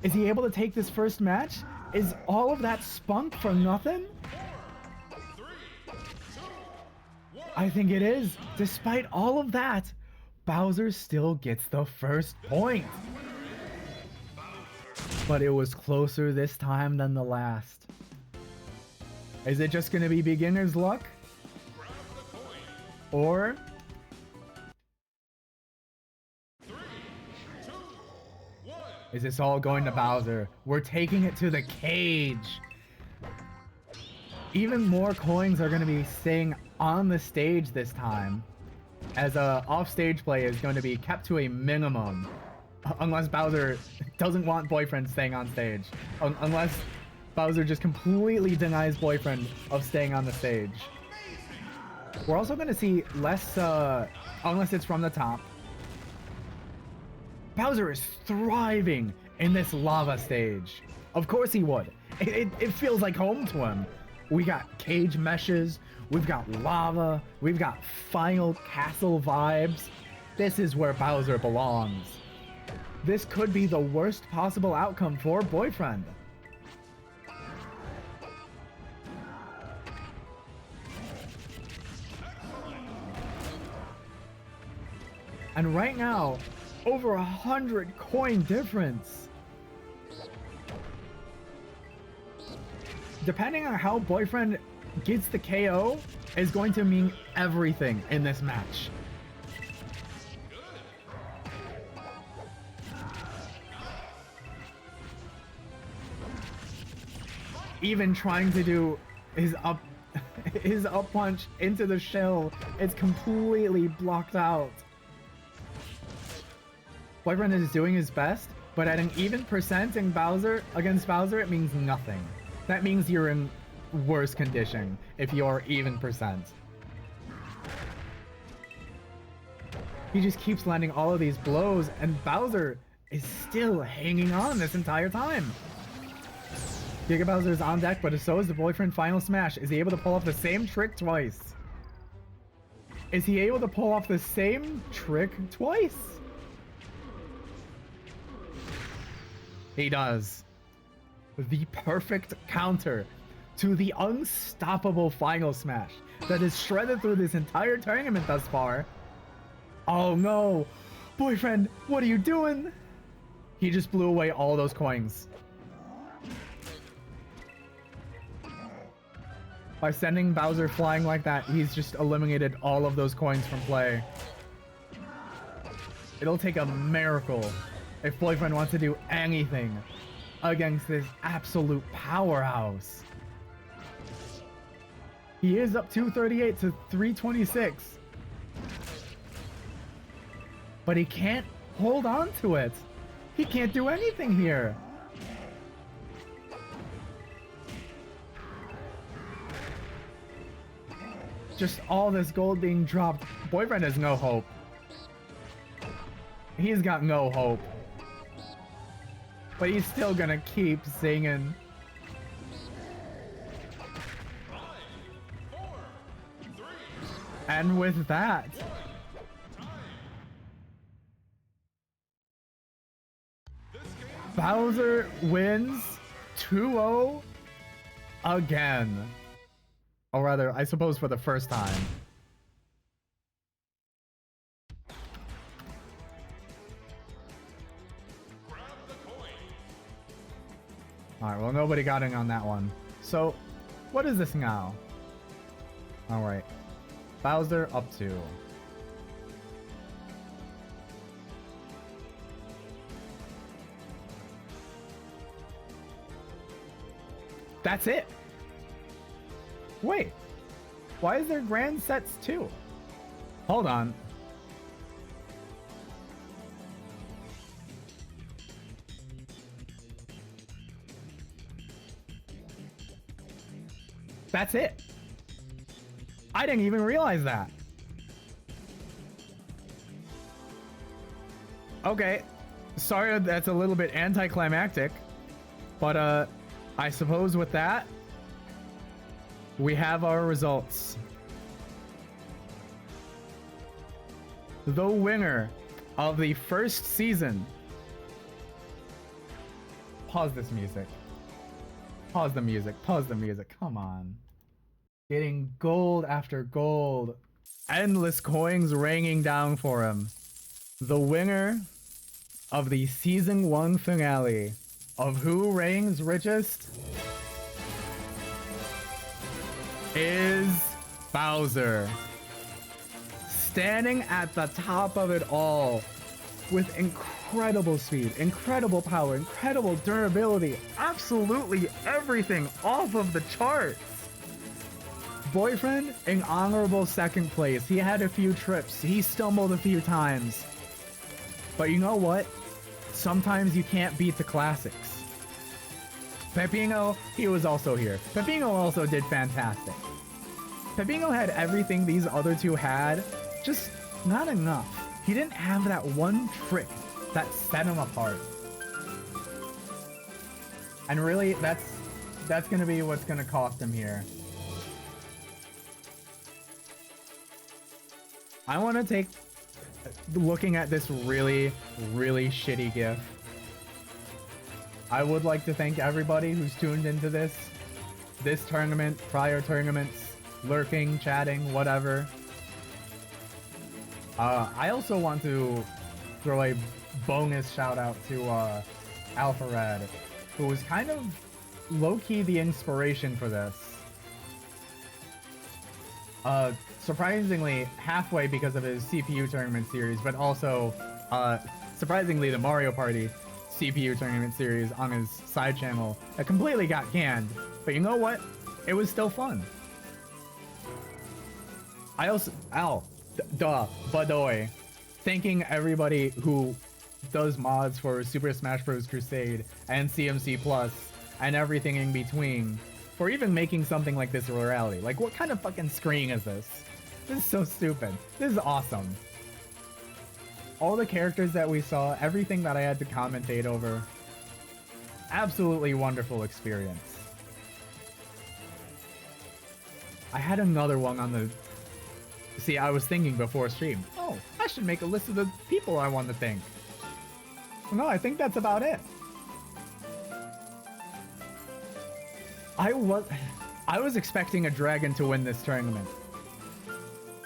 Is he able to take this first match? Is all of that spunk for nothing? 3, 2, 1. I think it is. Despite all of that, Bowser still gets the first point. But it was closer this time than the last. Is it just going to be beginner's luck? Grab the coin. Or 3, 2, 1. is this all going to Bowser? We're taking it to the cage. Even more coins are going to be staying on the stage this time, as off-stage play is going to be kept to a minimum. Unless Bowser doesn't want Boyfriend staying on stage. Unless Bowser just completely denies Boyfriend of staying on the stage. We're also going to see less, unless it's from the top. Bowser is thriving in this lava stage. Of course he would. It feels like home to him. We got cage meshes, we've got lava, we've got final castle vibes. This is where Bowser belongs. This could be the worst possible outcome for Boyfriend. And right now, over 100 coin difference. Depending on how Boyfriend gets the KO is going to mean everything in this match. Even trying to do his up punch into the shell is completely blocked out. Boyfriend is doing his best, but at an even percent in against Bowser, it means nothing. That means you're in worse condition if you're even percent. He just keeps landing all of these blows, and Bowser is still hanging on this entire time. Giga Bowser is on deck, but so is the Boyfriend final smash. Is he able to pull off the same trick twice? Is he able to pull off the same trick twice? He does. The perfect counter to the unstoppable final smash that has shredded through this entire tournament thus far. Oh no! Boyfriend, what are you doing? He just blew away all those coins. By sending Bowser flying like that, he's just eliminated all of those coins from play. It'll take a miracle if Boyfriend wants to do anything against this absolute powerhouse. He is up 238 to 326. but he can't hold on to it. He can't do anything here. Just all this gold being dropped. Boyfriend has no hope. He's got no hope. But he's still gonna keep singing. 5, 4, 3, And with that, time. This game Bowser wins 2-0 again. Or rather, I suppose for the first time. grab the coin. Alright, well, nobody got in on that one. So, what is this now? Alright. Bowser up 2. That's it. Wait. Why is there grand sets too? Hold on. That's it. I didn't even realize that. Okay. Sorry that's a little bit anticlimactic. But I suppose with that, we have our results. The winner of the first season. Pause this music. Pause the music. Pause the music. Come on. Getting gold after gold. Endless coins raining down for him. The winner of the season 1 finale of Who Reigns Richest is Bowser. Standing at the top of it all with incredible speed, incredible power, incredible durability, absolutely everything off of the charts. Boyfriend in honorable second place. He had a few trips. He stumbled a few times. But you know what? Sometimes you can't beat the classics. Pepino, he was also here. Pepino also did fantastic. Pepino had everything these other two had, just not enough. He didn't have that one trick that set him apart. And really, that's gonna be what's gonna cost him here. I want to take looking at this really, really shitty GIF. I would like to thank everybody who's tuned into this tournament, prior tournaments, lurking, chatting, whatever. I also want to throw a bonus shout out to Alpha Red, who was kind of low-key the inspiration for this. Surprisingly, halfway because of his CPU tournament series, but also, surprisingly, the Mario Party CPU tournament series on his side channel that completely got canned. But you know what? It was still fun. I also, Badoy, thanking everybody who does mods for Super Smash Bros. Crusade and CMC Plus and everything in between for even making something like this a reality. Like, what kind of fucking screen is this? This is so stupid. This is awesome. All the characters that we saw, everything that I had to commentate over. Absolutely wonderful experience. I had another one on the... See, I was thinking before stream, oh, I should make a list of the people I want to thank. No, I think that's about it. I was expecting a dragon to win this tournament.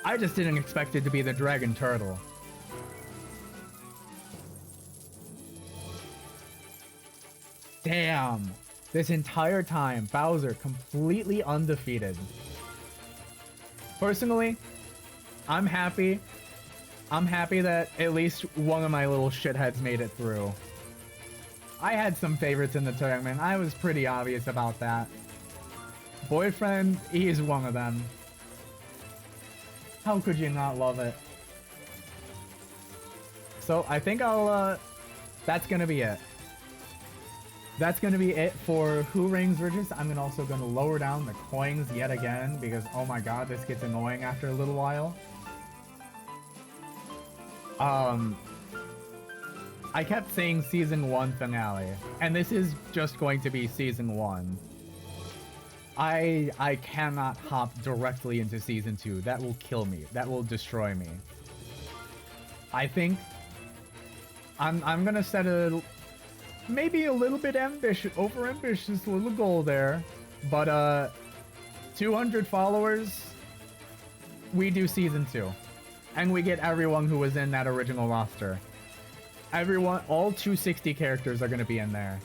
I just didn't expect it to be the Dragon Turtle. Damn. This entire time, Bowser completely undefeated. Personally, I'm happy. I'm happy that at least one of my little shitheads made it through. I had some favorites in the tournament. I was pretty obvious about that. Boyfriend, he's one of them. How could you not love it? So I think I'll, that's gonna be it. That's gonna be it for Who Reigns Richest. I'm also gonna lower down the coins yet again because, oh my god, this gets annoying after a little while. I kept saying Season 1 finale, and this is just going to be Season 1. I cannot hop directly into Season 2. That will kill me. That will destroy me. I think I'm gonna set a maybe a little bit ambitious, over-ambitious little goal there, but 200 followers, we do Season 2. And we get everyone who was in that original roster. Everyone, all 260 characters are going to be in there.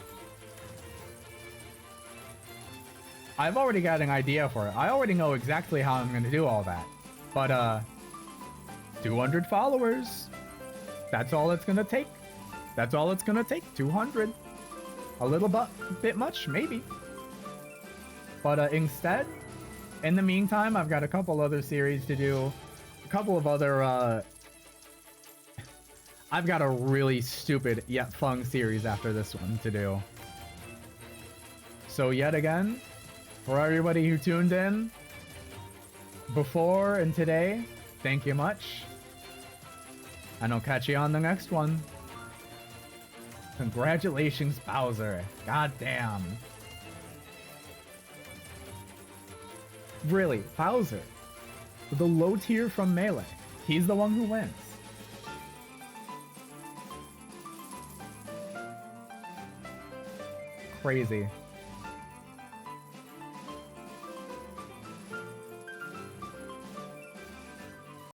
I've already got an idea for it. I already know exactly how I'm going to do all that. But 200 followers, that's all it's going to take. That's all it's going to take, 200. A little bit much, maybe. But instead, in the meantime, I've got a couple other series to do. A couple of other, I've got a really stupid yet fun series after this one to do. So yet again, for everybody who tuned in before and today, thank you much. And I'll catch you on the next one. Congratulations, Bowser. God damn. Really, Bowser. The low tier from Melee. He's the one who wins. Crazy.